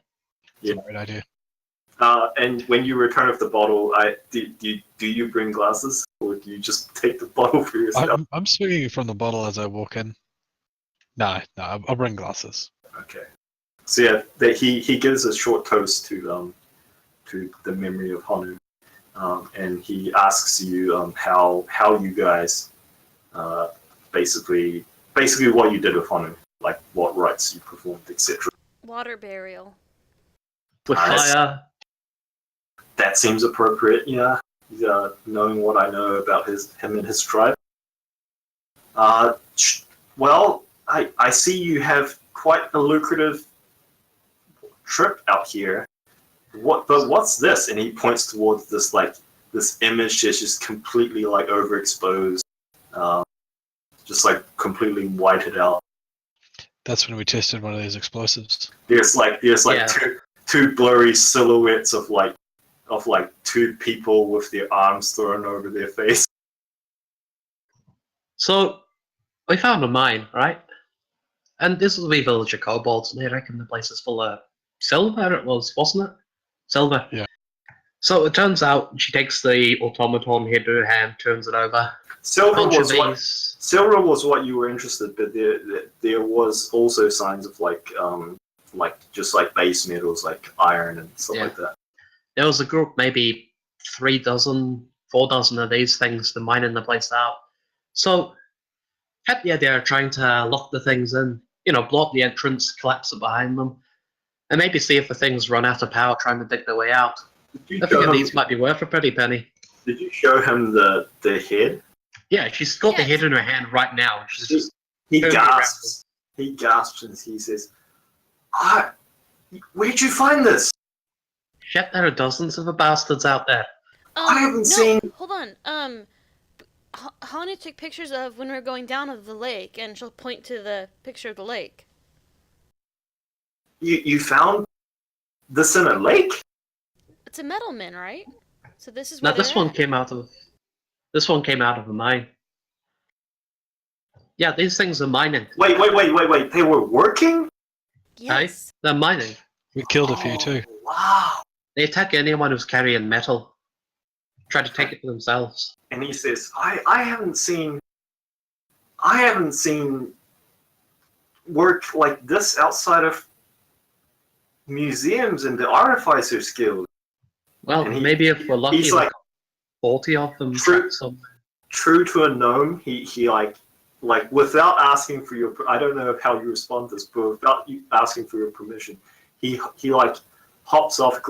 Yeah. Great idea. And when you return with the bottle, do you bring glasses, or do you just take the bottle for yourself? I'm swinging from the bottle as I walk in. No, I'll bring glasses. Okay. So yeah, he gives a short toast to the memory of Honu, and he asks you how you guys basically what you did with Honu, like what rites you performed, etc. Water burial. with Nice. fire. That seems appropriate, yeah. Knowing what I know about him and his tribe. Well, I see you have quite a lucrative trip out here. What's this? And he points towards this image that's just completely overexposed, just completely whited out. That's when we tested one of these explosives. There's Yeah. two blurry silhouettes of two people with their arms thrown over their face. So, we found a mine, right? And this is a wee village of kobolds, and they reckon the place is full of silver, it was, wasn't it? Silver. Yeah. So it turns out she takes the automaton head to her hand, turns it over. Silver Bunch was of what these. Silver was what you were interested, but there was also signs of just base metals like iron and stuff Yeah. like that. There was a group, maybe 3 dozen, 4 dozen of these things, to mining the place out. So, had the idea of trying to lock the things in, block the entrance, collapse it behind them, and maybe see if the things run out of power trying to dig their way out. Did I you, show figure him, these might be worth a pretty penny. did you show him the head? Yeah, she's got the Yes. head in her hand right now. She's just He Turn gasps. He gasps and he says, where'd you find this? shit. There are dozens of the bastards out there. I haven't no, seen- Hold on. Hana took pictures of when we were going down of the lake, and she'll point to the picture of the lake. You found this in a lake? It's a metal min, right? So this is Now where this they're one at. came out of. This one came out of a mine. Yeah, these things are mining. Wait. They were working? Yes. They're mining. We killed a few too. Oh, wow. They attack anyone who's carrying metal. Try to take it for themselves. And he says, I haven't seen work like this outside of museums and the Artificer Guild. Well, And maybe if we're lucky, he's like 40 of them. True. trapped somewhere. true to a gnome. He like without asking for your, I don't know how you respond to this, but without you asking for your permission, he like hops off,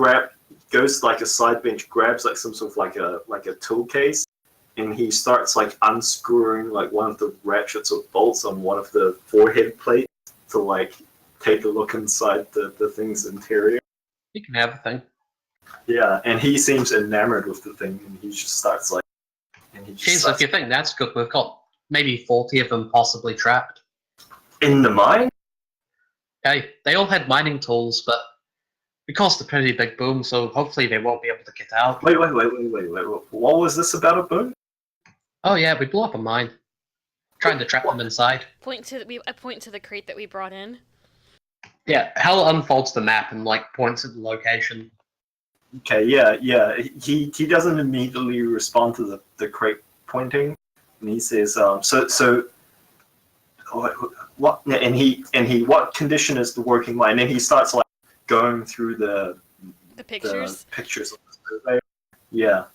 goes to like a side bench, grabs like some sort of like a tool case, and he starts like unscrewing like one of the ratchets or bolts on one of the forehead plates to like take a look inside the thing's interior. You can have a thing. Yeah, and he seems enamored with the thing, and he just starts like, and he just Jeez, if starts you think that's good, we've got maybe 40 of them possibly trapped. in the mine. Okay, they all had mining tools, but we caused a pretty big boom, so hopefully they won't be able to get out. Wait. What was this about a boom? Oh yeah, we blew up a mine. Trying to trap them inside. I point to the crate that we brought in. Yeah, Hell unfolds the map and like points at the location. Okay, yeah. He doesn't immediately respond to the crate pointing, and he says, so what? And he what condition is the working mine? And he starts like going through the Pictures. the pictures of the survey. Yeah.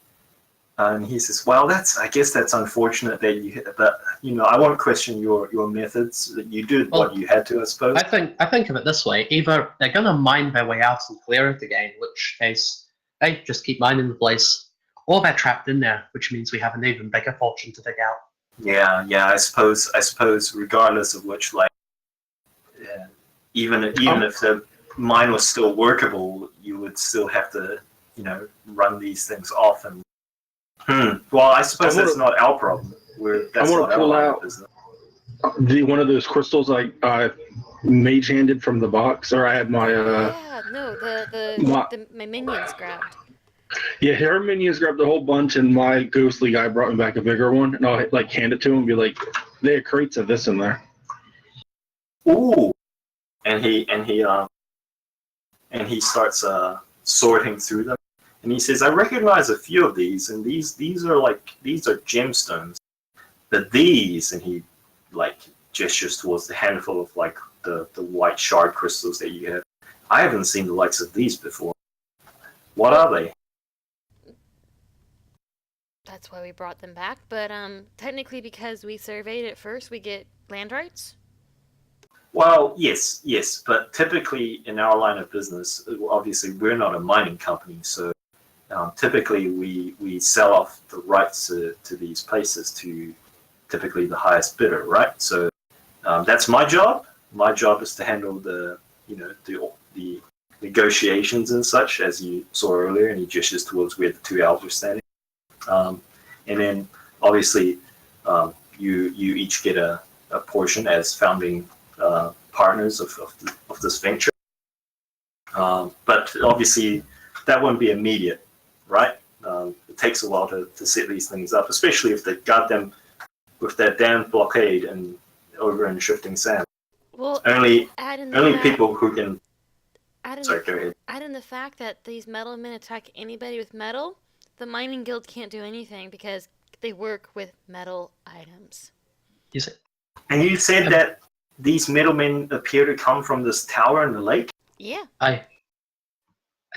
And he says, "Well, I guess that's unfortunate that I won't question your methods. That you did what you had to, I suppose." I think of it this way: either they're gonna mine their way out and clear it again, in which case, hey, just keep mining the place, or they're trapped in there, which means we have an even bigger fortune to dig out. Yeah. I suppose, regardless of which, like, even if the mine was still workable, you would still have to, run these things off and. Well, I suppose that's not our problem. That's I wanna not our pull line of out- business. One of those crystals I mage handed from the box, or I had my Yeah, no, my- my minions grabbed. her minions grabbed a whole bunch, and my ghostly guy brought me back a bigger one, and I'll like hand it to him and be like, "There are crates of this in there." Ooh, and he starts sorting through them, and he says, "I recognize a few of these, and these are gemstones, but these," and he like gestures towards the handful of like the white shard crystals that you have. "I haven't seen the likes of these before. What are they?" That's why we brought them back. But technically, because we surveyed it first, we get land rights. Well, yes, but typically in our line of business, obviously we're not a mining company, so typically we sell off the rights to these places to typically the highest bidder, right? So that's my job. My job is to handle the negotiations and such, as you saw earlier, and he gestures towards where the two elves are standing. And then obviously you each get a portion as founding partners of this venture. But obviously that won't be immediate, right? It takes a while to set these things up, especially if they got them with that damn blockade and over in Shifting Sand. Well, Only add in the fact, people who can. add in, Sorry, go ahead. add in the fact that these metal men attack anybody with metal. The mining guild can't do anything because they work with metal items. Is it? And you said that these middlemen appear to come from this tower in the lake? Yeah. I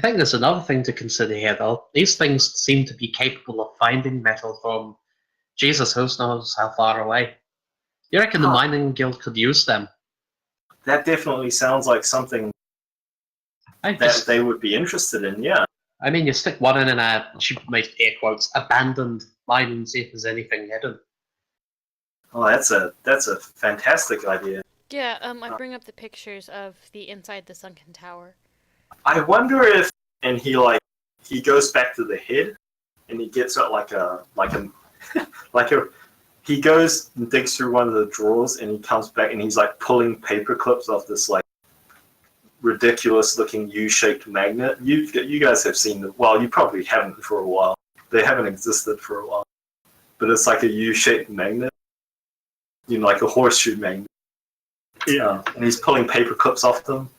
think there's another thing to consider here, though. These things seem to be capable of finding metal from Jesus, who knows how far away. You reckon the mining guild could use them? That definitely sounds like something that they would be interested in, yeah. I mean, you stick one in she made air quotes, abandoned mine and see if there's anything hidden. Oh, that's a fantastic idea. Yeah, I bring up the pictures of the inside the sunken tower. I wonder if, and he goes back to the head, and he gets out like a he goes and digs through one of the drawers, and he comes back and he's like pulling paper clips off this like ridiculous looking U-shaped magnet. You guys have seen them. Well, you probably haven't for a while. They haven't existed for a while, but it's like a U-shaped magnet, like a horseshoe magnet. Yeah. And he's pulling paper clips off them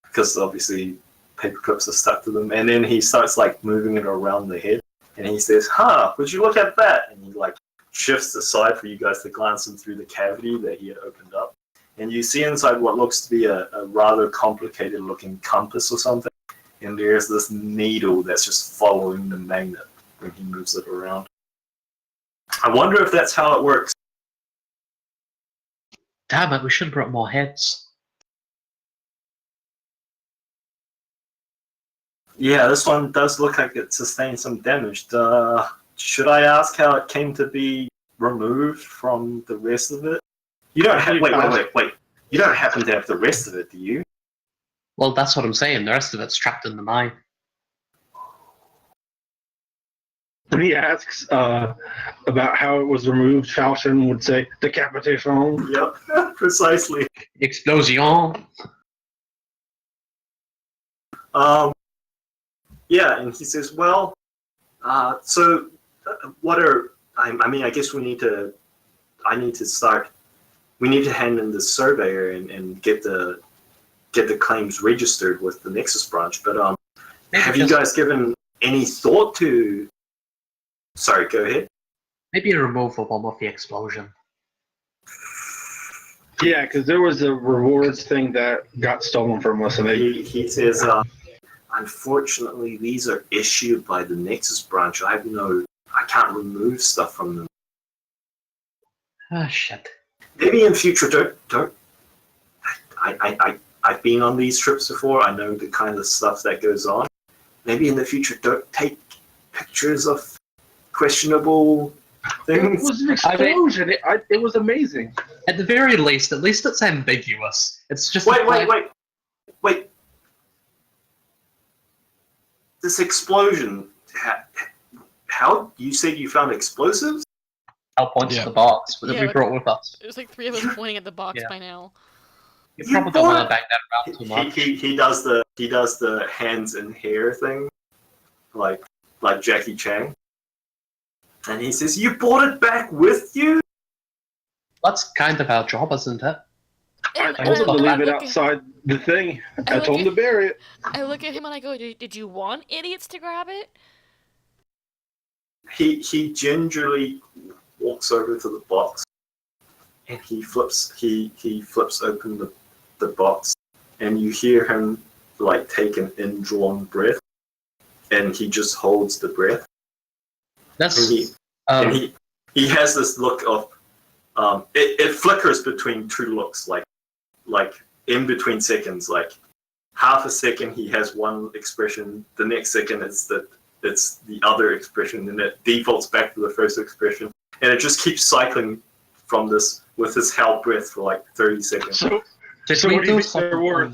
because obviously paper clips are stuck to them. And then he starts like moving it around the head, and he says, "Huh? Would you look at that?" And he like shifts aside for you guys to glance in through the cavity that he had opened up. And you see inside what looks to be a rather complicated looking compass or something. And there's this needle that's just following the magnet when he moves it around. I wonder if that's how it works. Damn it, we should have brought more heads. Yeah, this one does look like it sustained some damage. Should I ask how it came to be removed from the rest of it? You don't have wait. You don't happen to have the rest of it, do you? Well, that's what I'm saying. The rest of it's trapped in the mine. When he asks about how it was removed, Falchion would say, decapitation. Yep, precisely. Explosion! Yeah, and he says, well, so what are, I mean, I guess we need to hand in the surveyor and get the claims registered with the Nexus branch, but have you guys given any thought to, sorry, go ahead. Maybe a removal bomb of the explosion. Yeah, because there was a rewards thing that got stolen from us, and He says, unfortunately, these are issued by the Nexus branch. I can't remove stuff from them. Ah, shit. Maybe in future, don't. I've been on these trips before. I know the kind of stuff that goes on. Maybe in the future, don't take pictures of questionable It things. was an explosion. It was amazing. At the very least it's ambiguous. It's just Wait. This explosion. How you said you found explosives? I'll point to Yeah. the box that Yeah, we but- brought with us. There's like 3 of us pointing at the box Yeah. by now. You You probably don't bought want it. to bang that around too much. He does the hands and hair thing, like Jackie Chan, and he says, "You brought it back with you." That's kind of our job, isn't it? I And told him to I leave it look at- outside the thing. I look told him at- to bury it. I look at him and I go, did you want idiots to grab it? He gingerly walks over to the box, and he flips open the box, and you hear him like take an indrawn breath, and he just holds the breath, That's and he has this look of it flickers between two looks, like in between seconds, like half a second he has one expression, the next second it's the other expression, and it defaults back to the first expression, and it just keeps cycling from this with his held breath for like 30 seconds. So did so we what do you do think they're something? worth?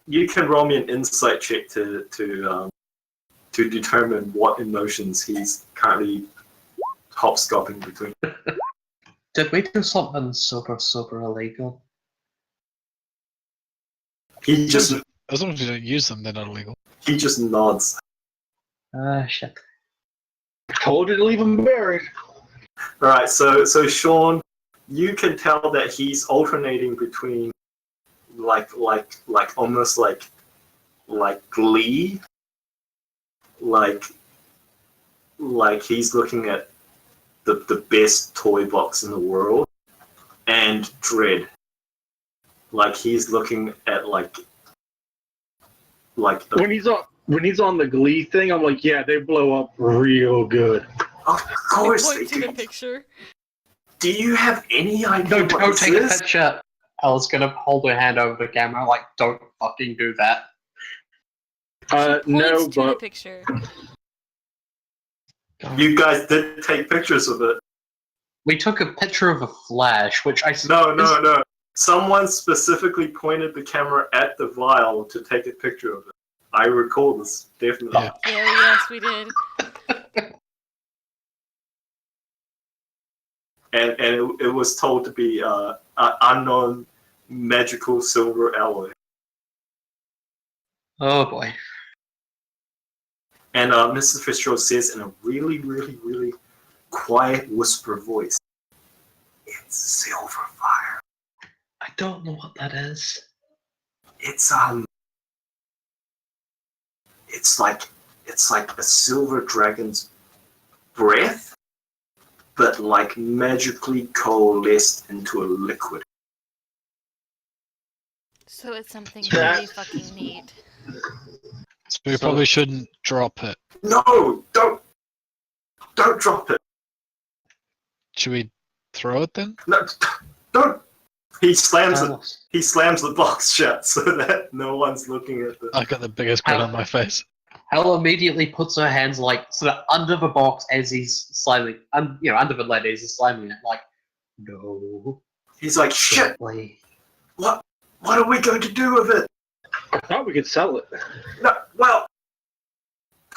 You can roll me an insight check to determine what emotions he's currently hopscotching between. Did we do something super illegal? He just As long as you don't use them, they're not illegal. nods. Ah, shit. Told you to leave him buried. All right, so Sean, you can tell that he's alternating between like almost like glee, like he's looking at the best toy box in the world, and dread, like he's looking at like When he's on the Glee thing, I'm like, yeah, they blow up real good. of course I they point to the do. picture. Do you have any idea No, what don't this take a is? picture. I was gonna hold her hand over the camera, like, don't fucking do that. No, Points to the but picture. You guys did take pictures of it. We took a picture of a flash, which I No. Someone specifically pointed the camera at the vial to take a picture of it. I recall this, definitely. Yeah. Yes, we did. And it was told to be an unknown magical silver alloy. Oh boy. And Mrs. Fitzgerald says in a really, really, really quiet whisper voice, "It's silver fire. I don't know what that is. It's like a silver dragon's breath, but like magically coalesced into a liquid." So it's something That- really fucking neat. So we So- probably shouldn't drop it. No, don't drop it. Should we throw it then? No, don't. He slams it. Carlos. He slams the box shut so that no one's looking at the. I got the biggest grin on my face. Hal immediately puts her hands like sort of under the box as he's slamming, under the lid as he's slamming it. Like, no, He's like, "Shit! gently. What are we going to do with it?" I thought we could sell it. No, well,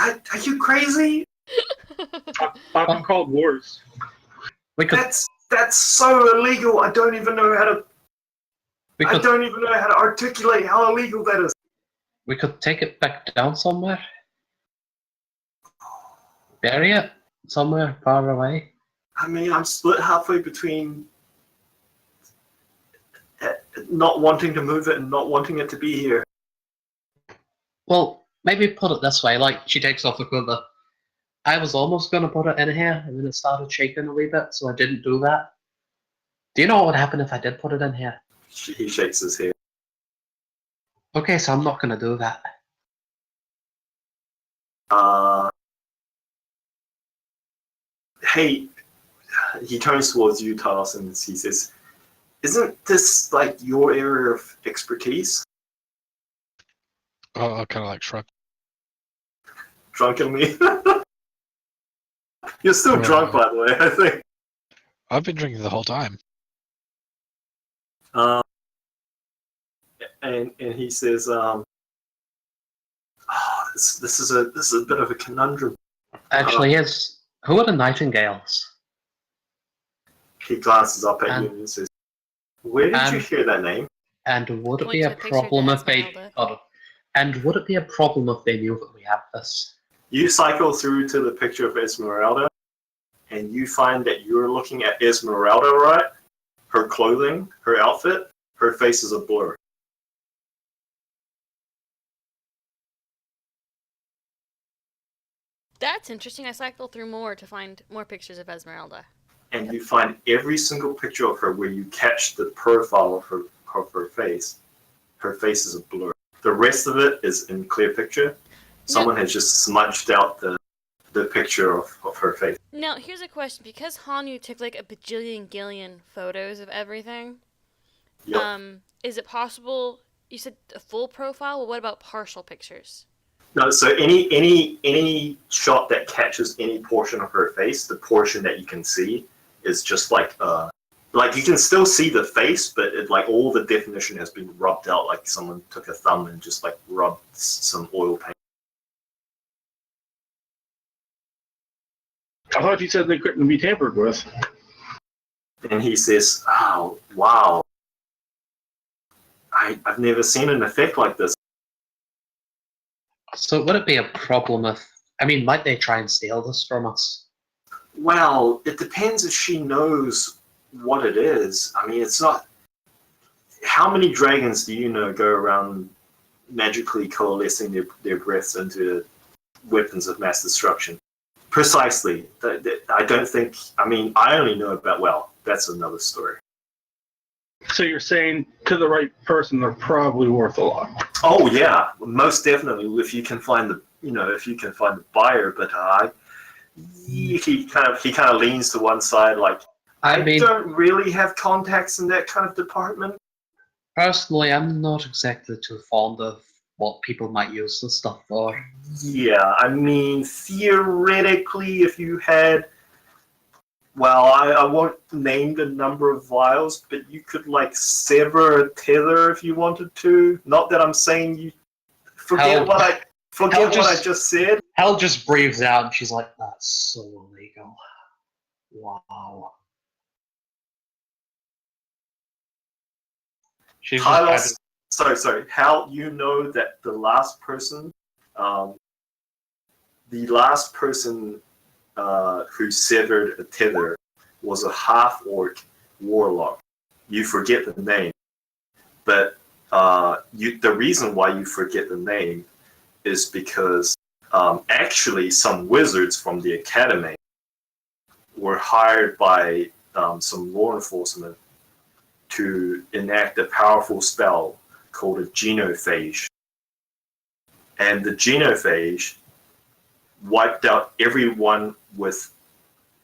are you crazy? I'm called Wars. We could, That's so illegal. I don't even know how to. we I could, don't even know how to articulate how illegal that is. we could take it back down somewhere. Bury it somewhere far away. I mean, I'm split halfway between not wanting to move it and not wanting it to be here. Well, maybe put it this way. Like, she takes off the quiver. I was almost going to put it in here, and then it started shaking a wee bit, so I didn't do that. Do you know what would happen if I did put it in here? He shakes his head. Okay, so I'm not going to do that. Hey, he turns towards you, Talos, and he says, "Isn't this like your area of expertise?" Oh, I kind of like shrug. Drunkenly. You're still drunk, by the way, I think. I've been drinking the whole time. And he says, this is a bit of a conundrum. Actually, yes. Who are the Nightingales? He glances up at you and says, "Where did you hear that name?" And would it Point be to a a picture problem of if they? Esmeralda. Oh, and would it be a problem if they knew that we have this? You cycle through to the picture of Esmeralda, and you find that you're looking at Esmeralda, right? Her clothing, her outfit, her face is a blur. That's interesting. I cycled through more to find more pictures of Esmeralda. And you find every single picture of her where you catch the profile of her face. Her face is a blur. The rest of it is in clear picture. Someone has just smudged out the picture of her face. Now, here's a question. Because Hanyu took like a bajillion gillion photos of everything, Yep. is it possible, you said a full profile? Well, what about partial pictures? No, so any shot that catches any portion of her face, the portion that you can see is just like you can still see the face, but it, like all the definition has been rubbed out, like someone took a thumb and just like rubbed some oil paint. I thought you said they couldn't be tampered with. And he says, "Oh, wow. I've never seen an effect like this." So would it be a problem if? I mean, might they try and steal this from us? Well, it depends if she knows what it is. I mean, it's not... How many dragons do you know go around magically coalescing their breaths into weapons of mass destruction? Precisely. I don't think... I mean, I only know about... Well, that's another story. So you're saying to the right person, they're probably worth a lot. Oh, yeah. Most definitely, if you can find the buyer, but he kind of leans to one side, like, I mean, don't really have contacts in that kind of department. personally, I'm not exactly too fond of what people might use this stuff for. Yeah, I mean, theoretically, if you had well, I won't name the number of vials, but you could like sever a tether if you wanted to. Not that I'm saying you forget Hell- what I just- just said. Hal just breathes out and she's like, that's so illegal. Wow. She's just Tylos, sorry. How you know that the last person who severed a tether was a half-orc warlock. You forget the name, but the reason why you forget the name is because actually some wizards from the academy were hired by some law enforcement to enact a powerful spell called a genophage. And the genophage wiped out everyone with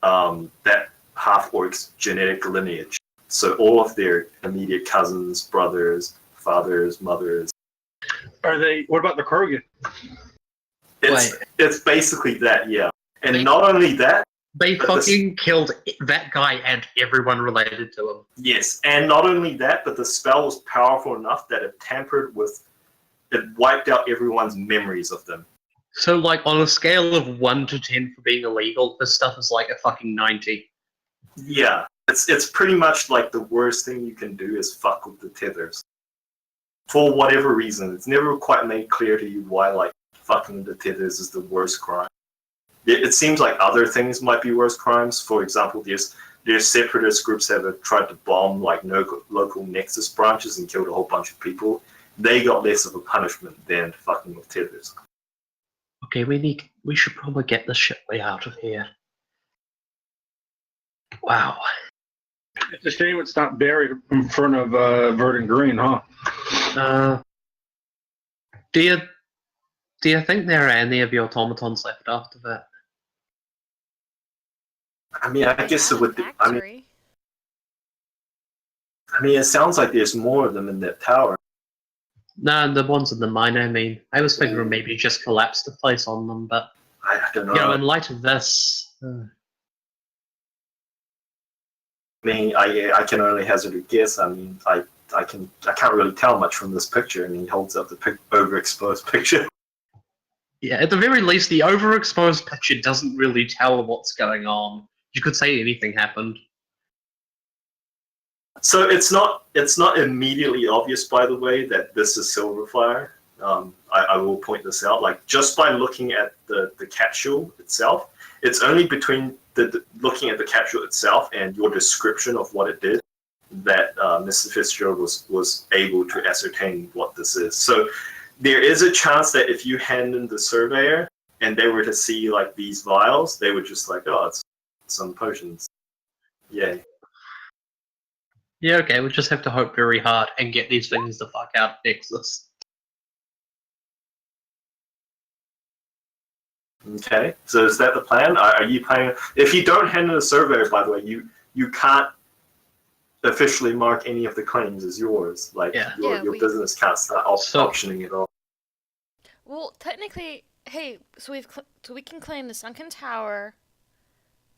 that half-orc's genetic lineage. So all of their immediate cousins, brothers, fathers, mothers. Are they? What about the Krogan? It's basically that, yeah. And Wait. not only that, They But fucking killed that guy and everyone related to him. yes, and not only that, but the spell was powerful enough that it wiped out everyone's memories of them. So, like, on a scale of 1 to 10 for being illegal, this stuff is like a fucking 90. Yeah, it's pretty much like the worst thing you can do is fuck with the tethers. For whatever reason, it's never quite made clear to you why like fucking with the tethers is the worst crime. It seems like other things might be worse crimes. For example, there's separatist groups that have tried to bomb like local Nexus branches and killed a whole bunch of people. They got less of a punishment than fucking with tethers. Okay, we should probably get this shit way out of here. Wow. It's a shame it's not buried in front of Verdant Green, huh? Do you think there are any of the automatons left after that? I mean, I They guess have it would. a factory. I mean, it sounds like there's more of them in that tower. No, the ones in the mine, I mean. I was figuring maybe just collapse the place on them, but, I don't know. you know, in light of this... I mean, I can only hazard a guess. I mean, I can't really tell much from this picture, and he holds up the overexposed picture. Yeah, at the very least, the overexposed picture doesn't really tell what's going on. You could say anything happened. So it's not immediately obvious, by the way, that this is Silverfire. I will point this out. Like just by looking at the capsule itself, it's only between looking at the capsule itself and your description of what it did that Mr. Fitzgerald was able to ascertain what this is. So there is a chance that if you hand in the surveyor and they were to see like these vials, they would just like, oh, it's some potions. Yay. Yeah, okay, we just have to hope very hard and get these things the fuck out of Nexus. Okay, so is that the plan? Are you planning? If you don't hand in a surveyor, by the way, you can't officially mark any of the claims as yours. Like your business can't start auctioning it off. Well, technically, hey, so we can claim the sunken tower,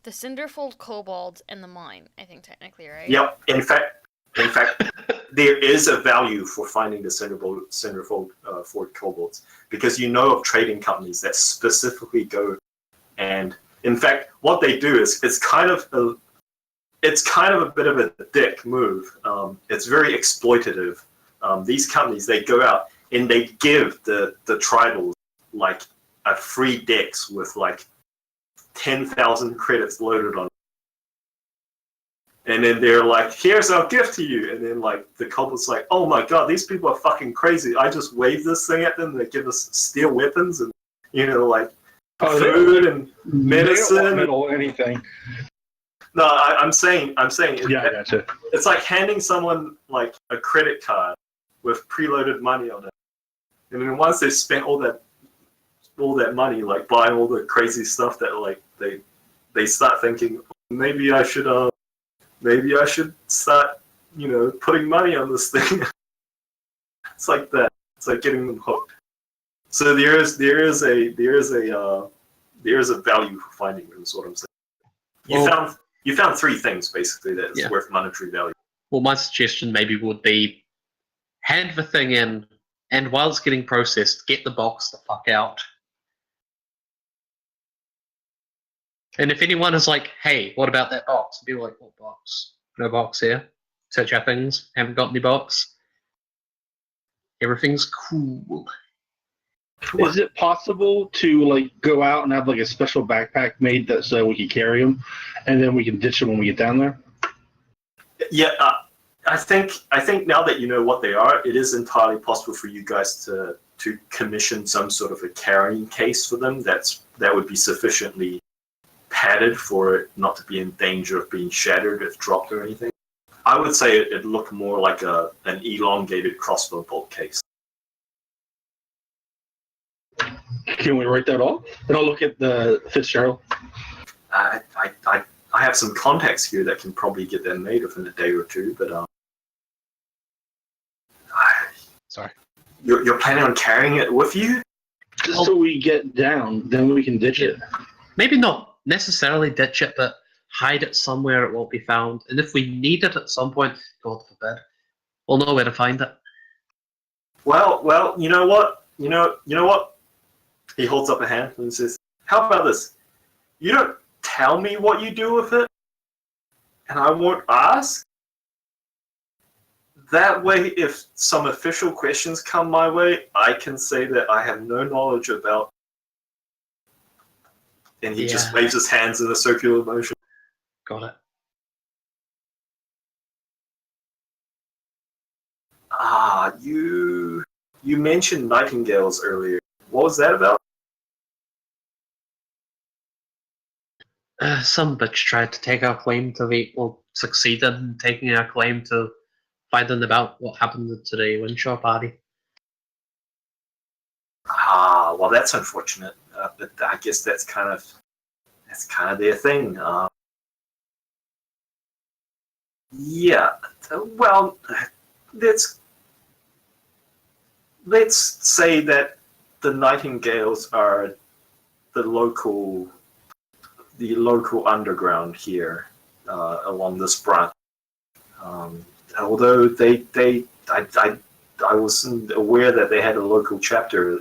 the Cinderfold kobolds, and the mine. I think technically, right? Yep. In fact, there is a value for finding the Cinderfold Ford kobolds because you know of trading companies that specifically go and, in fact, what they do is it's kind of a bit of a dick move. It's very exploitative. These companies, they go out and they give the tribals like a free dex with like 10,000 credits loaded on it. And then they're like, here's our gift to you. And then like the kobold's like, oh my god, these people are fucking crazy. I just wave this thing at them and they give us steel weapons and, you know, like food and medicine. Middle anything. No, I'm saying. Yeah, I gotcha. It's like handing someone like a credit card with preloaded money on it, and then once they've spent all that money, like buying all the crazy stuff that like they start thinking maybe I should start, you know, putting money on this thing. It's like that. It's like getting them hooked. So there is a value for finding them. Is what I'm saying. You found 3 things basically that is Yeah. worth monetary value. Well, my suggestion maybe would be hand the thing in, and while it's getting processed, get the box the fuck out. And if anyone is like, hey, what about that box? Be like, what box? No box here. Search our things. Haven't got any box. Everything's cool. Is it possible to like go out and have like a special backpack made that so we can carry them, and then we can ditch them when we get down there? Yeah, I think now that you know what they are, it is entirely possible for you guys to commission some sort of a carrying case for them that would be sufficiently padded for it not to be in danger of being shattered if dropped or anything. I would say it looked more like an elongated crossbow bolt case. Can we write that off? And I'll look at the Fitzgerald. I have some contacts here that can probably get them made within a day or two, but Sorry. You're planning on carrying it with you? Just so we get down, then we can ditch it. Maybe not necessarily ditch it, but hide it somewhere it won't be found. And if we need it at some point, God forbid, we'll know where to find it. Well, you know what? You know what? He holds up a hand and says, how about this? You don't tell me what you do with it, and I won't ask. That way, if some official questions come my way, I can say that I have no knowledge about. And he just waves his hands in a circular motion. Got it. You mentioned nightingales earlier. What was that about? Some bitch tried to take our claim to the, well, succeeded in taking our claim to finding about what happened to the Winshaw party. Well, that's unfortunate. But I guess that's kind of their thing. Yeah. Well, let's say that the Nightingales are the local underground here along this front. Although I wasn't aware that they had a local chapter.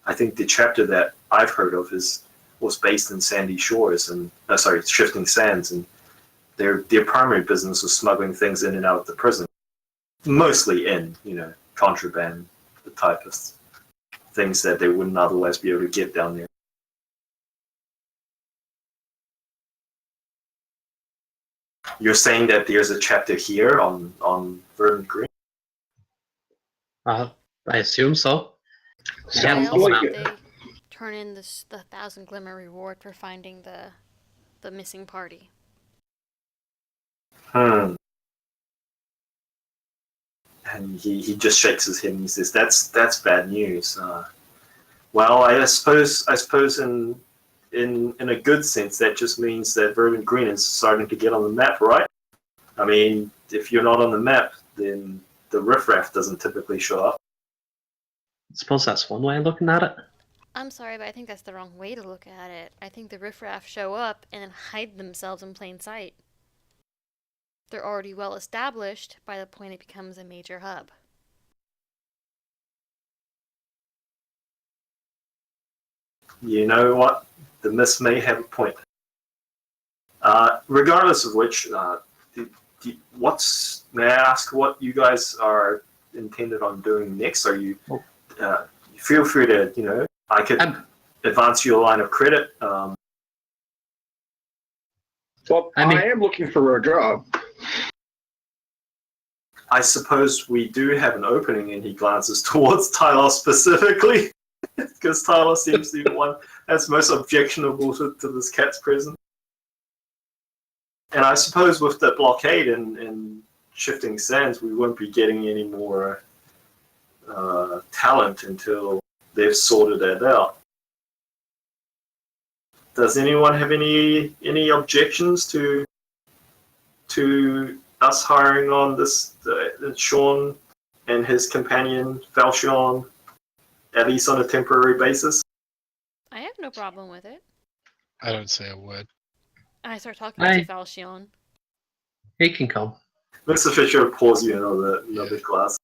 I think the chapter that I've heard of was based in Sandy Shores and Shifting Sands, and their primary business was smuggling things in and out of the prison, mostly in contraband, the type of things that they wouldn't otherwise be able to get down there. You're saying that there's a chapter here on Verdant Green? I assume so. I Sounds also like think it. they turn in the 1,000 glimmer reward for finding the missing party. And he just shakes his head and he says, "That's bad news." Well, I suppose in a good sense, that just means that Verdant Green is starting to get on the map, right? I mean, if you're not on the map, then the riffraff doesn't typically show up. I suppose that's one way of looking at it. I'm sorry, but I think that's the wrong way to look at it. I think the riffraff show up and then hide themselves in plain sight. They're already well established by the point it becomes a major hub. You know what? The Miss may have a point. Regardless of which, may I ask what you guys are intended on doing next? Are you? Feel free to, I could advance you a line of credit. Well, I I am looking for a job. I suppose we do have an opening, and he glances towards Tyler specifically, because Tyler seems to be the one that's most objectionable to this cat's presence. And I suppose with the blockade and Shifting Sands, we won't be getting any more talent until they've sorted that out. Does anyone have any objections to us hiring on this Sean and his companion Falchion, at least on a temporary basis? I have no problem with it. I don't say a word. I start talking Hi. to Falchion. He can come. Mr. Fisher pours you another glass.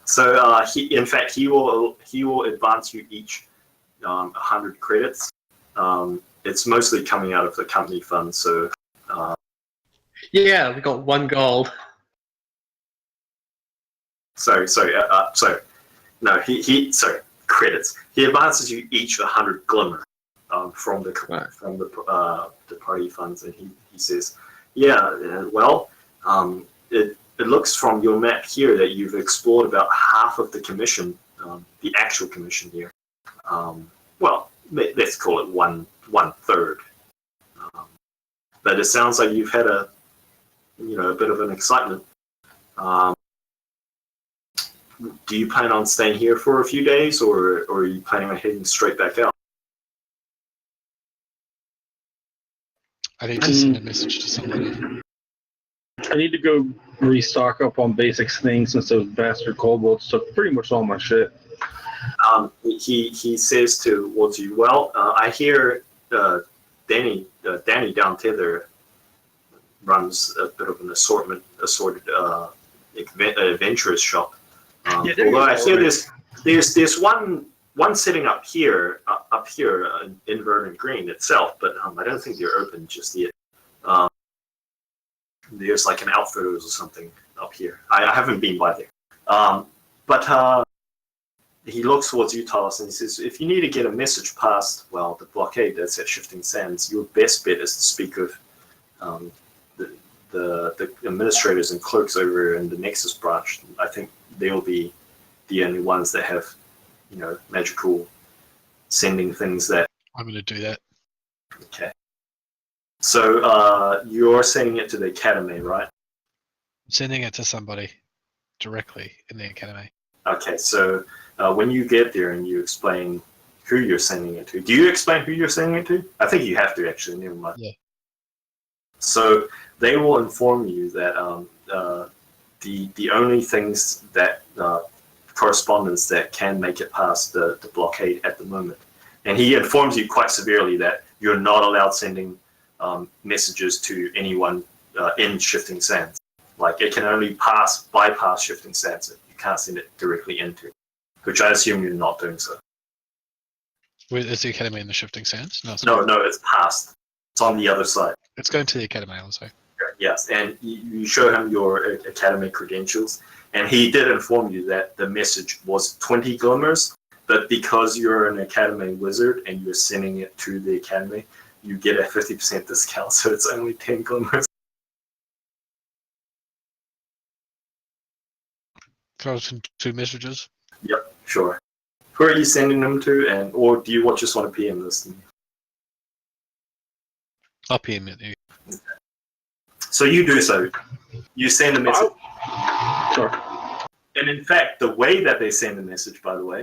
So in fact, he will advance you each 100 credits. It's mostly coming out of the company fund, so. Yeah, we got 1 gold. Sorry. No, sorry, credits. He advances you each 100 glimmer from the party funds, and he says, well, it looks from your map here that you've explored about half of the commission, the actual commission here. Well, let's call it one third. But it sounds like you've had a bit of an excitement. Do you plan on staying here for a few days, or are you planning on heading straight back out? I need to send a message to somebody. I need to go restock up on basic things since those bastard kobolds took pretty much all my shit. He says towards you, well, I hear Danny down there runs a bit of an assorted adventurous shop. Although I hear there's one sitting up here in Vernon Green itself, but I don't think they're open just yet. There's like an Outfitters or something up here. I haven't been by there. But he looks towards you, Talos, and he says, if you need to get a message past, well, the blockade that's at Shifting Sands, your best bet is to speak of the administrators and clerks over in the Nexus branch. I think they'll be the only ones that have, magical sending things that. I'm going to do that. Okay. So you're sending it to the academy, right? I'm sending it to somebody directly in the academy. Okay, so when you get there and you explain who you're sending it to, do you explain who you're sending it to? I think you have to, actually. Never mind. Yeah. So they will inform you that the only things that correspondence that can make it past the blockade at the moment, and he informs you quite severely that you're not allowed sending messages to anyone in Shifting Sands. Like, it can only bypass Shifting Sands. You can't send it directly into, which I assume you're not doing so. Where is the academy in the Shifting Sands? No, it's past. It's on the other side. It's going to the academy also. Yes, and you show him your academy credentials, and he did inform you that the message was 20 glimmers, but because you're an academy wizard and you're sending it to the academy, you get a 50% discount, so it's only 10 glimmers. Can I send 2 messages? Yep, sure. Who are you sending them to, or do you just want to PM this to me? I'll PM it. So you do so. You send a message. Sure. And in fact, the way that they send the message, by the way,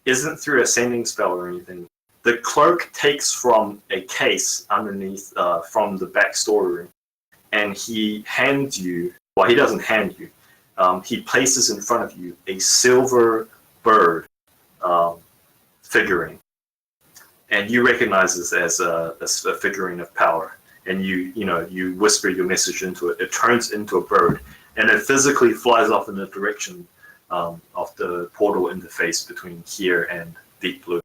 isn't through a sending spell or anything. The clerk takes from a case underneath from the back storeroom, and he hands you, well, he doesn't hand you, he places in front of you a silver bird figurine. And you recognize this as a figurine of power. And you whisper your message into it. It turns into a bird, and it physically flies off in the direction of the portal interface between here and Deep Blue.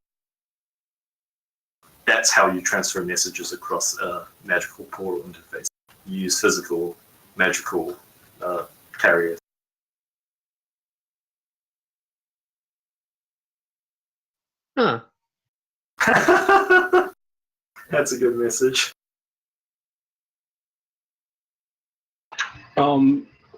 That's how you transfer messages across a magical portal interface. You use physical, magical carriers. Huh. That's a good message.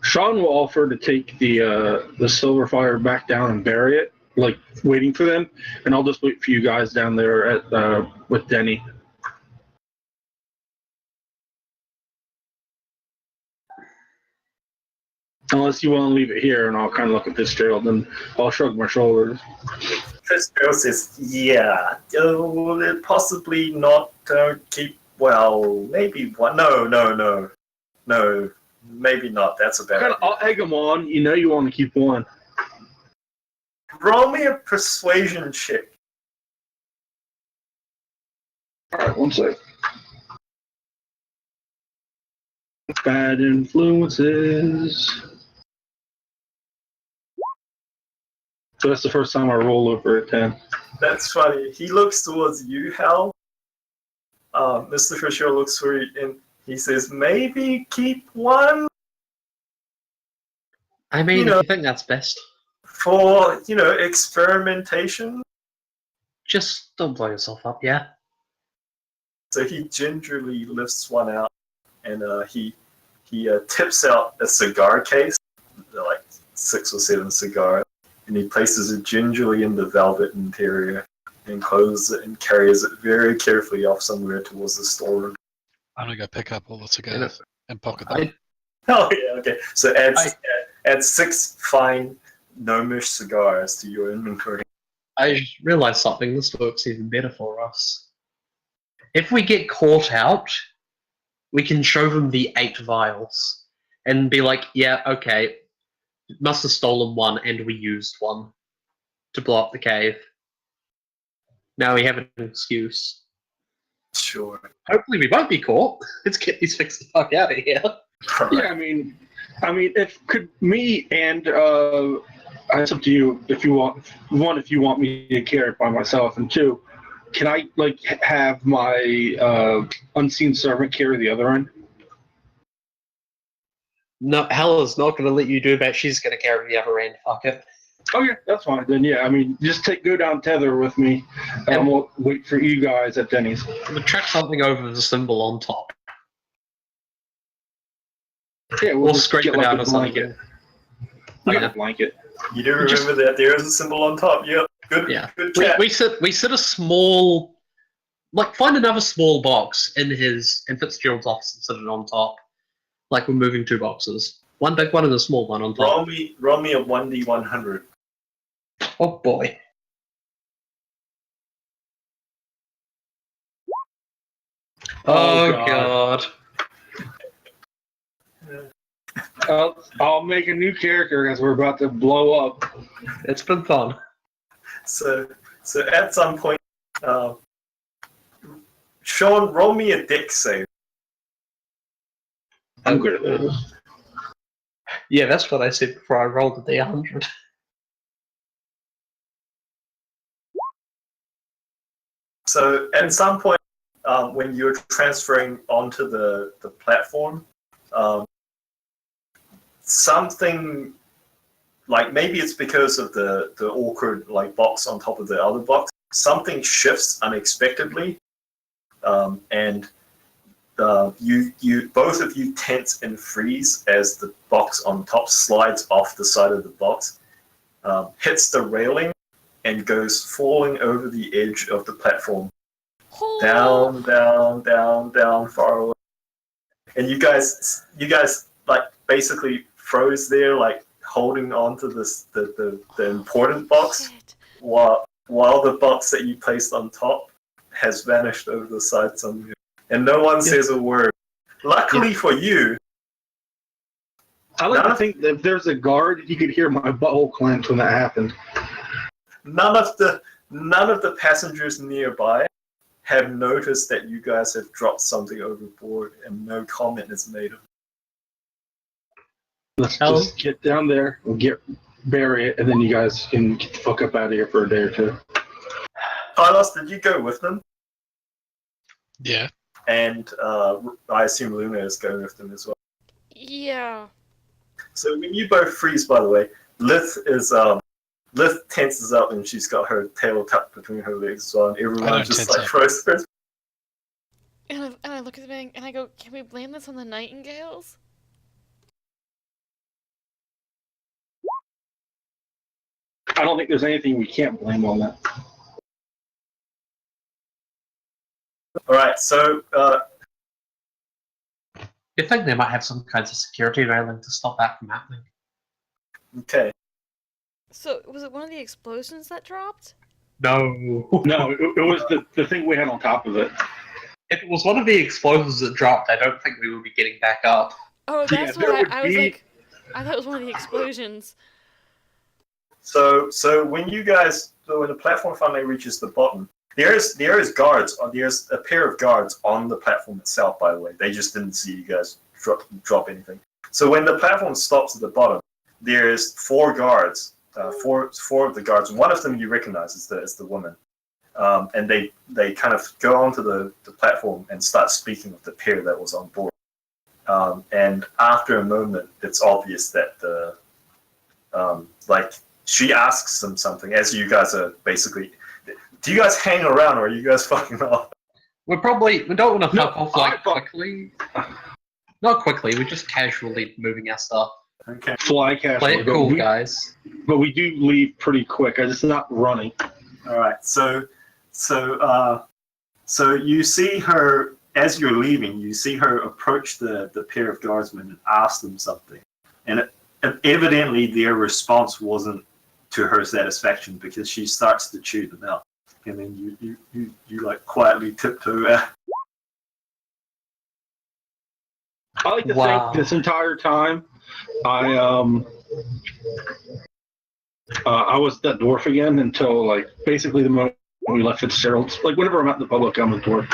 Sean will offer to take the silver fire back down and bury it, like waiting for them, and I'll just wait for you guys down there at with Denny. Unless you want to leave it here, and I'll kind of look at Fitzgerald, and I'll shrug my shoulders. Fitzgerald says, yeah, possibly not keep, well, maybe one. No, maybe not. That's a bad idea. I'll egg them on. You want to keep one. Roll me a persuasion check. Alright, one sec. Bad influences. So that's the first time I roll over a 10. That's funny. He looks towards you, Hal. Mr. Fisher looks for you, and he says, maybe keep one I mean, You know- if you think that's best, for, experimentation. just don't blow yourself up, yeah? So he gingerly lifts one out, and he tips out a cigar case, like 6 or 7 cigars, and he places it gingerly in the velvet interior, and closes it and carries it very carefully off somewhere towards the storeroom. I'm gonna go pick up all the And cigars and pocket them. I, Oh yeah, okay. So add 6 fine gnomish cigars to your inventory. I realized something. This works even better for us. If we get caught out, we can show them the 8 vials and be like, yeah, okay, must have stolen one and we used one to blow up the cave. Now we have an excuse. Sure. Hopefully we won't be caught. Let's get these fixed the fuck out of here. Yeah, I mean, if could me and it's up to you if you want. One, if you want me to carry it by myself, and 2, can I have my unseen servant carry the other end? No, Hella's not going to let you do that. She's going to carry the other end. Fuck it. Oh yeah, that's fine. Then yeah, I mean, just go down tether with me, and we'll wait for you guys at Denny's. We'll track something over the symbol on top. Yeah, We'll just scrape get, it like, out a or something. blanket. We got Yeah. a blanket. You do Just- remember that there is a symbol on top. Yep. Good. Yeah. Good We, cat. we sit a small, find another small box in Fitzgerald's office and sit it on top. Like we're moving 2 boxes. One big one and a small one on top. Roll me a 1d100. Oh boy. Oh god. I'll make a new character as we're about to blow up. It's been fun. So at some point, Sean, roll me a dex save. I'm good at this. Yeah, that's what I said before I rolled the D100. So at some point, when you're transferring onto the platform, something like maybe it's because of the awkward box on top of the other box. Something shifts unexpectedly, and you both of you tense and freeze as the box on top slides off the side of the box, hits the railing, and goes falling over the edge of the platform. Oh, Down, down, down, down, far away. And you guys basically froze there, holding on to the important box, shit. while the box that you placed on top has vanished over the side somewhere. And no one says a word. Luckily for you, I like to think that if there's a guard, you could hear my butthole clench when that happened. none of the passengers nearby have noticed that you guys have dropped something overboard, and no comment is made of it. Let's Hello? just get down there, bury it, and then you guys can get the fuck up out of here for a day or 2. Carlos, did you go with them? Yeah. And I assume Luna is going with them as well. Yeah. So when you both freeze, by the way, Lith tenses up and she's got her tail tucked between her legs as well, and I everyone don't just tense up. froze. And I look at the man and I go, can we blame this on the nightingales? I don't think there's anything we can't blame on that. All right, so You think they might have some kinds of security railing to stop that from happening? okay, So, was it one of the explosions that dropped? No. No, it was the thing we had on top of it. If it was one of the explosives that dropped, I don't think we would be getting back up. Oh, Yeah, that's there what would I was be- like. I thought it was one of the explosions. so when the platform finally reaches the bottom, There is guards. There's a pair of guards on the platform itself. By the way, they just didn't see you guys drop anything. So when the platform stops at the bottom, there's 4 guards. Four of the guards. One of them you recognize is the woman. And they kind of go onto the platform and start speaking with the pair that was on board. And after a moment, it's obvious that she asks them something as you guys are basically. Do you guys hang around or are you guys fucking off? We don't want to fuck off I fuck- quickly. Not quickly. We're just casually moving our stuff. Okay. Fly casual. Play it cool, guys. But we do leave pretty quick. It's not running. All right. So you see her as you're leaving. You see her approach the pair of guardsmen and ask them something, and evidently their response wasn't to her satisfaction because she starts to chew them out, and then you like quietly tiptoe out. I like to Wow. think this entire time, I was that dwarf again until like basically the moment we left Fitzgerald's. Like whenever I'm out in the public, I'm a dwarf.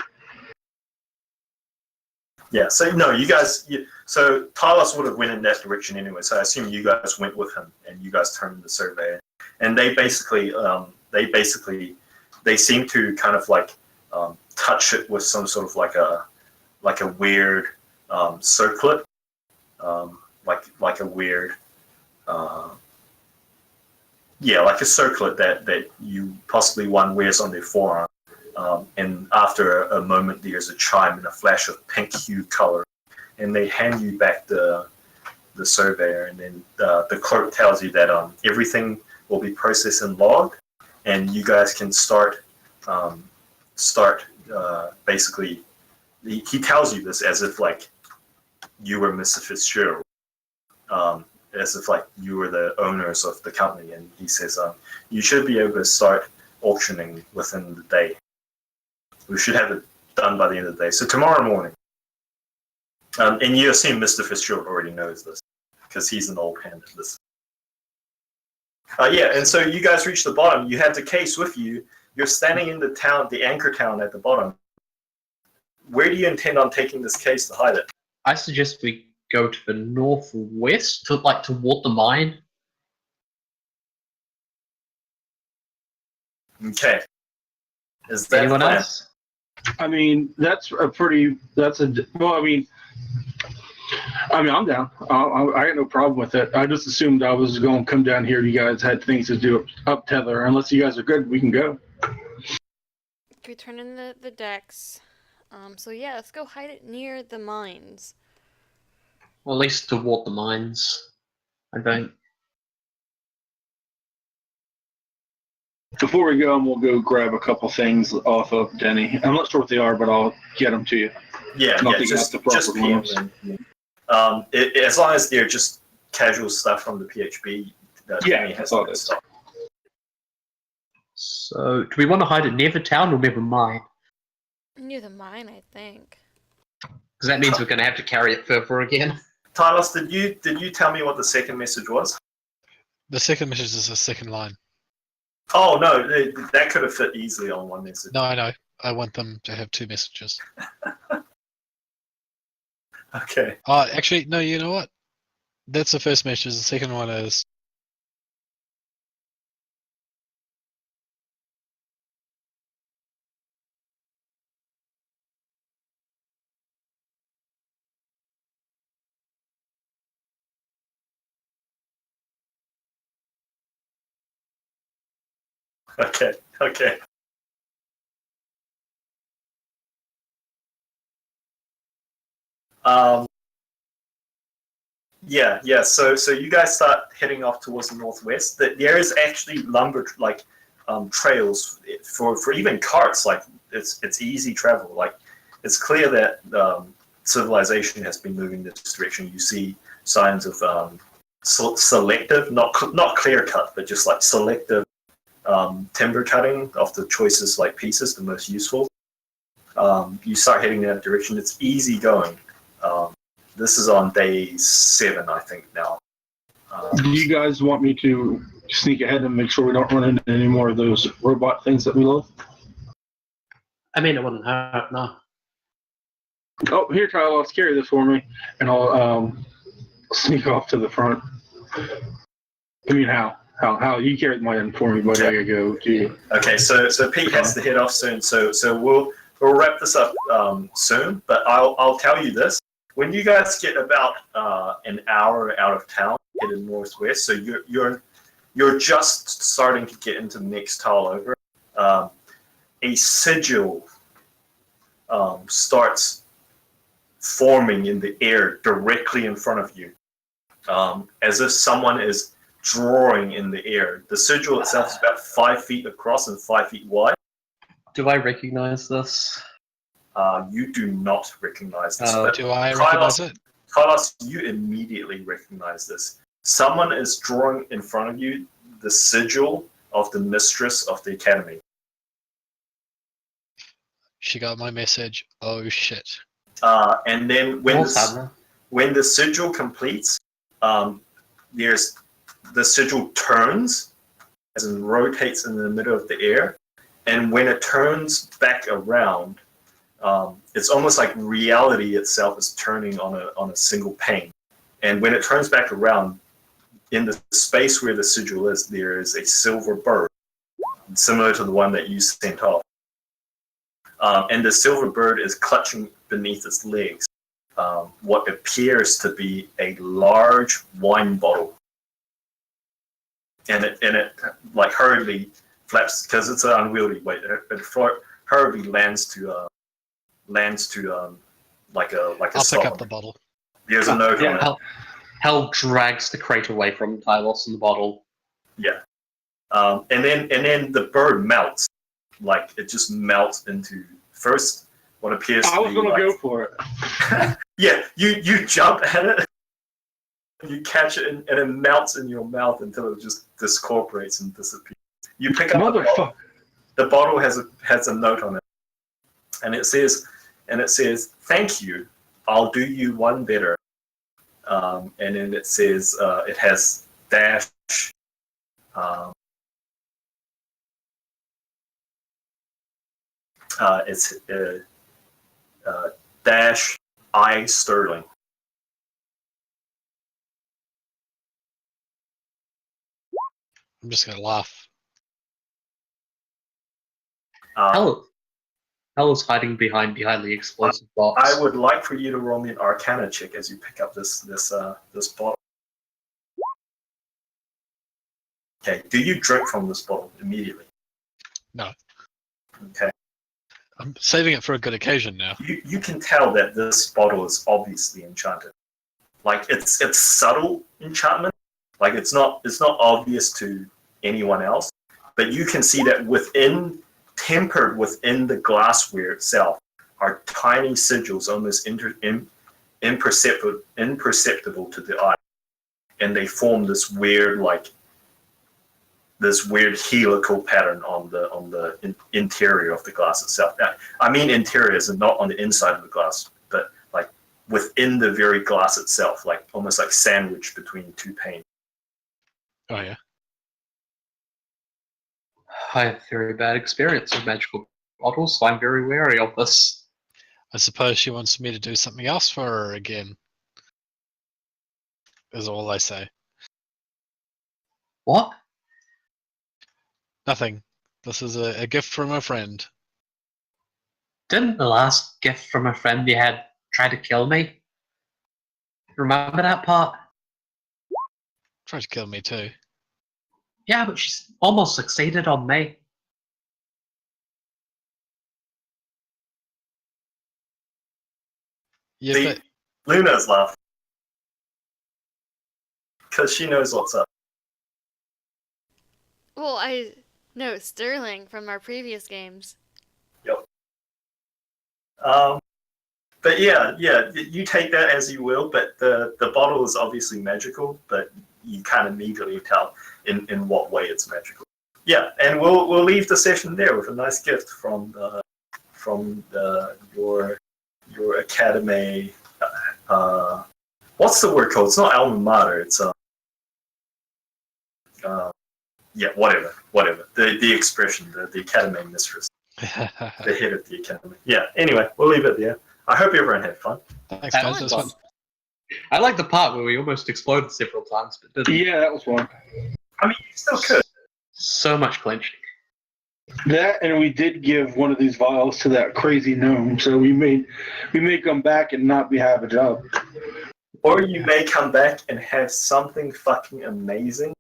Yeah. So no, you guys. So Talos would have went in that direction anyway. So I assume you guys went with him, and you guys turned the survey. And they basically seem to kind of like touch it with some sort of like a weird circlet, like a weird like a circlet that you possibly one wears on their forearm. And after a moment, there's a chime and a flash of pink hue color, and they hand you back the surveyor, and then the clerk tells you that everything will be processed and logged, and you guys can start basically. He tells you this as if like you were Mr. Fitzgerald, as if like you were the owners of the company, and he says you should be able to start auctioning within the day. We should have it done by the end of the day. So tomorrow morning. And you assume Mr. Fitzgerald already knows this because he's an old hand at this. And so you guys reach the bottom. You have the case with you. You're standing in the anchor town at the bottom. Where do you intend on taking this case to hide it? I suggest we go to the northwest, toward the mine. Okay. Is that Anyone the plan? else? I mean, I'm down. I got no problem with it. I just assumed I was going to come down here. You guys had things to do up Tether. Unless you guys are good, we can go. We turn in the decks. So yeah, let's go hide it near the mines. Well, at least toward the mines, I think. Before we go, we'll go grab a couple things off of Denny. I'm not sure what they are, but I'll get them to you. Yeah, Not that you just have the proper PM ones. them. As long as they're just casual stuff from the PHB, Yeah, has that's all that it is. stuff. So, do we want to hide it near the town or near the mine? Near the mine, I think. Because that means we're going to have to carry it further again. Talos, did you tell me what the second message was? The second message is the second line. Oh no, that could have fit easily on one message. No, I know. I want them to have 2 messages. Okay. Actually, no, you know what? That's the first message. The second one is... Okay. Yeah. So you guys start heading off towards the northwest. There is actually lumber trails for even carts. Like it's easy travel. Like it's clear that civilization has been moving this direction. You see signs of selective, not clear cut, but just like selective timber cutting of the choicest like pieces, the most useful. You start heading in that direction. It's easy going. This is on day 7, I think now. Do you guys want me to sneak ahead and make sure we don't run into any more of those robot things that we love? I mean, it wouldn't hurt, no. Oh, here, Tylos, carry this for me, and I'll sneak off to the front. I mean, how you carry mine for me, buddy? I gotta go too. Okay, so Pete has to head off soon. So we'll wrap this up soon. But I'll tell you this: when you guys get about an hour out of town, headed northwest, so you're just starting to get into the next tile over. A sigil starts forming in the air directly in front of you, as if someone is drawing in the air. The sigil itself is about 5 feet across and 5 feet wide. Do I recognize this? You do not recognize this. Oh, but Do I recognize it? Carlos, you immediately recognize this. Someone is drawing in front of you the sigil of the mistress of the academy. She got my message. Oh shit. And then when the sigil completes, there's the sigil turns, as in rotates in the middle of the air, and when it turns back around, it's almost like reality itself is turning on a single pane. And when it turns back around, in the space where the sigil is, there is a silver bird, similar to the one that you sent off. And the silver bird is clutching beneath its legs what appears to be a large wine bottle. And it like hurriedly flaps, because it's an unwieldy weight. It hurriedly lands to like a I'll pick sovereign. up the bottle. There's a note on it. Hell drags the crate away from Tylos and the bottle. Yeah. And then the bird melts. Like it just melts into first what appears to be. I was gonna like, go for it. Yeah, you jump at it, you catch it, and it melts in your mouth until it just discorporates and disappears. You pick up the bottle. Motherfucker. The bottle has a note on it, and it says, "Thank you. I'll do you one better." And then it says it has dash. It's dash I Sterling. I'm just gonna laugh. Hell is hiding behind the highly explosive box. I would like for you to roll me an Arcana check as you pick up this bottle. Okay. Do you drink from this bottle immediately? No. Okay. I'm saving it for a good occasion now. You can tell that this bottle is obviously enchanted. Like it's subtle enchantment. Like it's not obvious to anyone else, but you can see that tempered within the glassware itself are tiny sigils, almost imperceptible to the eye, and they form this weird helical pattern on the interior of the glass itself. I mean interiors and not on the inside of the glass, but like within the very glass itself, like almost like sandwiched between two panes. Oh yeah. I have very bad experience with magical bottles, so I'm very wary of this. I suppose she wants me to do something else for her again. Is all I say. What? Nothing. This is a gift from a friend. Didn't the last gift from a friend you had try to kill me? Remember that part? Tried to kill me too. Yeah, but she's almost succeeded on me. Yeah, See, but Luna's laughing because she knows what's up. Well, I know Sterling from our previous games. But yeah, you take that as you will, but the bottle is obviously magical, but you can't immediately tell in what way it's magical. Yeah, and we'll leave the session there with a nice gift from your academy. What's the word called? It's not alma mater. It's yeah, whatever. The expression, the academy mistress. the head of the academy. Yeah. Anyway, we'll leave it there. I hope everyone had fun. Thanks, That guys. was That was fun. I like the part where we almost exploded several times, but didn't. Yeah, that was fun. I mean, you still could. So much clenching. That, and we did give one of these vials to that crazy gnome, so we may come back and not have a job. Or you may come back and have something fucking amazing.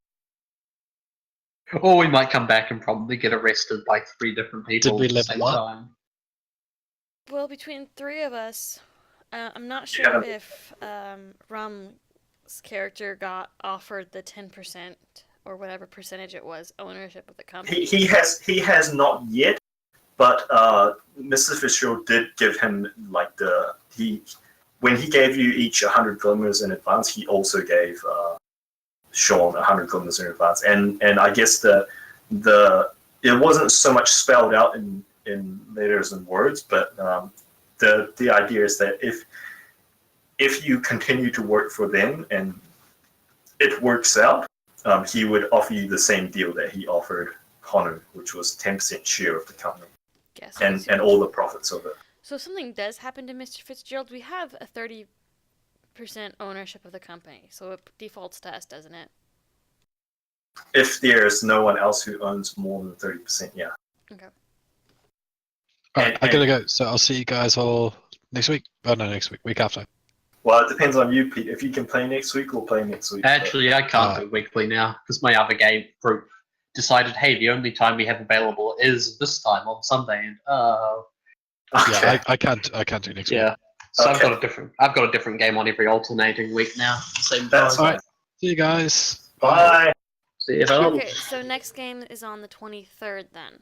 Or we might come back and probably get arrested by 3 different people we at the level same up? time. Well, between 3 of us, I'm not Yeah. sure if Rum's character got offered the 10% or whatever percentage it was ownership of the company. He has not yet, but Mr. Fisher did give him like when he gave you each 100 glimmers in advance, he also gave Sean 100 glimmers in advance, and I guess it wasn't so much spelled out in letters and words, but the idea is that if you continue to work for them and it works out, he would offer you the same deal that he offered Honu, which was 10% share of the company Guess and all the profits of it. So if something does happen to Mr. Fitzgerald, we have a 30% ownership of the company, so it defaults to us, doesn't it? If there's no one else who owns more than 30%, yeah. Okay. Alright, I gotta go. So I'll see you guys all next week. Oh no, next week. Week after. Well, it depends on you, Pete. If you can play next week, we'll play next week. Actually, I can't do weekly now because my other game group decided, hey, the only time we have available is this time on Sunday, and Okay. Yeah, I can't do next week. yeah. So Okay. I've got a different game on every alternating week now. Same That's time. fine. Alright. See you guys. Bye. See you later. Okay, so next game is on the 23rd then.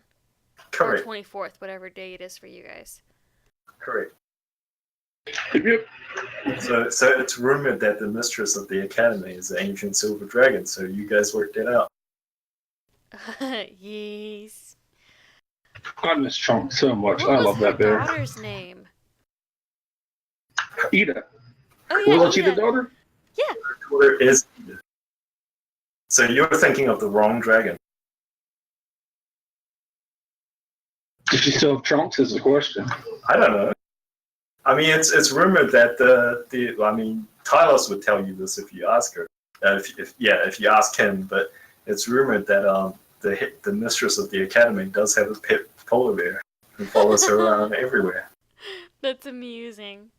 Correct. Or 24th, whatever day it is for you guys. Correct. Yep. So it's rumored that the mistress of the academy is the ancient silver dragon. So you guys worked it out. Yes. I miss Chunk so much. What I was love her that bear. daughter's name? Ida. Oh yeah, Wasn't she the Ida. daughter? Where is Edith? So you're thinking of the wrong dragon. Does she still have trunks? Is the question. I don't know. I mean, it's rumored that Tylos would tell you this if you ask her. If you ask him, but it's rumored that the mistress of the academy does have a pet polar bear who follows her around everywhere. That's amusing.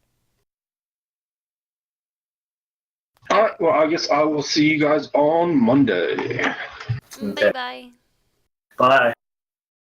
All right. Well, I guess I will see you guys on Monday. Okay. Bye bye. Bye.